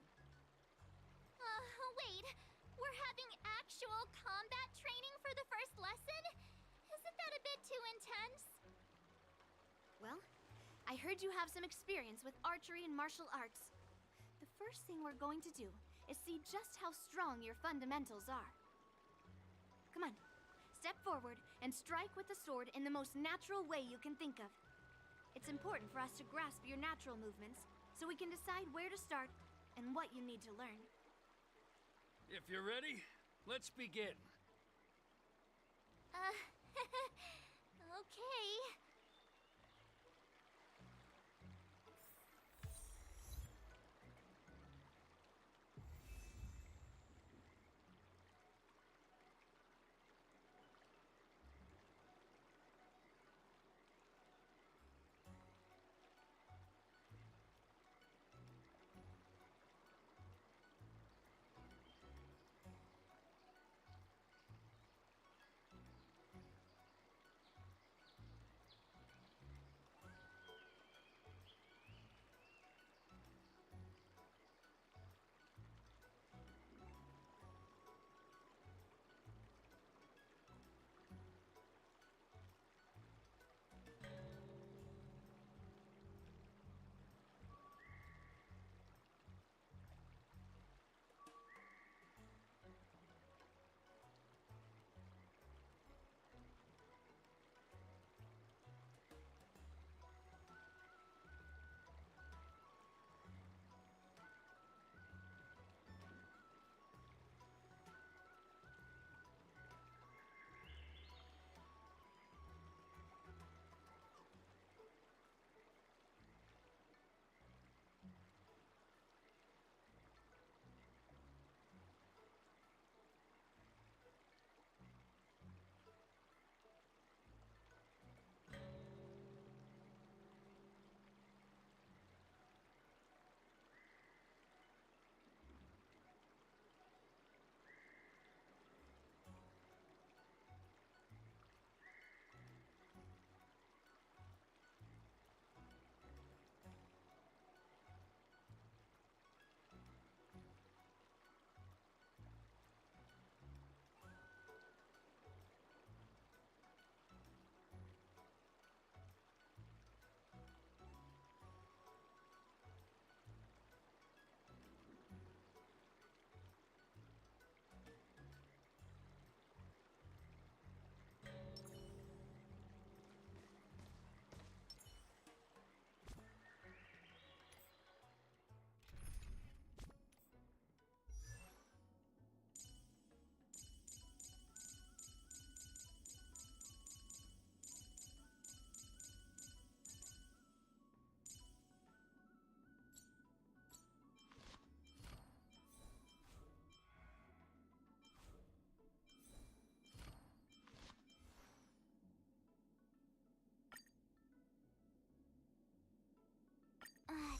Wait. We're having actual combat training for the first lesson? Isn't that a bit too intense? Well, I heard you have some experience with archery and martial arts. The first thing we're going to do is see just how strong your fundamentals are. Come on, step forward and strike with the sword in the most natural way you can think of. It's important for us to grasp your natural movements so we can decide where to start and what you need to learn. If you're ready, let's begin. Okay.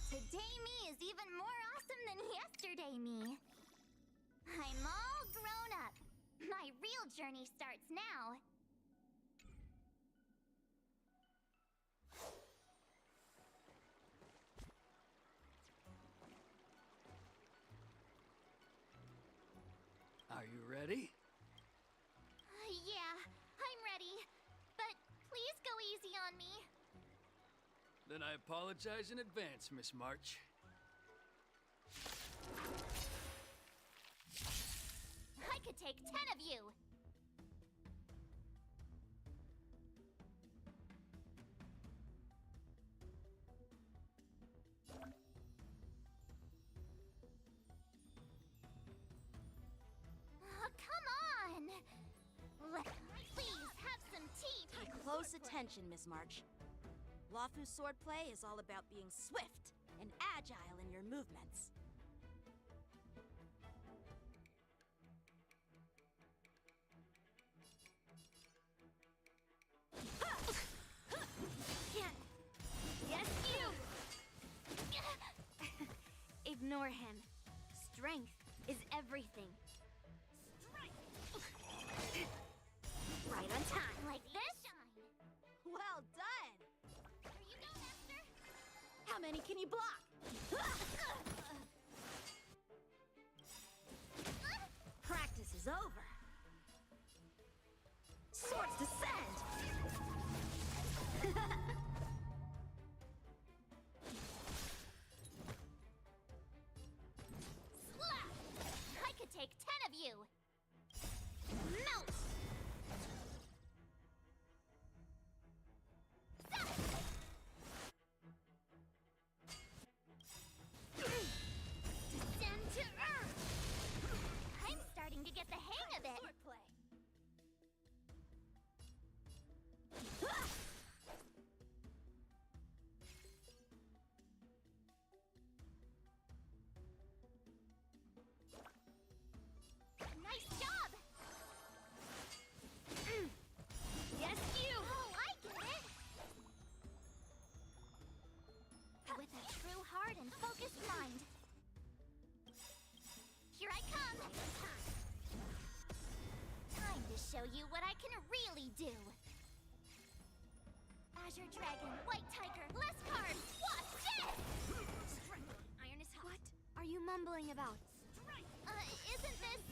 Today me is even more awesome than yesterday me. I'm all grown up. My real journey starts now. Are you ready? Yeah, I'm ready. But please go easy on me. Then I apologize in advance, Miss March. I could take 10 of you. Oh, come on! Please, have some tea. Pay close attention, Miss March. Luofu's swordplay is all about being swift and agile in your movements. ignore him. Strength is everything. Right on time. Like this? Well done! Here you go, Master! How many can you block? Practice is over. Swords descend! Slap! I could take 10 of you! Melt! Descend to earth! I'm starting to get the hang of it! Swordplay! Nice job! Yes, you! Oh, I get it! With a true heart and focused mind. Here I come! Time to show you what I can really do! Azure Dragon, White Tiger, less cards! Watch this! Iron is hot. What are you mumbling about? Isn't this,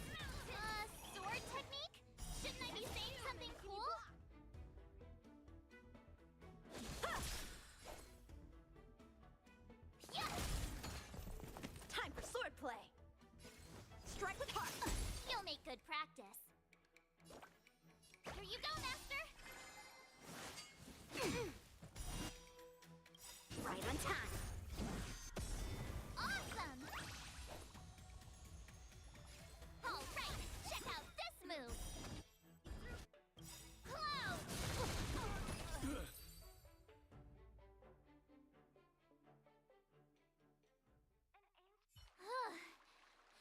sword technique? Shouldn't I be saying something cool? Yes! Time for swordplay! Strike with heart! You'll make good practice. Here you go, Master! Right on time. Awesome! Alright, check out this move! Cloud!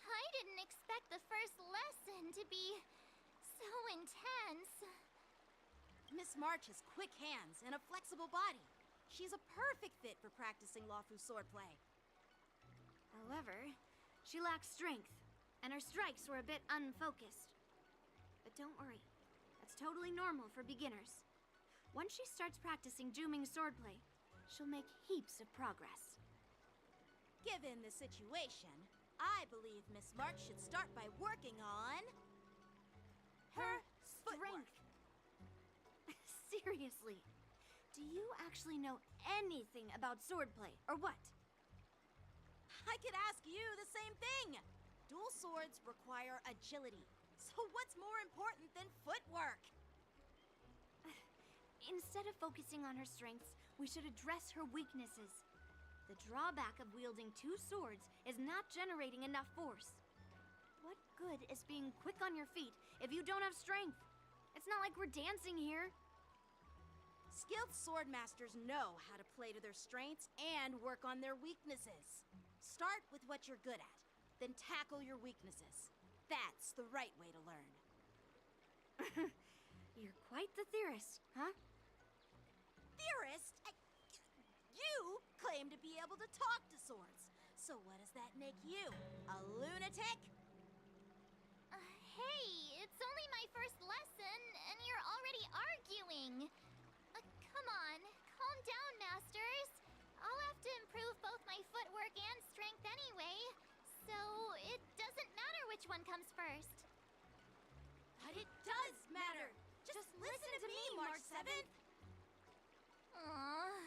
I didn't expect the first lesson to be so intense. Miss March has quick hands and a flexible body. She's a perfect fit for practicing Lawfu swordplay. However, she lacks strength, and her strikes were a bit unfocused. But don't worry, that's totally normal for beginners. Once she starts practicing Juming swordplay, she'll make heaps of progress. Given the situation, I believe Miss March should start by working on her footwork. Seriously, do you actually know anything about swordplay, or what? I could ask you the same thing. Dual swords require agility. So what's more important than footwork? Instead of focusing on her strengths, we should address her weaknesses. The drawback of wielding two swords is not generating enough force. What good is being quick on your feet if you don't have strength? It's not like we're dancing here. Skilled sword masters know how to play to their strengths and work on their weaknesses. Start with what you're good at, then tackle your weaknesses. That's the right way to learn. You're quite the theorist, huh? Theorist? You claim to be able to talk to swords. So what does that make you? A lunatic? Hey, it's only my first lesson, and you're already arguing. Come on, calm down, Masters. I'll have to improve both my footwork and strength anyway, so it doesn't matter which one comes first. But it does matter. Just listen to me, March 7th. Aww.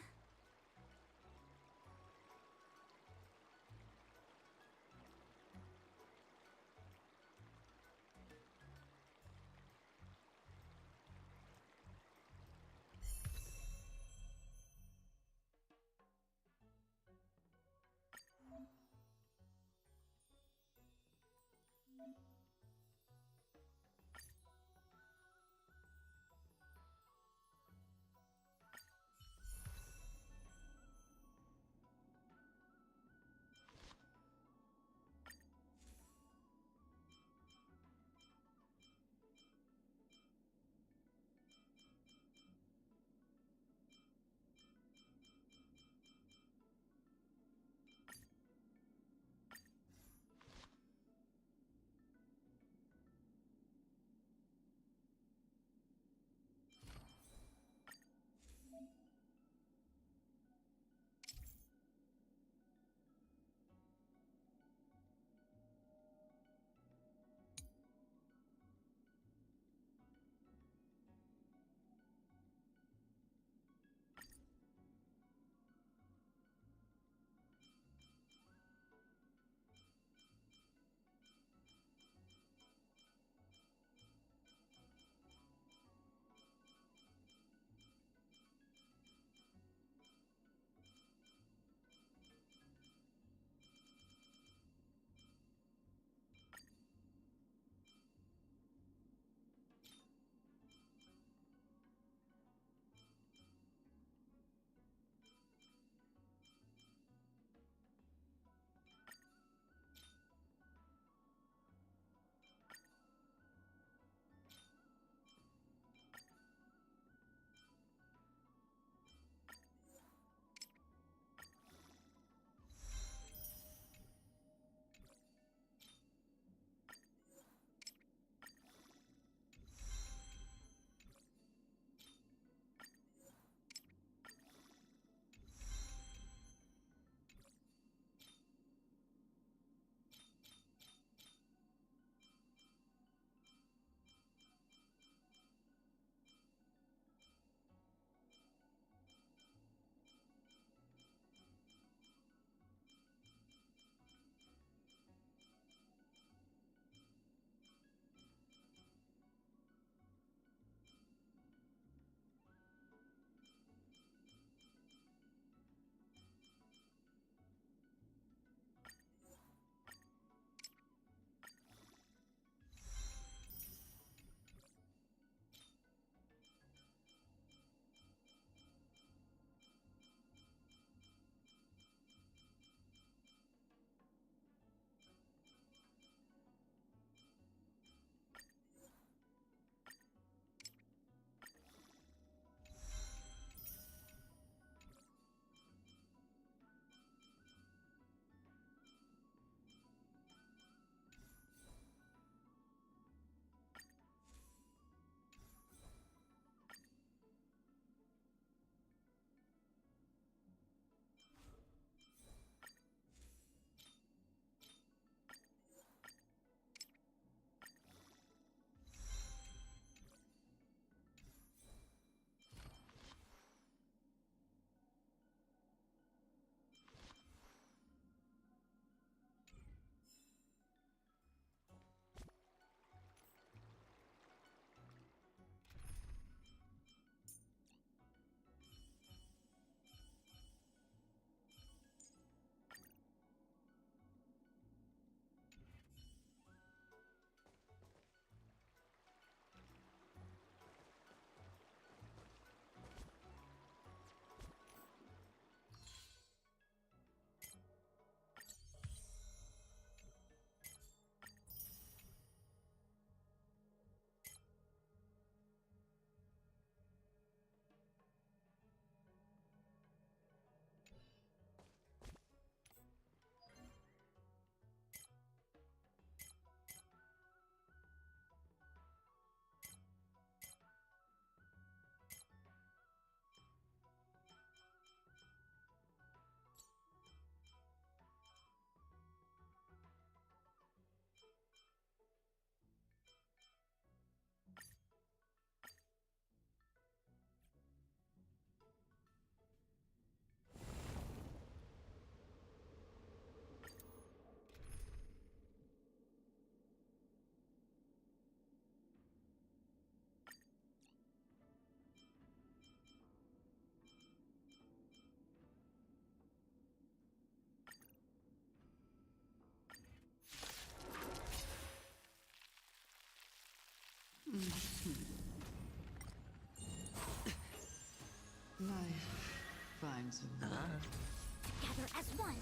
Together as one.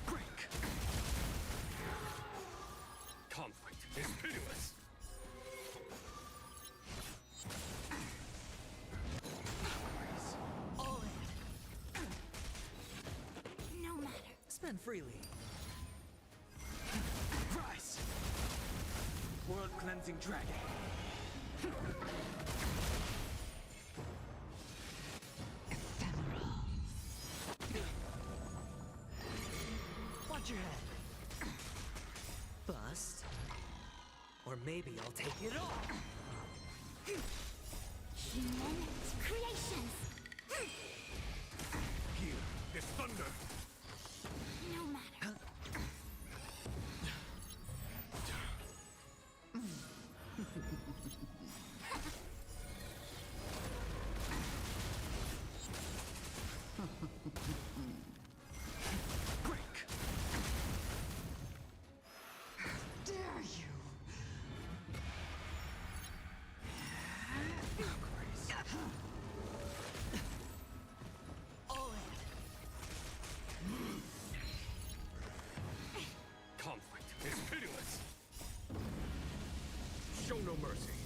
Break! Conflict is pitiless! All in. No matter. Spend freely. Rise! World Cleansing Dragon. Watch your head. Bust. Or maybe I'll take it all. Human creations. Here, this thunder! No matter. Break! Dare you! All in. Conflict is pitiless! Show no mercy!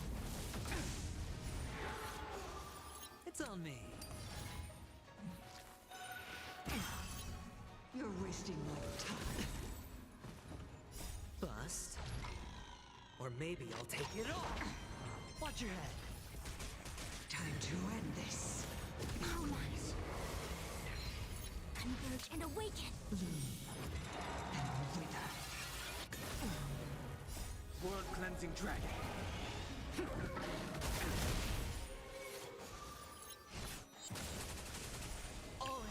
It's on me. You're wasting my time. Bust. Or maybe I'll take it all. Watch your head. Time to end this. How nice. Converge and awaken. World Cleansing Dragon. All in.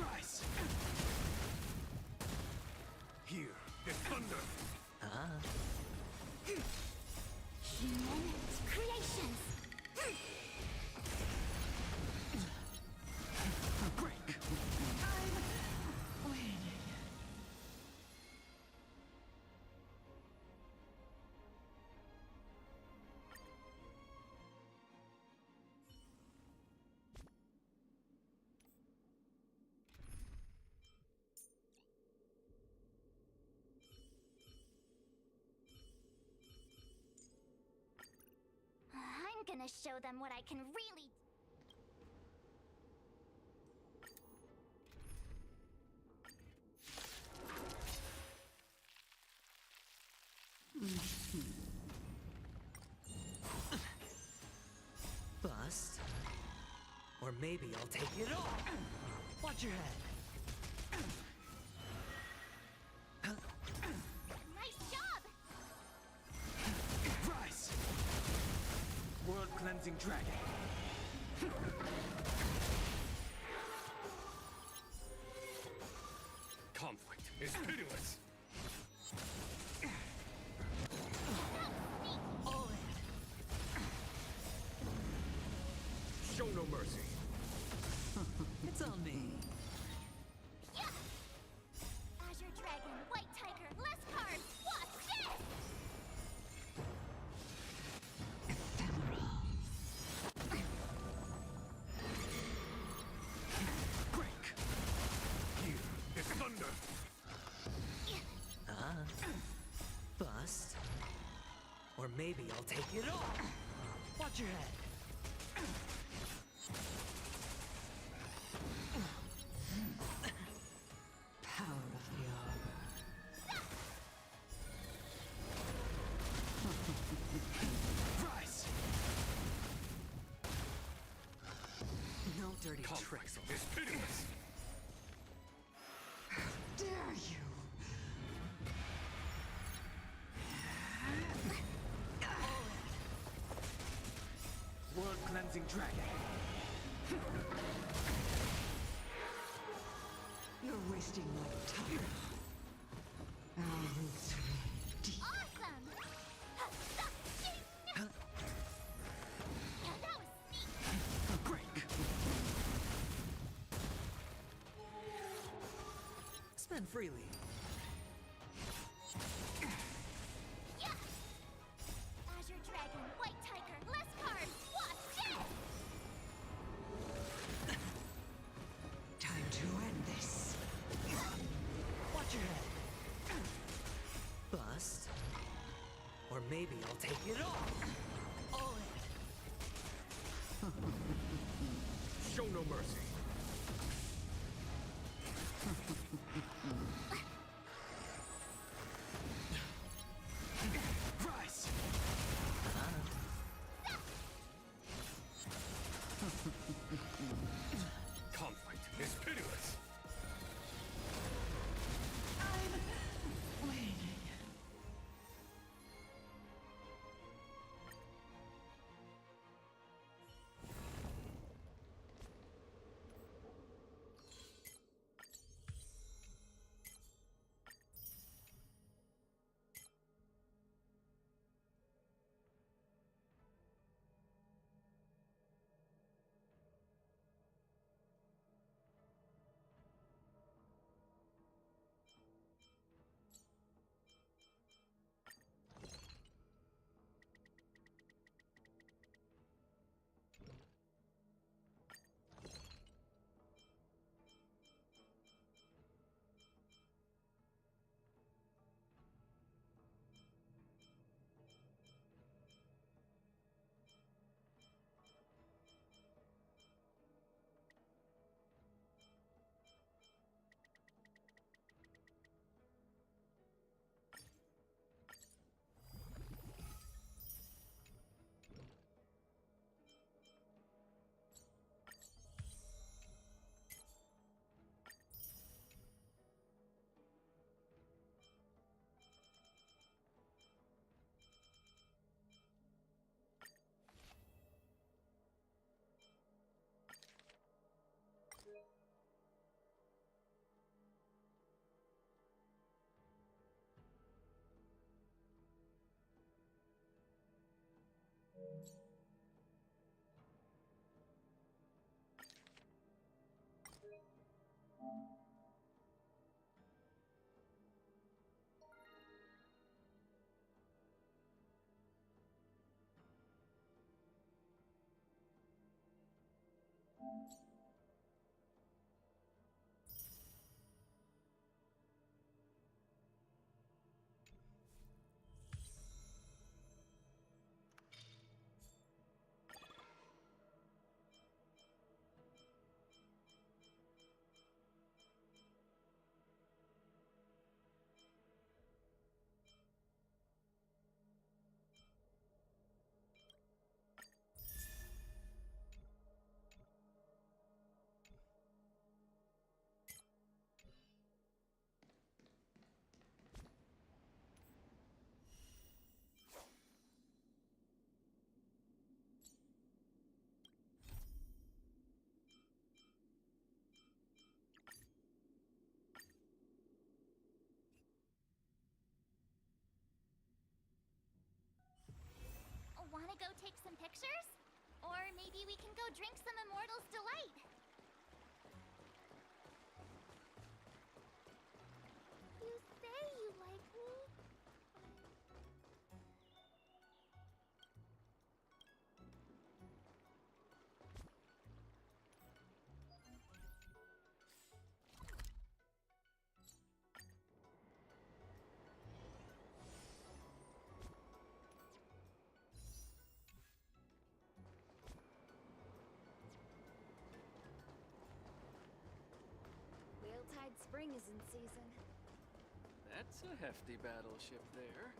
Rise! Here, this thunder! Human creations. Break! I'm waiting. I'm gonna show them what I can really. Bust. Or maybe I'll take it all. Watch your head. Nice job! Rise! World Cleansing Dragon. Conflict is pitiless! All in. Show no mercy! It's on me. Yeah! Azure Dragon, White Tiger, less cards! Watch this! Break! Here, this thunder! Bust. Or maybe I'll take it all. Watch your head. Power of the arbor. Rise! No dirty Conflict tricks. is pitiless! Dare you? World Cleansing Dragon. You're wasting my time. Our roots run deep. Awesome! Yeah, that was sneaky! Break! Spend freely. Yeah! Azure Dragon, White Tiger, less cards! Watch this! maybe I'll take it all in. Show no mercy. Rise! Conflict is pitiless. I'm waiting. Wanna go take some pictures? Or maybe we can go drink some Immortal's Delight. You say you like me? Whale-tide Spring is in season. That's a hefty battleship there.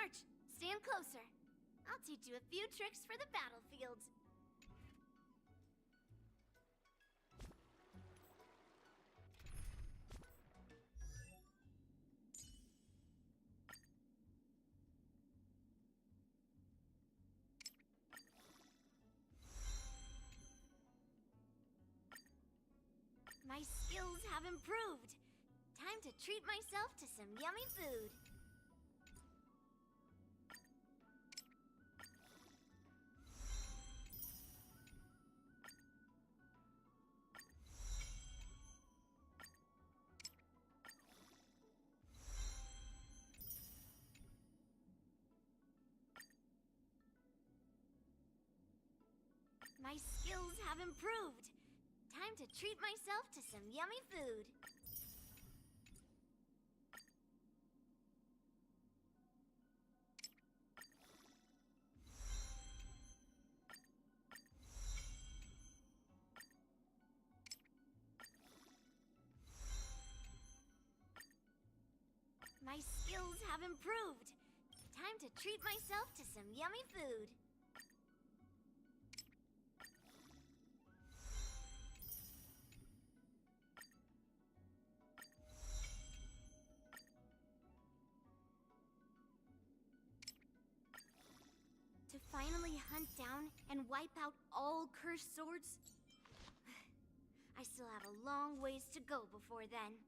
March, stand closer. I'll teach you a few tricks for the battlefield. My skills have improved. Time to treat myself to some yummy food. My skills have improved. Time to treat myself to some yummy food. My skills have improved. Time to treat myself to some yummy food. To finally hunt down and wipe out all cursed swords? I still have a long ways to go before then.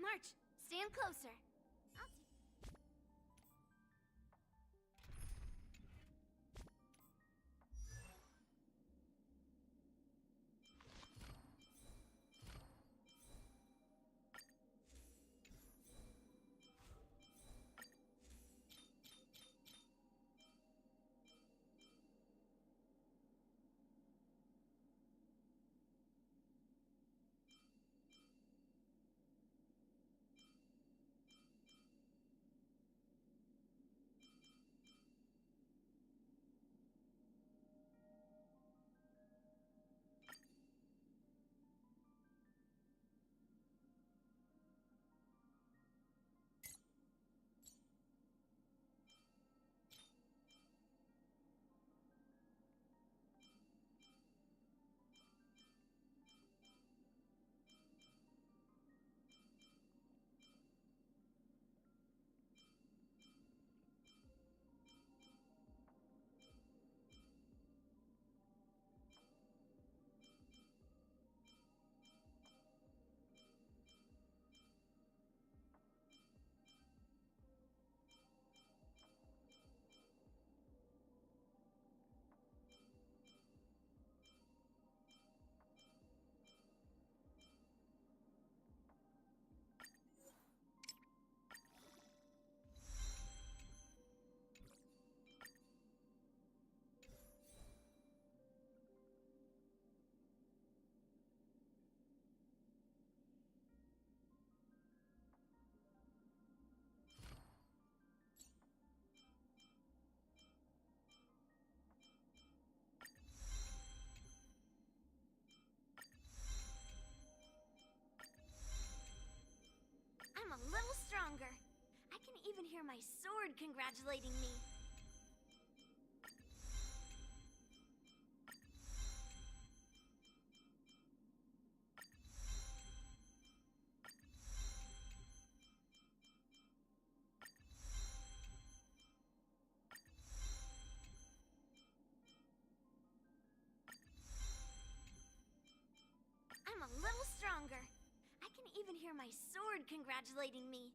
March, stand closer. I'm a little stronger. I can even hear my sword congratulating me. I'm a little stronger. I can even hear my sword congratulating me.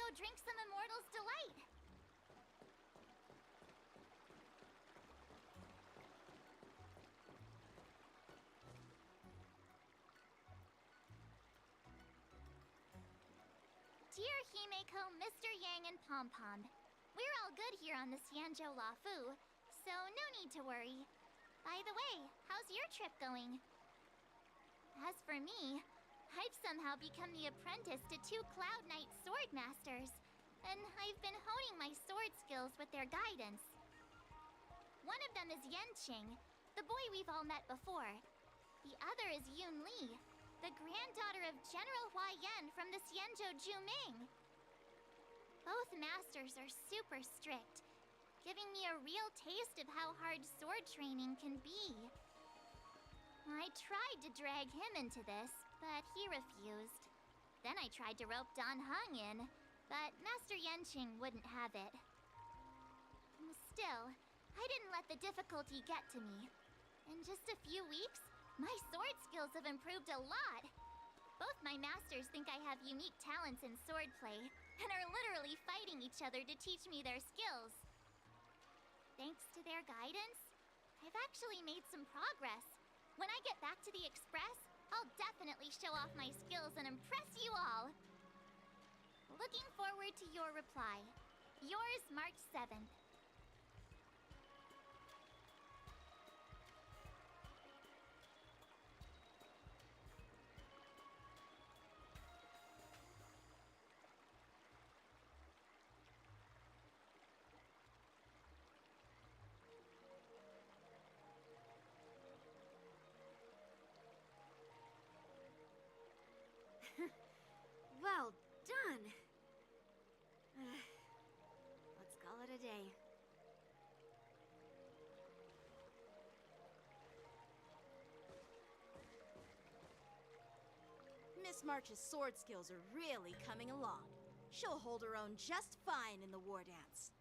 go drink some Immortal's Delight. Dear Himeko, Mr. Yang, and Pom Pom, we're all good here on the Xianzhou Lafu, so no need to worry. By the way, how's your trip going? As for me, I've somehow become the apprentice to 2 Cloud Knight sword masters, and I've been honing my sword skills with their guidance. One of them is Yanqing, the boy we've all met before. The other is Yun Li, the granddaughter of General Hua Yan from the Xianzhou Juming. Both masters are super strict, giving me a real taste of how hard sword training can be. I tried to drag him into this, but he refused. Then I tried to rope Dan Heng in, but Master Yanqing wouldn't have it. Still, I didn't let the difficulty get to me. In just a few weeks, my sword skills have improved a lot. Both my masters think I have unique talents in swordplay, and are literally fighting each other to teach me their skills. Thanks to their guidance, I've actually made some progress. When I get back to the Express, I'll definitely show off my skills and impress you all. Looking forward to your reply. Yours, March 7th. Well done. Let's call it a day. Miss March's sword skills are really coming along. She'll hold her own just fine in the war dance.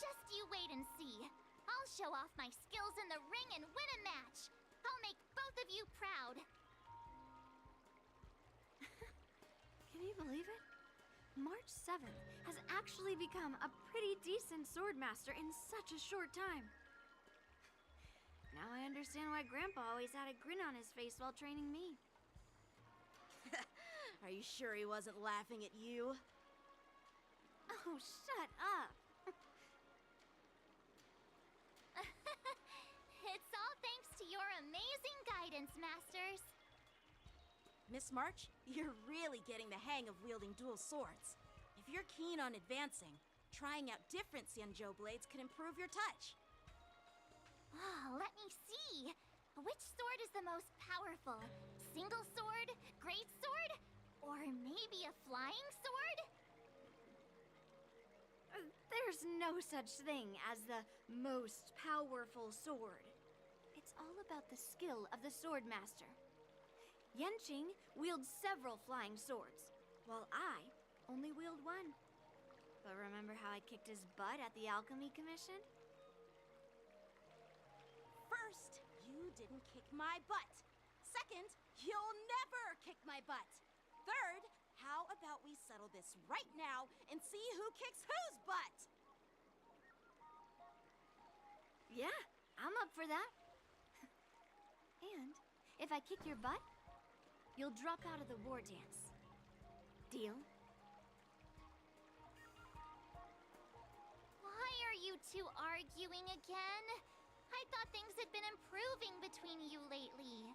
Just you wait and see. I'll show off my skills in the ring and win a match. I'll make both of you proud. Can you believe it? March 7th has actually become a pretty decent swordmaster in such a short time. Now I understand why Grandpa always had a grin on his face while training me. Are you sure he wasn't laughing at you? Oh, shut up. It's all thanks to your amazing guidance, Masters. Miss March, you're really getting the hang of wielding dual swords. If you're keen on advancing, trying out different Xianzhou blades could improve your touch. Oh, let me see. Which sword is the most powerful? Single sword? Great sword? Or maybe a flying sword? There's no such thing as the most powerful sword. It's all about the skill of the swordmaster. Yanqing wields several flying swords, while I only wield one. But remember how I kicked his butt at the Alchemy Commission? First, you didn't kick my butt. Second, you'll never kick my butt. Third, how about we settle this right now and see who kicks whose butt? Yeah, I'm up for that. And if I kick your butt, you'll drop out of the war dance. Deal? Why are you two arguing again? I thought things had been improving between you lately.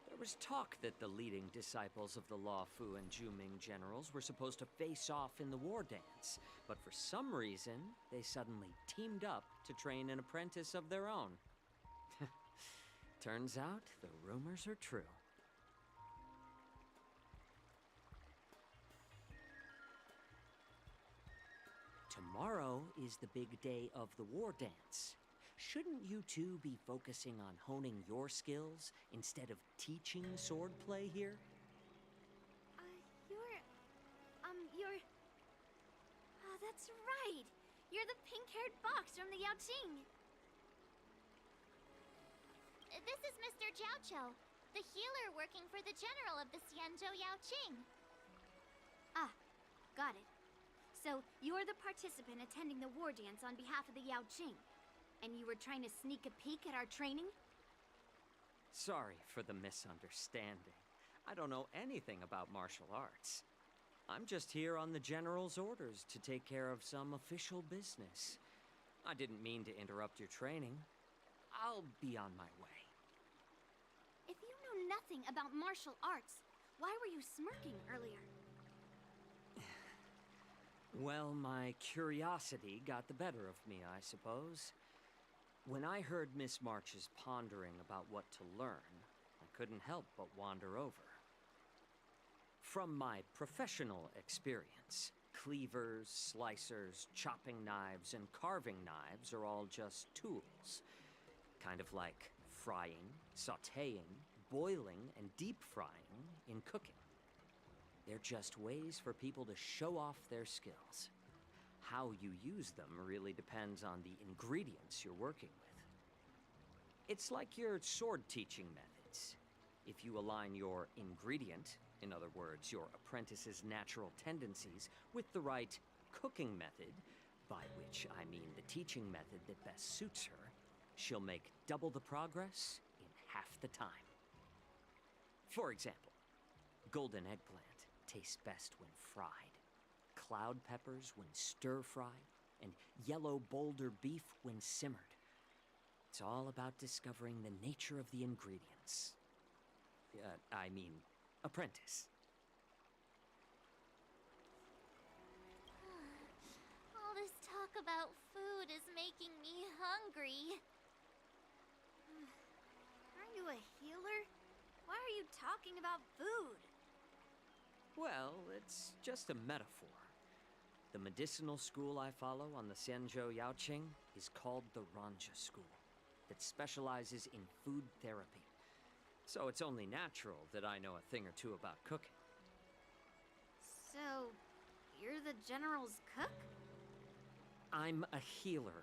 There was talk that the leading disciples of the Law Fu and Juming generals were supposed to face off in the war dance, but for some reason, they suddenly teamed up to train an apprentice of their own. Turns out, the rumors are true. Tomorrow is the big day of the war dance. Shouldn't you two be focusing on honing your skills instead of teaching swordplay here? You're... Oh, that's right! You're the pink-haired fox from the Yaoqing! This is Mr. Jiaoqiu, the healer working for the general of the Xianzhou Yaoqing. Ah, got it. So, you're the participant attending the war dance on behalf of the Yaoqing. And you were trying to sneak a peek at our training? Sorry for the misunderstanding. I don't know anything about martial arts. I'm just here on the general's orders to take care of some official business. I didn't mean to interrupt your training. I'll be on my way. If you know nothing about martial arts, why were you smirking earlier? Well, my curiosity got the better of me, I suppose. When I heard Miss March's pondering about what to learn, I couldn't help but wander over. From my professional experience, cleavers, slicers, chopping knives, and carving knives are all just tools. Kind of like frying, sautéing, boiling, and deep frying in cooking. They're just ways for people to show off their skills. How you use them really depends on the ingredients you're working with. It's like your sword teaching methods. If you align your ingredient, in other words, your apprentice's natural tendencies, with the right cooking method, by which I mean the teaching method that best suits her, she'll make double the progress in half the time. For example, golden eggplant tastes best when fried, cloud peppers when stir-fried, and yellow boulder beef when simmered. It's all about discovering the nature of the ingredients. Apprentice. All this talk about food is making me hungry. Aren't you a healer? Why are you talking about food? Well, it's just a metaphor. The medicinal school I follow on the Xianzhou Yaoqing is called the Ranja School, that specializes in food therapy. So it's only natural that I know a thing or two about cooking. So, you're the general's cook? I'm a healer.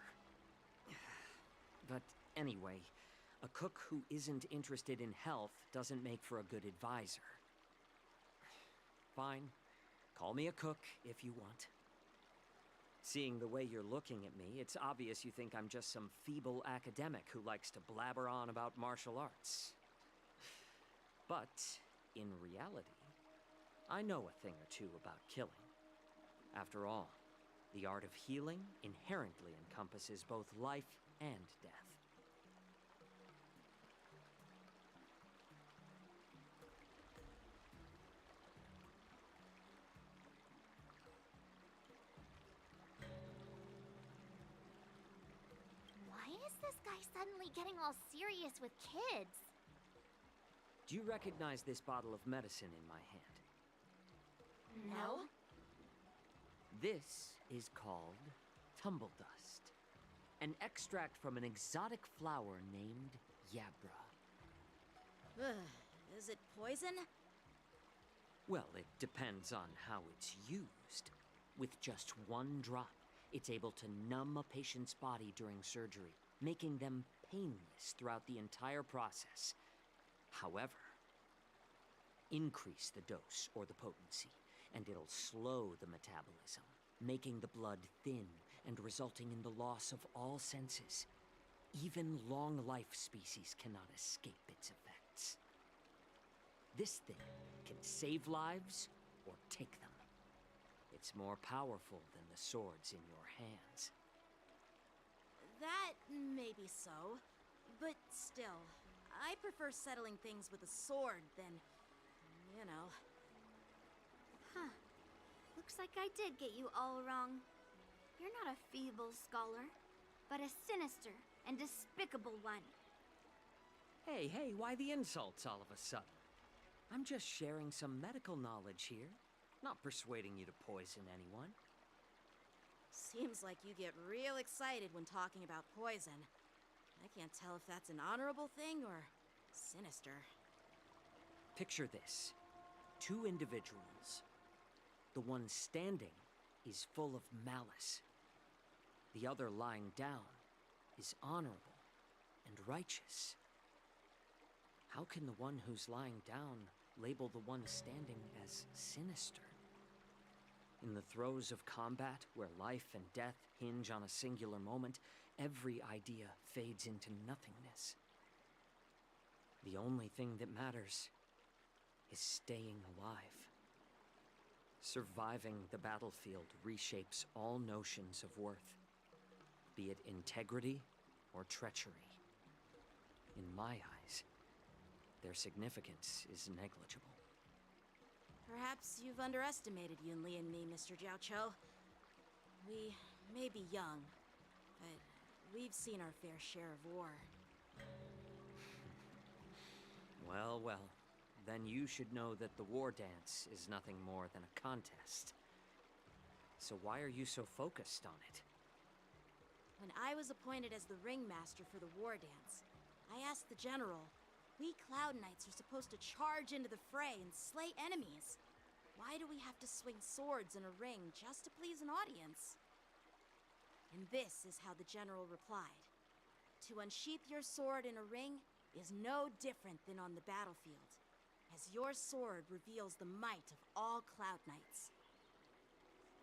But anyway, a cook who isn't interested in health doesn't make for a good advisor. Fine, call me a cook if you want. Seeing the way you're looking at me, it's obvious you think I'm just some feeble academic who likes to blabber on about martial arts. But, in reality, I know a thing or two about killing. After all, the art of healing inherently encompasses both life and death. Why is this guy suddenly getting all serious with kids? Do you recognize this bottle of medicine in my hand? No. This is called tumble dust, an extract from an exotic flower named Yabra. Is it poison? Well, it depends on how it's used. With just one drop, it's able to numb a patient's body during surgery, making them painless throughout the entire process. However, increase the dose or the potency, and it'll slow the metabolism, making the blood thin and resulting in the loss of all senses. Even long-life species cannot escape its effects. This thing can save lives or take them. It's more powerful than the swords in your hands. That may be so, but still, I prefer settling things with a sword than, you know. Huh. Looks like I did get you all wrong. You're not a feeble scholar, but a sinister and despicable one. Hey, why the insults all of a sudden? I'm just sharing some medical knowledge here, not persuading you to poison anyone. Seems like you get real excited when talking about poison. I can't tell if that's an honorable thing or sinister. Picture this. 2 individuals. The one standing is full of malice. The other lying down is honorable and righteous. How can the one who's lying down label the one standing as sinister? In the throes of combat, where life and death hinge on a singular moment, every idea fades into nothingness. The only thing that matters is staying alive. Surviving the battlefield reshapes all notions of worth, be it integrity or treachery. In my eyes, their significance is negligible. Perhaps you've underestimated Yunli and me, Mr. Jiao Cho. We may be young, but we've seen our fair share of war. Well, then you should know that the war dance is nothing more than a contest. So why are you so focused on it? When I was appointed as the ringmaster for the war dance, I asked the general, we Cloud Knights are supposed to charge into the fray and slay enemies. Why do we have to swing swords in a ring just to please an audience? And this is how the general replied. To unsheath your sword in a ring is no different than on the battlefield, as your sword reveals the might of all Cloud Knights.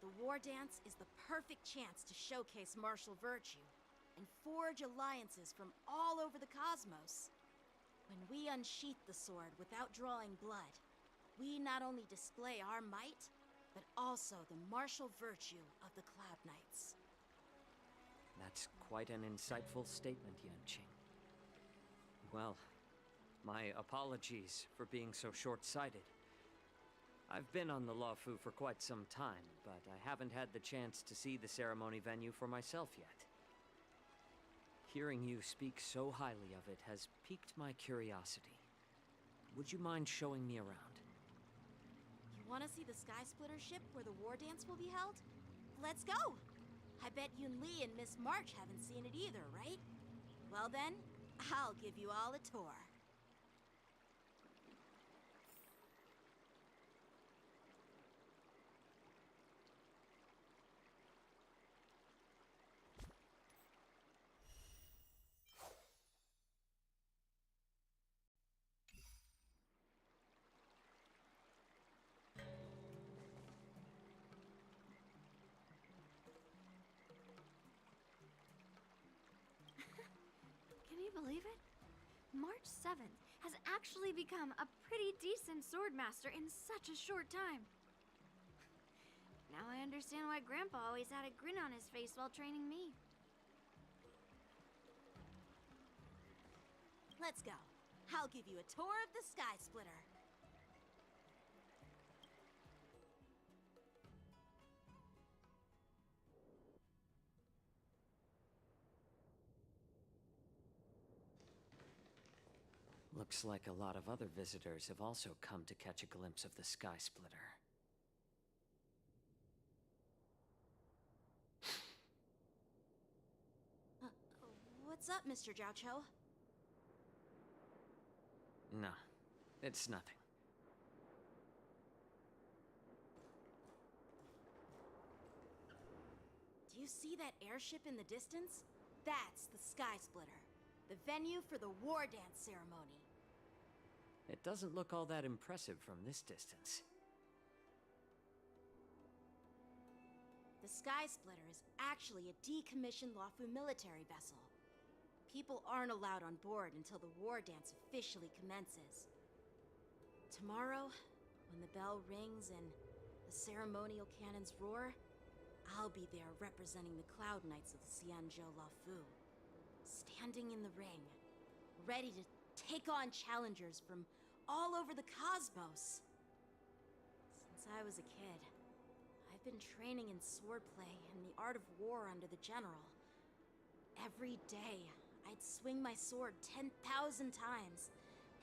The war dance is the perfect chance to showcase martial virtue and forge alliances from all over the cosmos. When we unsheath the sword without drawing blood, we not only display our might, but also the martial virtue of the Cloud Knights. That's quite an insightful statement, Yanqing. Well, my apologies for being so short-sighted. I've been on the Luofu for quite some time, but I haven't had the chance to see the ceremony venue for myself yet. Hearing you speak so highly of it has piqued my curiosity. Would you mind showing me around? You want to see the Sky Splitter ship where the war dance will be held? Let's go! I bet Yunli and Miss March haven't seen it either, right? Well then, I'll give you all a tour. Can you believe it? March 7th has actually become a pretty decent swordmaster in such a short time. Now I understand why Grandpa always had a grin on his face while training me. Let's go. I'll give you a tour of the Sky Splitter. Looks like a lot of other visitors have also come to catch a glimpse of the Sky Splitter. What's up, Mr. Jiao Cho? No, it's nothing. Do you see that airship in the distance? That's the Sky Splitter, the venue for the war dance ceremony. It doesn't look all that impressive from this distance. The Sky Splitter is actually a decommissioned Luofu military vessel. People aren't allowed on board until the war dance officially commences. Tomorrow, when the bell rings and the ceremonial cannons roar, I'll be there representing the Cloud Knights of the Xianzhou Luofu, standing in the ring, ready to take on challengers from all over the cosmos. Since I was a kid, I've been training in swordplay and the art of war under the general. Every day, I'd swing my sword 10,000 times,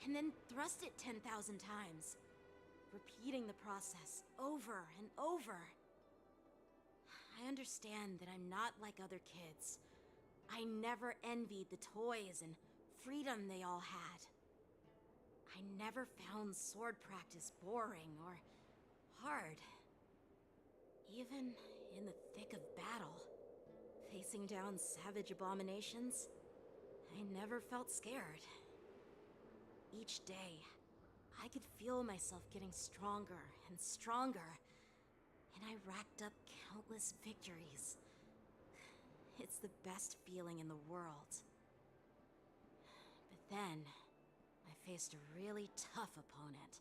and then thrust it 10,000 times, repeating the process over and over. I understand that I'm not like other kids. I never envied the toys and freedom they all had. I never found sword practice boring or hard. Even in the thick of battle, facing down savage abominations, I never felt scared. Each day, I could feel myself getting stronger and stronger, and I racked up countless victories. It's the best feeling in the world. But then, I faced a really tough opponent,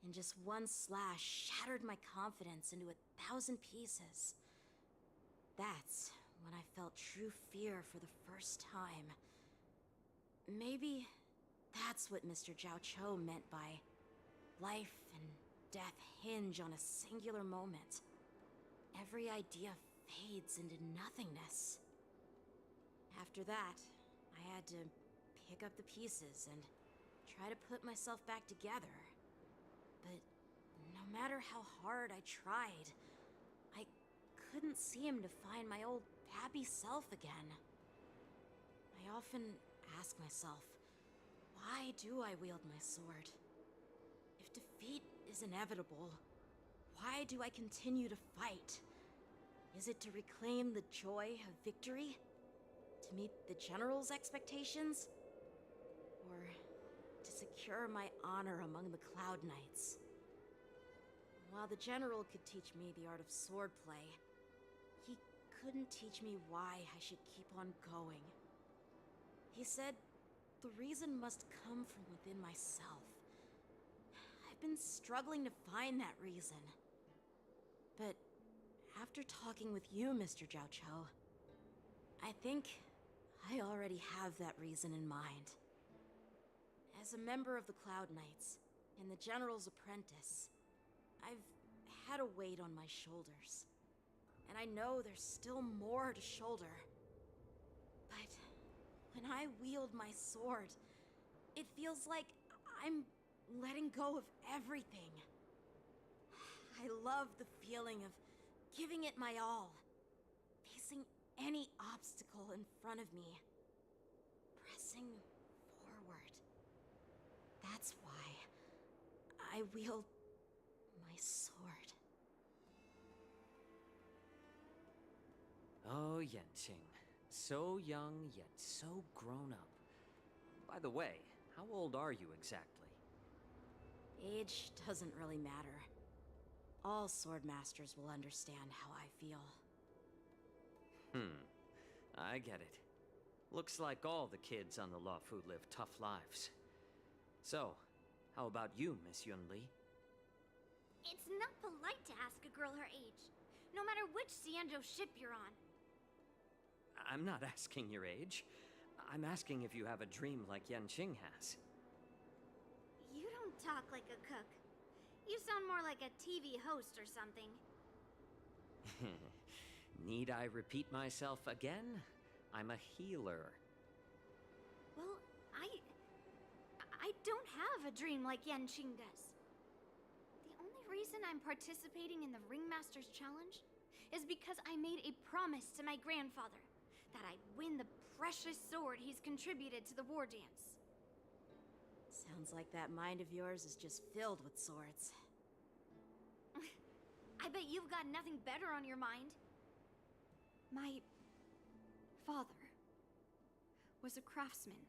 and just one slash shattered my confidence into 1,000 pieces. That's when I felt true fear for the first time. Maybe that's what Mr. Zhao Cho meant by life and death hinge on a singular moment. Every idea fades into nothingness. After that, I had to pick up the pieces and try to put myself back together. But no matter how hard I tried, I couldn't seem to find my old happy self again. I often ask myself, why do I wield my sword? If defeat is inevitable, why do I continue to fight? Is it to reclaim the joy of victory? To meet the General's expectations? Or to secure my honor among the Cloud Knights? While the General could teach me the art of swordplay, he couldn't teach me why I should keep on going. He said the reason must come from within myself. I've been struggling to find that reason. But after talking with you, Mr. Zhao Cho, I think I already have that reason in mind. As a member of the Cloud Knights and the General's apprentice, I've had a weight on my shoulders. And I know there's still more to shoulder. But when I wield my sword, it feels like I'm letting go of everything. I love the feeling of giving it my all, facing any obstacle in front of me, pressing forward. That's why I wield my sword. Oh, Yanqing. So young, yet so grown up. By the way, how old are you exactly? Age doesn't really matter. All sword masters will understand how I feel. I get it. Looks like all the kids on the Luofu live tough lives. So, how about you, Miss Yunli? It's not polite to ask a girl her age, no matter which Xianzhou ship you're on. I'm not asking your age. I'm asking if you have a dream like Yanqing has. You don't talk like a cook. You sound more like a TV host or something. Need I repeat myself again? I'm a healer. Well, I don't have a dream like Yanqing does. The only reason I'm participating in the Ringmaster's Challenge is because I made a promise to my grandfather that I'd win the precious sword he's contributed to the war dance. Sounds like that mind of yours is just filled with swords. I bet you've got nothing better on your mind. My father was a craftsman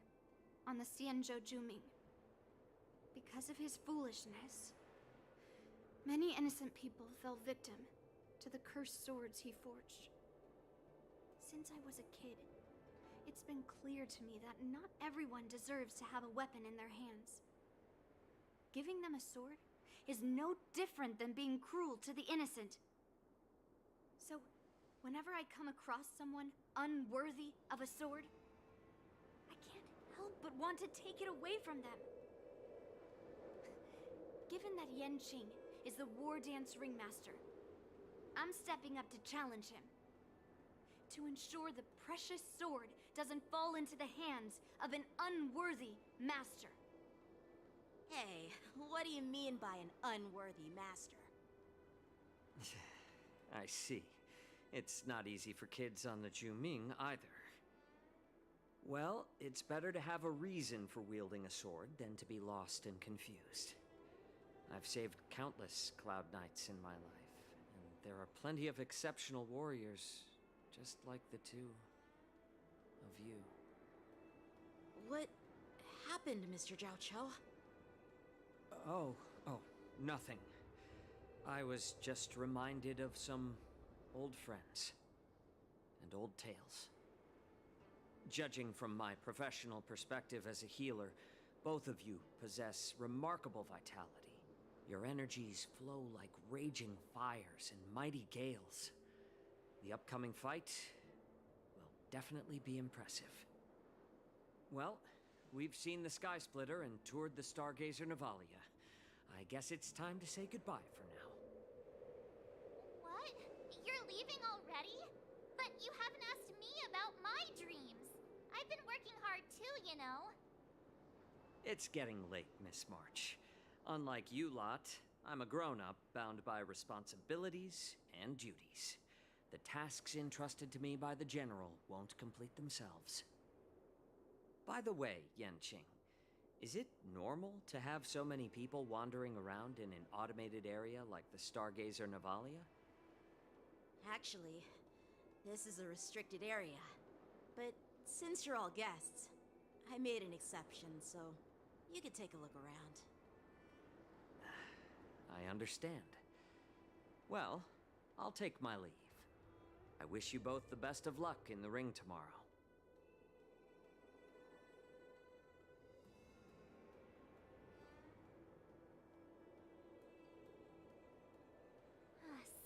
on the Xianzhou Juming. Because of his foolishness, many innocent people fell victim to the cursed swords he forged. Since I was a kid, it's been clear to me that not everyone deserves to have a weapon in their hands. Giving them a sword is no different than being cruel to the innocent. So, whenever I come across someone unworthy of a sword, I can't help but want to take it away from them. Given that Yanqing is the war dance ringmaster, I'm stepping up to challenge him. To ensure the precious sword doesn't fall into the hands of an unworthy master. Hey, what do you mean by an unworthy master? I see. It's not easy for kids on the Juming either. Well, it's better to have a reason for wielding a sword than to be lost and confused. I've saved countless Cloud Knights in my life, and there are plenty of exceptional warriors, just like the two of you. What happened, Mr. Zhao Cho? Oh, nothing. I was just reminded of some old friends and old tales. Judging from my professional perspective as a healer, both of you possess remarkable vitality. Your energies flow like raging fires and mighty gales. The upcoming fight will definitely be impressive. Well, we've seen the Sky Splitter and toured the Stargazer Navalia. I guess it's time to say goodbye for now. What? You're leaving already? But you haven't asked me about my dreams. I've been working hard too, you know. It's getting late, Miss March. Unlike you lot, I'm a grown-up bound by responsibilities and duties. The tasks entrusted to me by the General won't complete themselves. By the way, Yanqing, is it normal to have so many people wandering around in an automated area like the Stargazer Navalia? Actually, this is a restricted area. But since you're all guests, I made an exception, so you could take a look around. I understand. Well, I'll take my leave. I wish you both the best of luck in the ring tomorrow.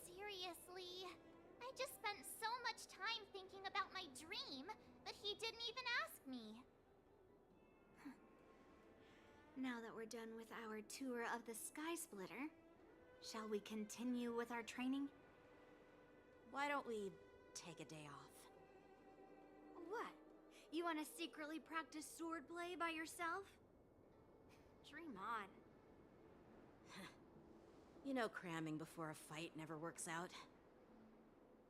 Seriously? I just spent so much time thinking about my dream, but he didn't even ask me. Now that we're done with our tour of the Sky Splitter, shall we continue with our training? Why don't we take a day off? What? You want to secretly practice swordplay by yourself? Dream on. You know cramming before a fight never works out.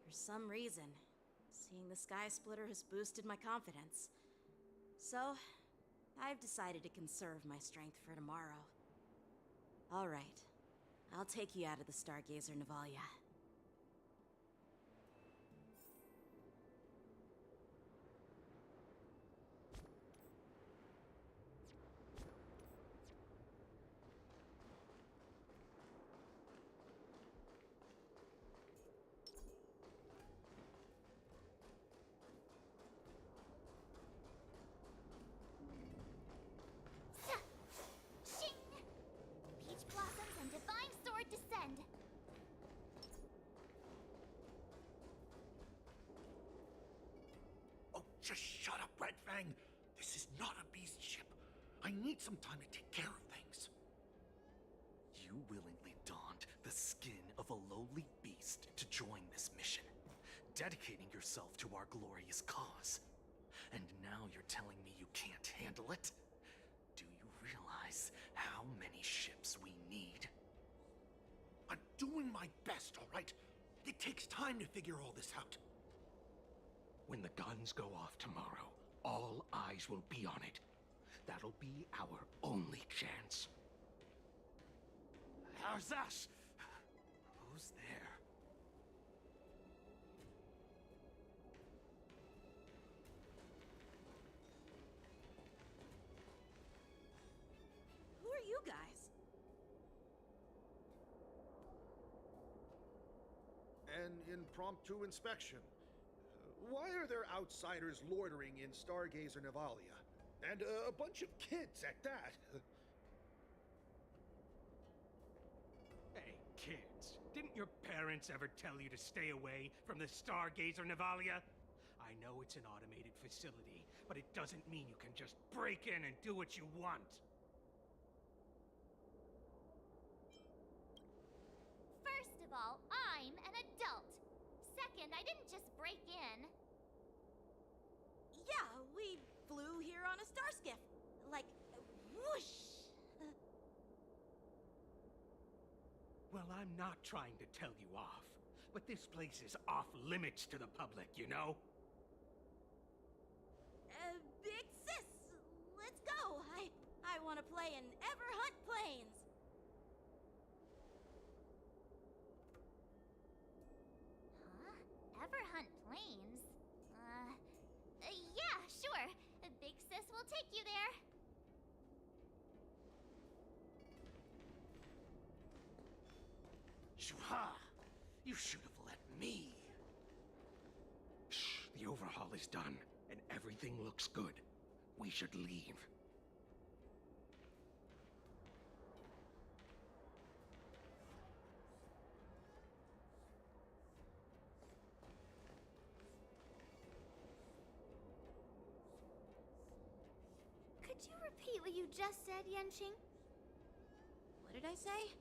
For some reason, seeing the Sky Splitter has boosted my confidence. So, I've decided to conserve my strength for tomorrow. All right, I'll take you out of the Stargazer Navalia. Just shut up, Red Fang. This is not a beast ship. I need some time to take care of things. You willingly donned the skin of a lowly beast to join this mission, dedicating yourself to our glorious cause. And now you're telling me you can't handle it? Do you realize how many ships we need? I'm doing my best, all right? It takes time to figure all this out. When the guns go off tomorrow, all eyes will be on it. That'll be our only chance. How's that? Who's there? Who are you guys? An impromptu inspection. Why are there outsiders loitering in Stargazer Navalia? And a bunch of kids at that. Hey, kids. Didn't your parents ever tell you to stay away from the Stargazer Navalia? I know it's an automated facility, but it doesn't mean you can just break in and do what you want. First of all, I'm an adult. Second, I didn't just break in. Yeah, we flew here on a star skiff. Like, whoosh! Well, I'm not trying to tell you off, but this place is off limits to the public, you know? Big sis, let's go. I want to play in Everhunt Plains. Huh? Everhunt Plains? Yeah, sure. Big Sis will take you there. Shuha! You should have let me. Shh, the overhaul is done, and everything looks good. We should leave. Could you repeat what you just said, Yenching? What did I say?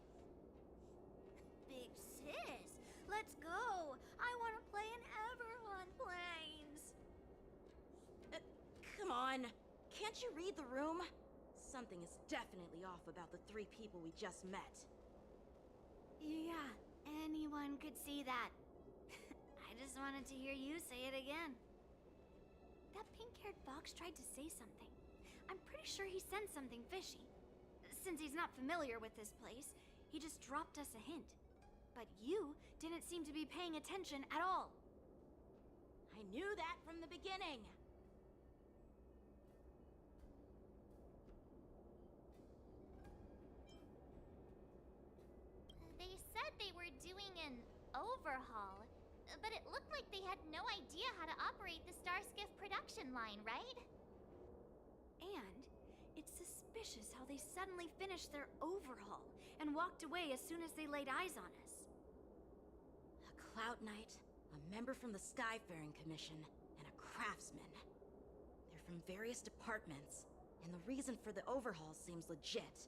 Big sis, let's go. I want to play in Everhunt Plains. Come on. Can't you read the room? Something is definitely off about the 3 people we just met. Yeah, anyone could see that. I just wanted to hear you say it again. That pink-haired fox tried to say something. I'm pretty sure he sensed something fishy. Since he's not familiar with this place, he just dropped us a hint. But you didn't seem to be paying attention at all. I knew that from the beginning. They said they were doing an overhaul, but it looked like they had no idea how to operate the Starskiff production line, right? And it's suspicious how they suddenly finished their overhaul and walked away as soon as they laid eyes on us. A Cloud Knight, a member from the Skyfaring Commission, and a craftsman. They're from various departments, and the reason for the overhaul seems legit.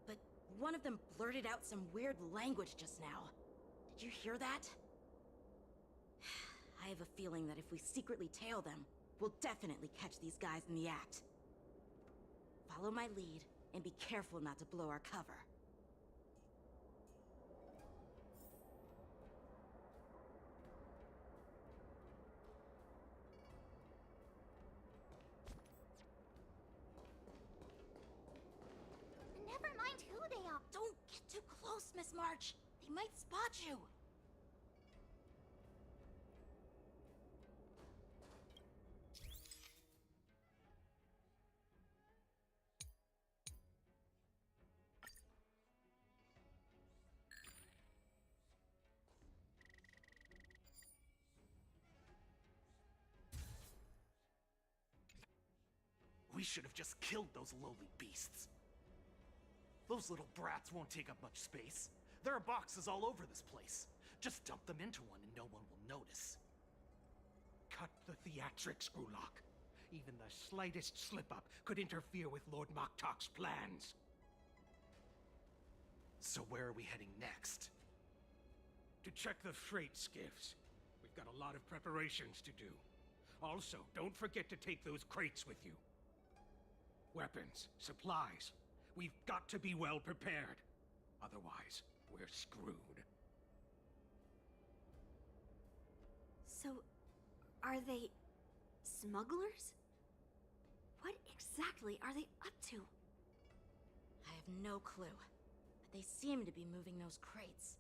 But one of them blurted out some weird language just now. Did you hear that? I have a feeling that if we secretly tail them, we'll definitely catch these guys in the act. Follow my lead, and be careful not to blow our cover. Never mind who they are. Don't get too close, Miss March. They might spot you. We should have just killed those lowly beasts. Those little brats won't take up much space. There are boxes all over this place. Just dump them into one and no one will notice. Cut the theatrics, Urlock. Even the slightest slip-up could interfere with Lord Moktok's plans. So where are we heading next? To check the freight skiffs. We've got a lot of preparations to do. Also, don't forget to take those crates with you. Weapons, supplies. We've got to be well prepared. Otherwise, we're screwed. So, are they smugglers? What exactly are they up to? I have no clue, but they seem to be moving those crates.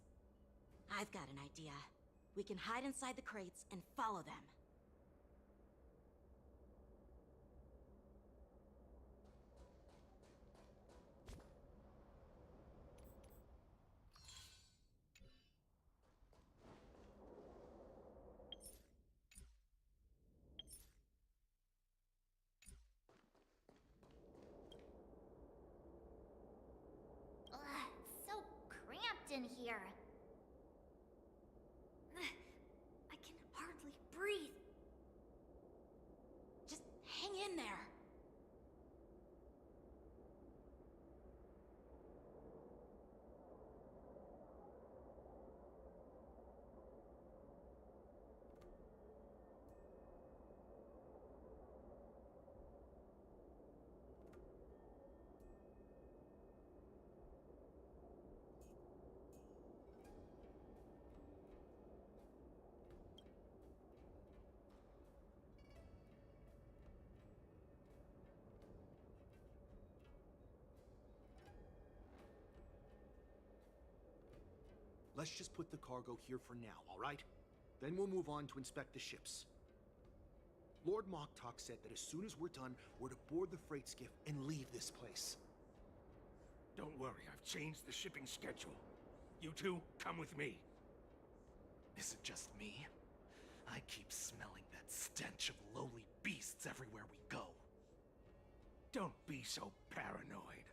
I've got an idea. We can hide inside the crates and follow them. Ugh, so cramped in here. I can hardly breathe. Just hang in there. let's just put the cargo here for now, all right? Then we'll move on to inspect the ships. Lord Moktok said that as soon as we're done, we're to board the freight skiff and leave this place. Don't worry, I've changed the shipping schedule. You two, come with me. Is it just me? I keep smelling that stench of lowly beasts everywhere we go. Don't be so paranoid.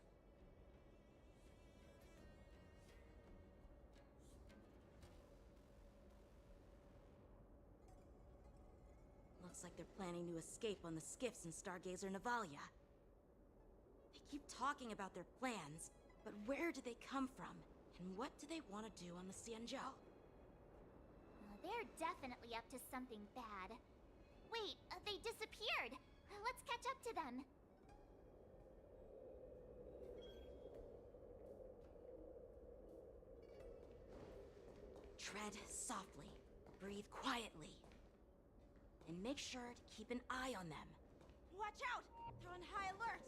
Looks like they're planning to escape on the skiffs in Stargazer Navalia. They keep talking about their plans, but where do they come from? And what do they want to do on the Xianzhou? They're definitely up to something bad. Wait, they disappeared! Let's catch up to them. Tread softly, breathe quietly, and make sure to keep an eye on them. Watch out! They're on high alert!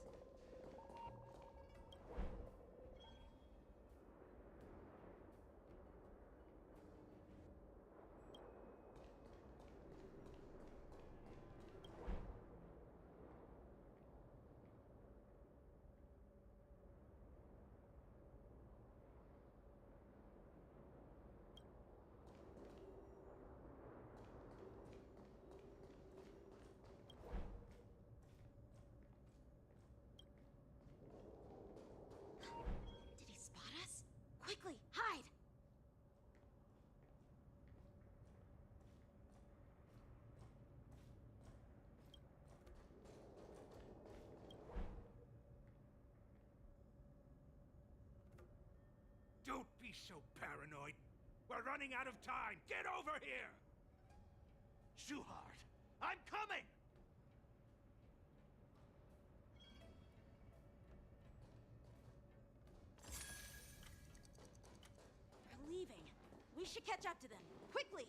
Did he spot us? Quickly, hide! Don't be so paranoid. We're running out of time. Get over here! Shuhard, I'm coming! They're leaving. We should catch up to them. Quickly!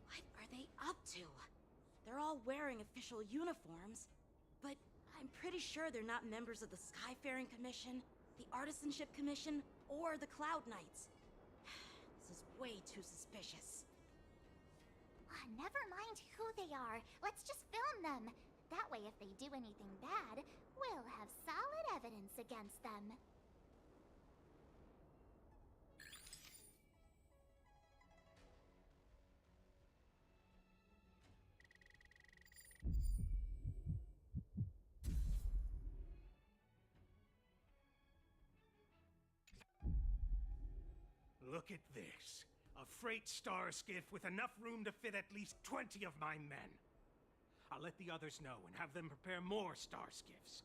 What are they up to? They're all wearing official uniforms, but I'm pretty sure they're not members of the Skyfaring Commission, the Artisanship Commission, or the Cloud Knights. This is way too suspicious. Never mind who they are. Let's just film them. That way, if they do anything bad, we'll have solid evidence against them. Look at this. A freight star skiff with enough room to fit at least 20 of my men. I'll let the others know and have them prepare more star skiffs.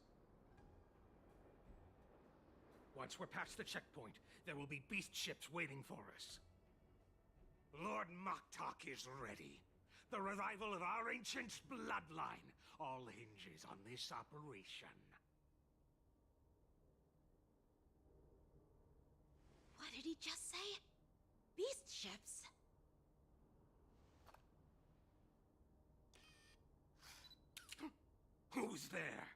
Once we're past the checkpoint, there will be beast ships waiting for us. Lord Moktok is ready. The revival of our ancient bloodline all hinges on this operation. What did he just say? Beast ships? Who's there?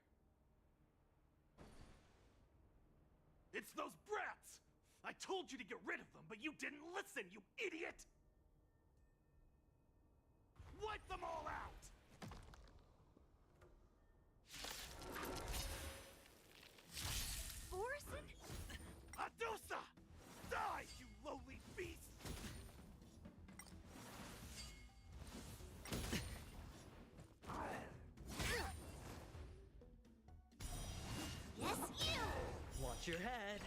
It's those brats! I told you to get rid of them, but you didn't listen, you idiot! Wipe them all out! Orson? Adusa! Die, you lowly beast! Yes, you! Watch your head.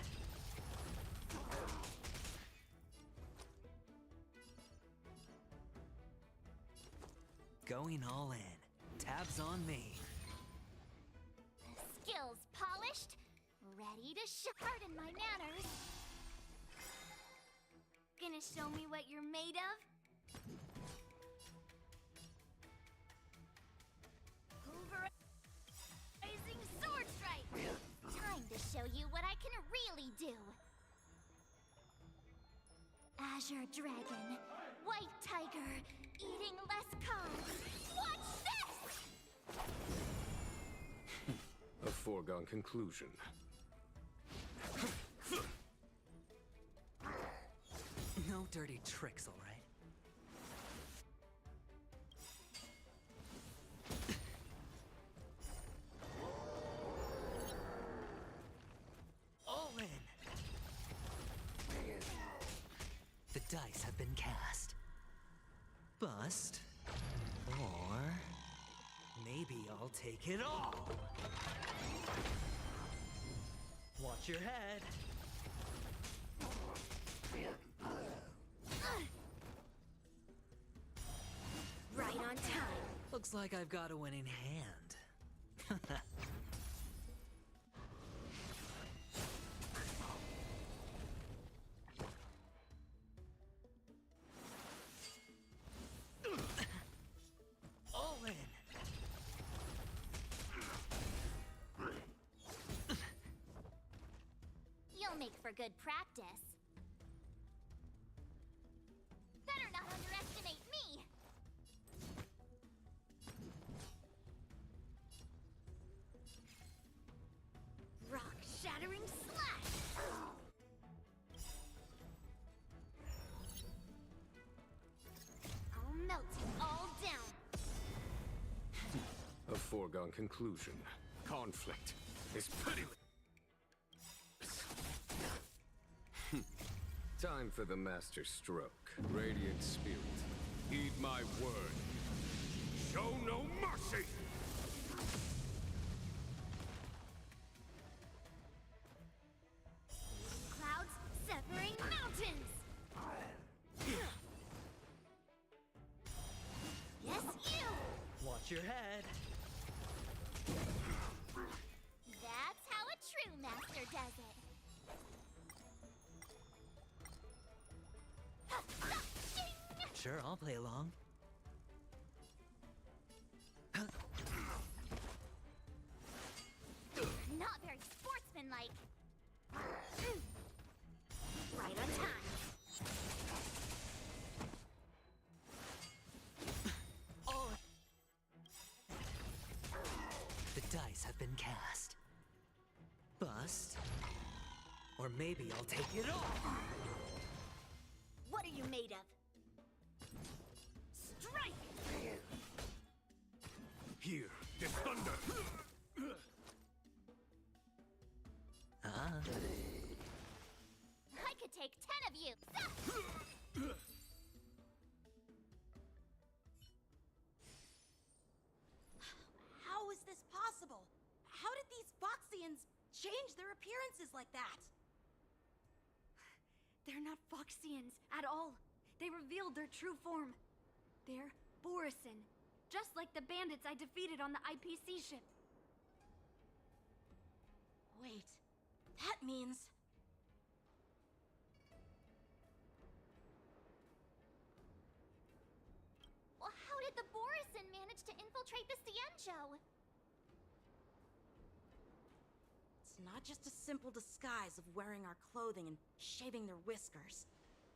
Going all in. Tabs on me. Skills polished, ready to sharpen my manners. Gonna show me what you're made of? Pulverizing sword strike! Time to show you what I can really do. Azure Dragon, White Tiger, eating less carbs. Watch this! A foregone conclusion. No dirty tricks, all right? All in! The dice have been cast. Bust. Or... maybe I'll take it all! Watch your head! Right on time. Looks like I've got a winning hand. All in. You'll make for good practice. Better not underestimate me! Rock-shattering slash! I'll melt you all down. A foregone conclusion. Conflict is pitiless. Time for the master stroke. Radiant spirit, heed my word. Show no mercy! Clouds severing mountains! Yes, you! Watch your head. That's how a true master does it. Sure, I'll play along. Not very sportsmanlike. Right on time. Oh. The dice have been cast. Bust. Or maybe I'll take it all. What are you made of? Strike! Here, the thunder! I could take 10 of you. How is this possible? How did these Foxians change their appearances like that? They're not Foxians at all. They revealed their true form. They're Borisin, just like the bandits I defeated on the IPC ship. Wait, that means... Well, how did the Borisin manage to infiltrate the Cienjo? It's not just a simple disguise of wearing our clothing and shaving their whiskers.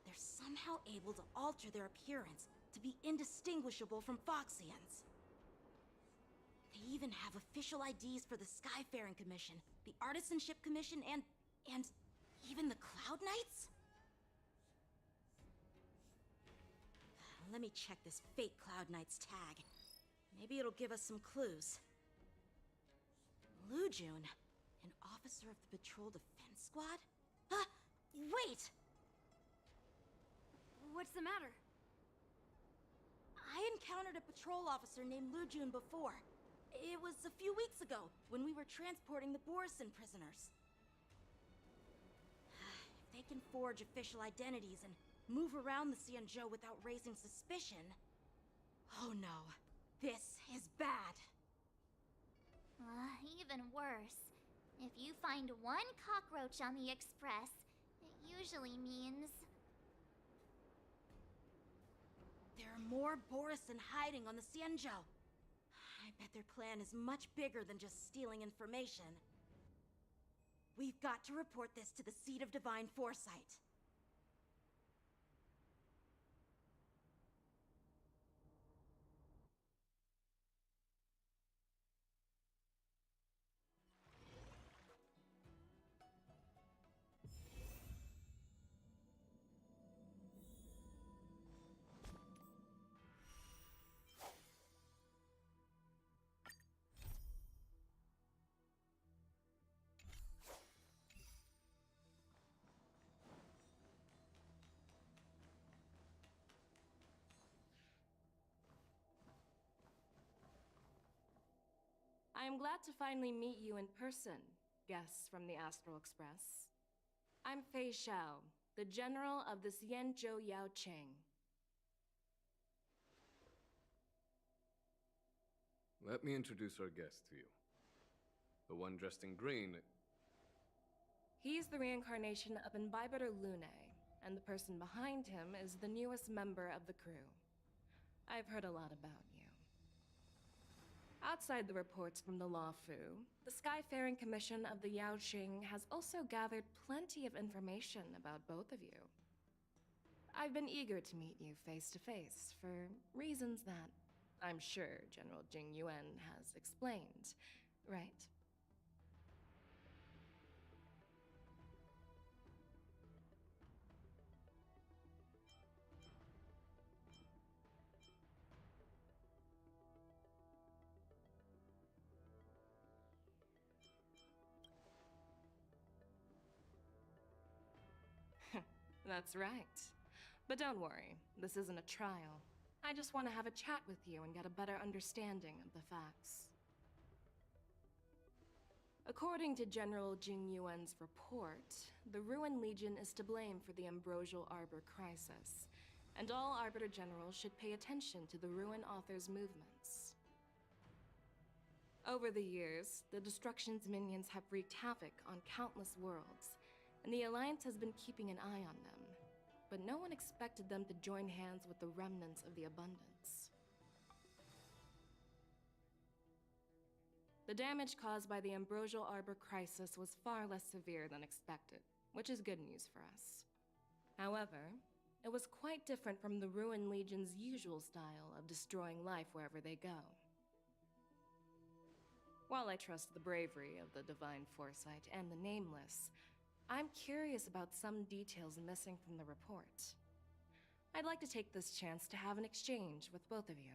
They're somehow able to alter their appearance to be indistinguishable from Foxians. They even have official IDs for the Skyfaring Commission, the Artisanship Commission, and even the Cloud Knights? Let me check this fake Cloud Knight's tag. Maybe it'll give us some clues. Lujun, an officer of the Patrol Defense Squad? Wait! What's the matter? I encountered a patrol officer named Lujun before. It was a few weeks ago, when we were transporting the Borisin prisoners. If they can forge official identities and move around the Cienjo without raising suspicion... Oh no, this is bad. Even worse. If you find one cockroach on the Express, it usually means... There are more Borisin hiding on the Cienjo. I bet their plan is much bigger than just stealing information. We've got to report this to the Seat of Divine Foresight. I am glad to finally meet you in person, guests from the Astral Express. I'm Fei Xiao, the General of the Xianzhou Yao Cheng. Let me introduce our guest to you. The one dressed in green. He's the reincarnation of Imbibitor Lune, and the person behind him is the newest member of the crew. I've heard a lot about you. Outside the reports from the Law Fu, the Skyfaring Commission of the Yaoqing has also gathered plenty of information about both of you. I've been eager to meet you face to face for reasons that I'm sure General Jing Yuan has explained, right? That's right. But don't worry, this isn't a trial. I just want to have a chat with you and get a better understanding of the facts. According to General Jing Yuan's report, the Ruin Legion is to blame for the Ambrosial Arbor crisis, and all Arbiter Generals should pay attention to the Ruin Author's movements. Over the years, the Destruction's minions have wreaked havoc on countless worlds, and the Alliance has been keeping an eye on them, but no one expected them to join hands with the remnants of the Abundance. The damage caused by the Ambrosial Arbor crisis was far less severe than expected, which is good news for us. However, it was quite different from the Ruin Legion's usual style of destroying life wherever they go. While I trust the bravery of the Divine Foresight and the Nameless, I'm curious about some details missing from the report. I'd like to take this chance to have an exchange with both of you.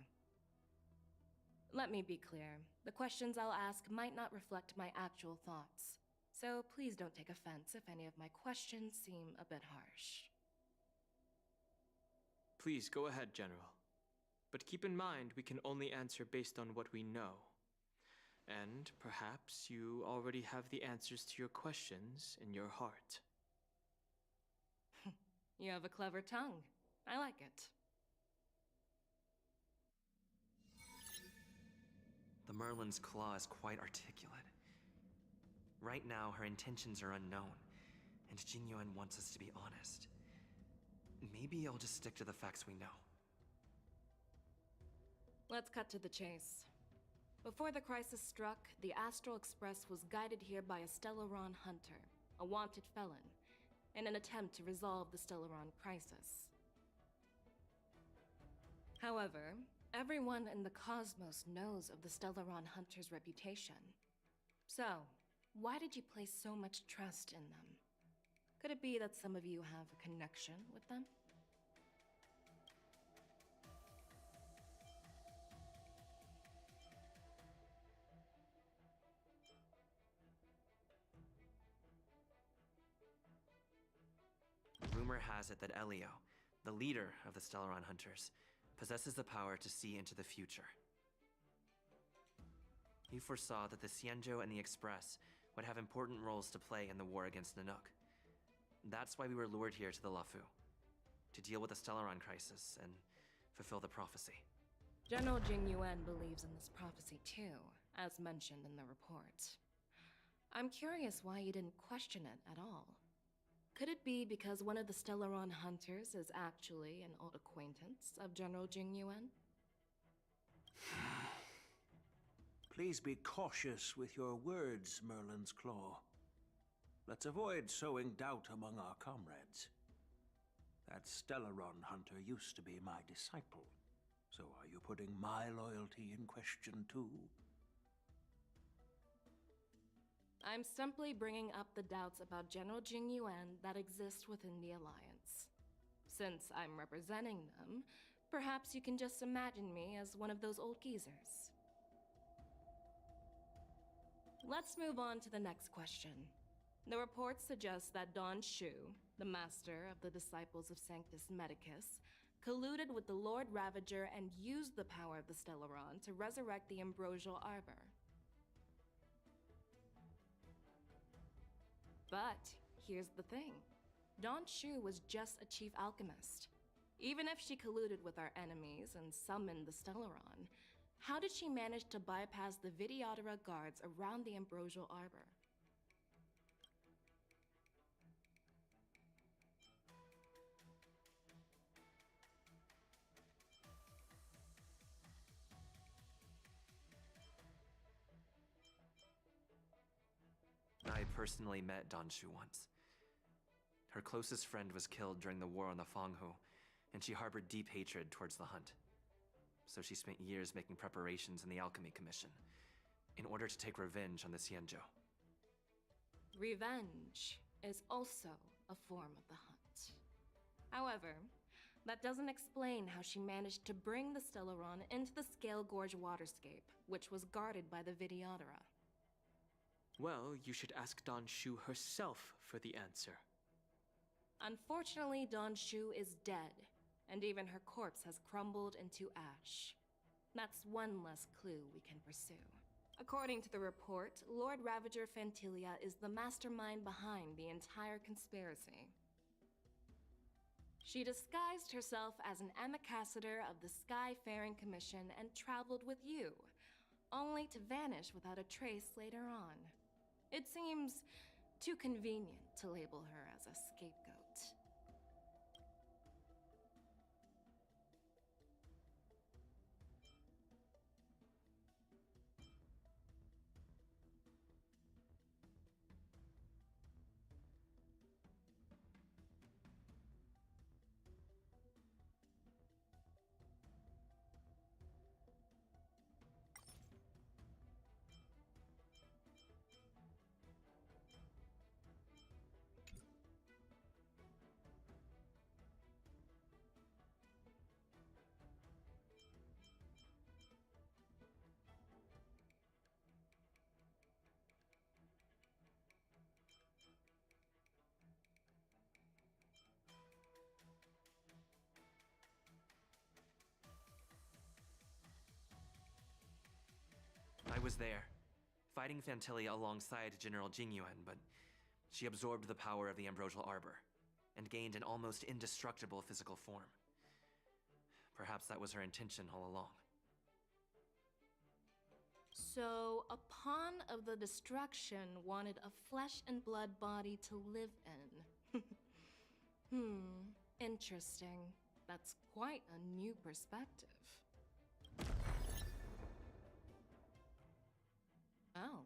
Let me be clear, the questions I'll ask might not reflect my actual thoughts, so please don't take offense if any of my questions seem a bit harsh. Please go ahead, General. But keep in mind we can only answer based on what we know. And perhaps you already have the answers to your questions in your heart. You have a clever tongue. I like it. The Merlin's claw is quite articulate. Right now, her intentions are unknown, and Jing Yuan wants us to be honest. Maybe I'll just stick to the facts we know. Let's cut to the chase. Before the crisis struck, the Astral Express was guided here by a Stellaron hunter, a wanted felon, in an attempt to resolve the Stellaron crisis. However, everyone in the cosmos knows of the Stellaron hunter's reputation. So, why did you place so much trust in them? Could it be that some of you have a connection with them? Rumor has it that Elio, the leader of the Stellaron Hunters, possesses the power to see into the future. He foresaw that the Xianzhou and the Express would have important roles to play in the war against Nanook. That's why we were lured here to the Lafu, to deal with the Stellaron crisis and fulfill the prophecy. General Jing Yuan believes in this prophecy too, as mentioned in the report. I'm curious why you didn't question it at all. Could it be because one of the Stellaron hunters is actually an old acquaintance of General Jing Yuan? Please be cautious with your words, Merlin's Claw. Let's avoid sowing doubt among our comrades. That Stellaron hunter used to be my disciple, so are you putting my loyalty in question too? I'm simply bringing up the doubts about General Jing Yuan that exist within the Alliance. Since I'm representing them, perhaps you can just imagine me as one of those old geezers. Let's move on to the next question. The report suggests that Don Shu, the master of the Disciples of Sanctus Medicus, colluded with the Lord Ravager and used the power of the Stellaron to resurrect the Ambrosial Arbor. But here's the thing. Dawn Shu was just a chief alchemist. Even if she colluded with our enemies and summoned the Stellaron, how did she manage to bypass the Videodora guards around the Ambrosial Arbor? I personally met Dawn Shu once. Her closest friend was killed during the war on the Fanghu, and she harbored deep hatred towards the hunt. So she spent years making preparations in the Alchemy Commission, in order to take revenge on the Xianzhou. Revenge is also a form of the hunt. However, that doesn't explain how she managed to bring the Stellaron into the Scale Gorge waterscape, which was guarded by the Videodora. Well, you should ask Dawn Shu herself for the answer. Unfortunately, Dawn Shu is dead, and even her corpse has crumbled into ash. That's one less clue we can pursue. According to the report, Lord Ravager Fantilia is the mastermind behind the entire conspiracy. She disguised herself as an ambassador of the Skyfaring Commission and traveled with you, only to vanish without a trace later on. It seems too convenient to label her as a scapegoat. I was there, fighting Fantilia alongside General Jingyuan, but she absorbed the power of the Ambrosial Arbor and gained an almost indestructible physical form. Perhaps that was her intention all along. So, a pawn of the destruction wanted a flesh and blood body to live in. Interesting. That's quite a new perspective. Oh,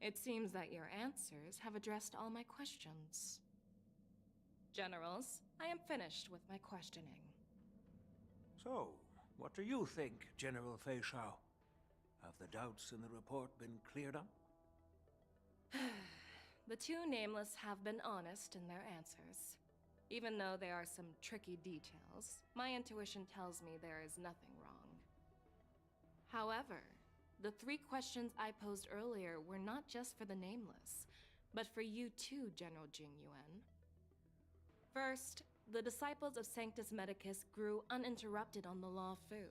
it seems that your answers have addressed all my questions. Generals, I am finished with my questioning. So, what do you think, General Fei Shao? Have the doubts in the report been cleared up? The two Nameless have been honest in their answers. Even though there are some tricky details, my intuition tells me there is nothing wrong. However, the 3 questions I posed earlier were not just for the Nameless, but for you too, General Jingyuan. First, the disciples of Sanctus Medicus grew uninterrupted on the Law Fu,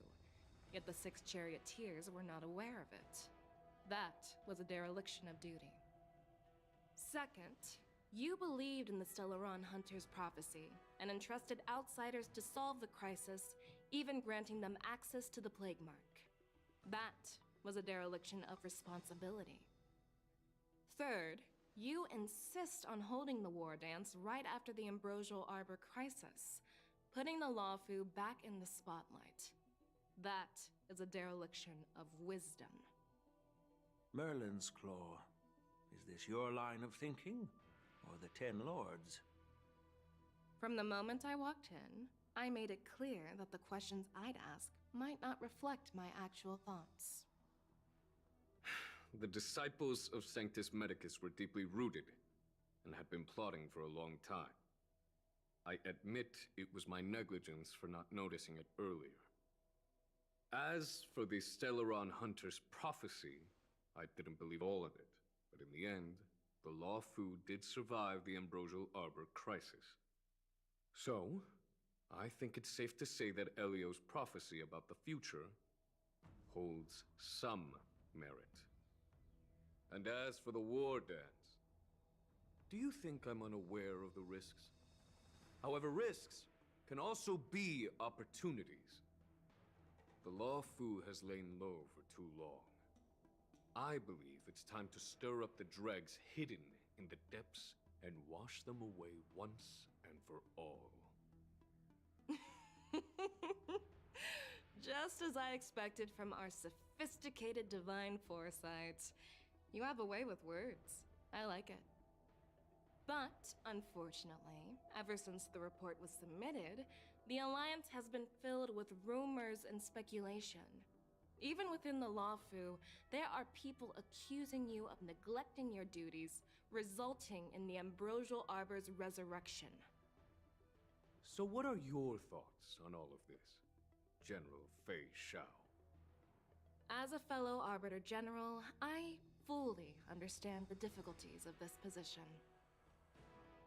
yet the 6 charioteers were not aware of it. That was a dereliction of duty. Second, you believed in the Stellaron Hunter's prophecy and entrusted outsiders to solve the crisis, even granting them access to the Plague Mark. That was a dereliction of responsibility. Third, you insist on holding the war dance right after the Ambrosial Arbor crisis, putting the Lawfu back in the spotlight. That is a dereliction of wisdom. Merlin's Claw. Is this your line of thinking, or the 10 Lords? From the moment I walked in, I made it clear that the questions I'd ask might not reflect my actual thoughts. The disciples of Sanctus Medicus were deeply rooted and had been plotting for a long time. I admit it was my negligence for not noticing it earlier. As for the Stellaron Hunter's prophecy, I didn't believe all of it, but in the end, the Law Fu did survive the Ambrosial Arbor crisis. So, I think it's safe to say that Elio's prophecy about the future holds some merit. And as for the war dance, Do you think I'm unaware of the risks? However, risks can also be opportunities. The Law Fu has lain low for too long. I believe it's time to stir up the dregs hidden in the depths and wash them away once and for all. Just as I expected from our sophisticated divine foresight. You have a way with words. I like it. But, unfortunately, ever since the report was submitted, the Alliance has been filled with rumors and speculation. Even within the Lawfu, there are people accusing you of neglecting your duties, resulting in the Ambrosial Arbor's resurrection. So what are your thoughts on all of this, General Fei Shao? As a fellow Arbiter General, I fully understand the difficulties of this position.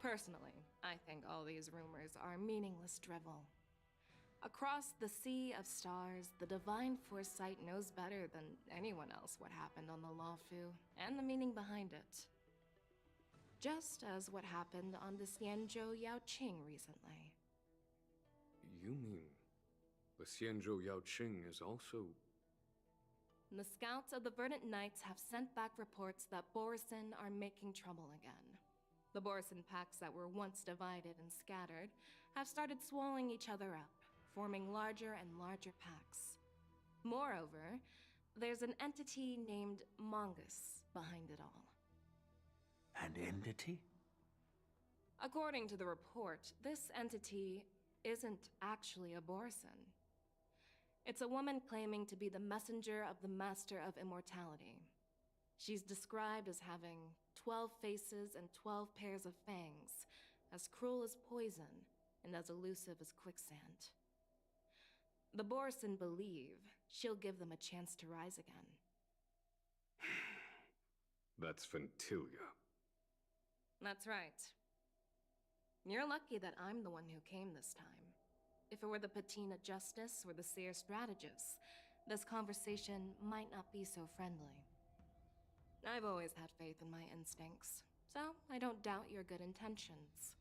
Personally, I think all these rumors are meaningless drivel. Across the sea of stars, the Divine Foresight knows better than anyone else what happened on the Lawfu and the meaning behind it. Just as what happened on the Xianzhou Yaoqing recently. You mean the Xianzhou Yaoqing is also... The scouts of the Verdant Knights have sent back reports that Borisin are making trouble again. The Borisin packs that were once divided and scattered have started swallowing each other up, forming larger and larger packs. Moreover, there's an entity named Mongoose behind it all. An entity? According to the report, this entity isn't actually a Borisin. It's a woman claiming to be the messenger of the Master of Immortality. She's described as having 12 faces and 12 pairs of fangs, as cruel as poison and as elusive as quicksand. The Borisin believe she'll give them a chance to rise again. That's Ventilia. That's right. You're lucky that I'm the one who came this time. If it were the Patina Justice or the Seer Strategist, this conversation might not be so friendly. I've always had faith in my instincts, so I don't doubt your good intentions.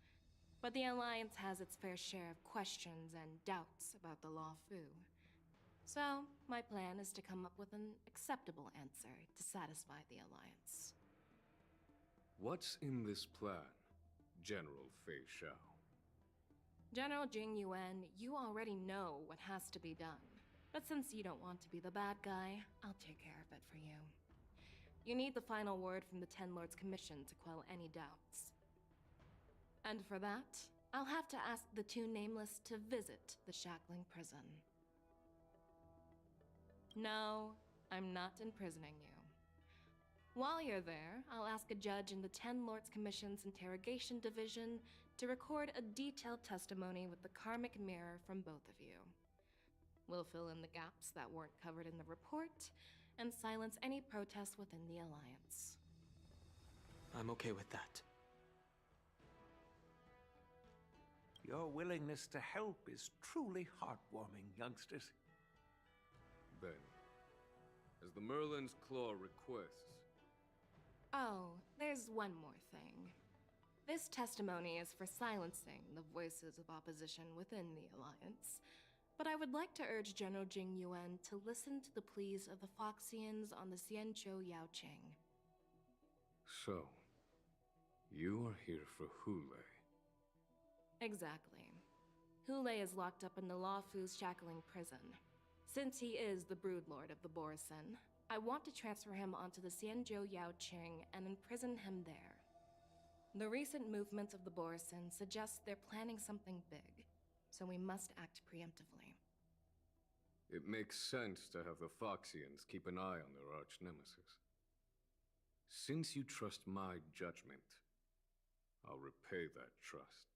But the Alliance has its fair share of questions and doubts about the Lawfu. So, my plan is to come up with an acceptable answer to satisfy the Alliance. What's in this plan, General Fei Shao? General Jing Yuan, you already know what has to be done. But since you don't want to be the bad guy, I'll take care of it for you. You need the final word from the Ten Lords Commission to quell any doubts. And for that, I'll have to ask the two Nameless to visit the Shackling Prison. No, I'm not imprisoning you. While you're there, I'll ask a judge in the Ten Lords Commission's Interrogation Division to record a detailed testimony with the karmic mirror from both of you. We'll fill in the gaps that weren't covered in the report, and silence any protests within the Alliance. I'm okay with that. Your willingness to help is truly heartwarming, youngsters. Then, as the Merlin's Claw requests... Oh, there's one more thing. This testimony is for silencing the voices of opposition within the Alliance, but I would like to urge General Jing Yuan to listen to the pleas of the Foxians on the Xianzhou Yaoqing. So, you are here for Hule. Exactly. Hule is locked up in the Lawfu's Shackling Prison. Since he is the Broodlord of the Borisin, I want to transfer him onto the Xianzhou Yaoqing and imprison him there. The recent movements of the Borisin suggest they're planning something big, so we must act preemptively. It makes sense to have the Foxians keep an eye on their arch-nemesis. Since you trust my judgment, I'll repay that trust.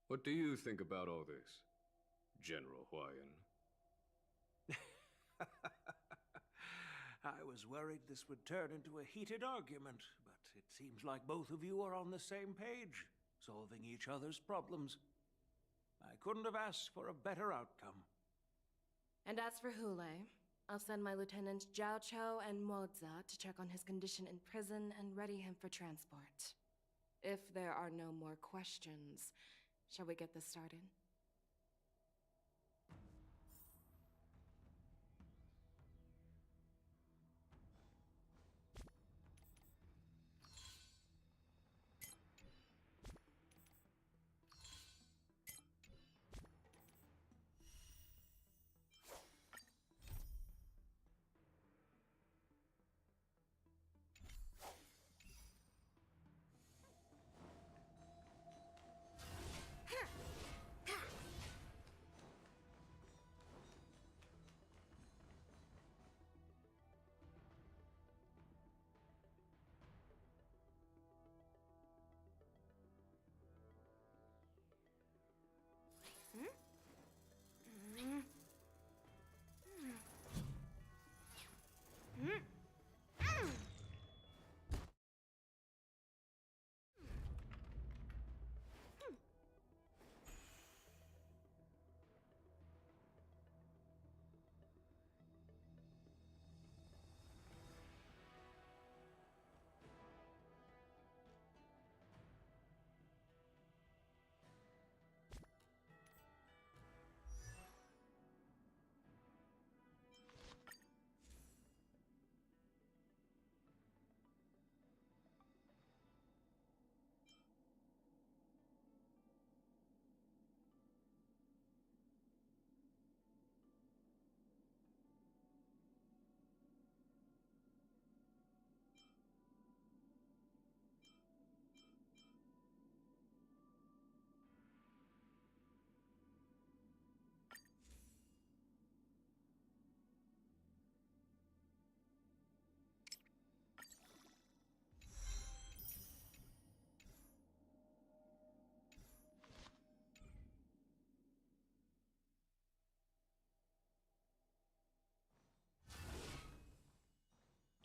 What do you think about all this, General Huayan? I was worried this would turn into a heated argument, but it seems like both of you are on the same page, solving each other's problems. I couldn't have asked for a better outcome. And as for Hule, I'll send my lieutenants Zhao Chou and Moza to check on his condition in prison and ready him for transport. If there are no more questions, shall we get this started?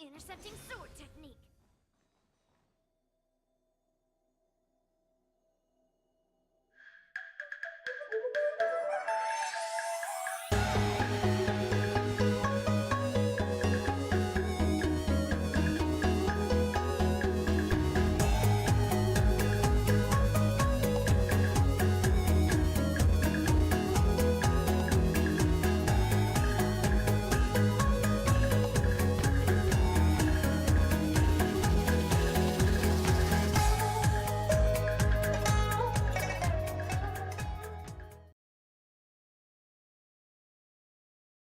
Intercepting sword technique.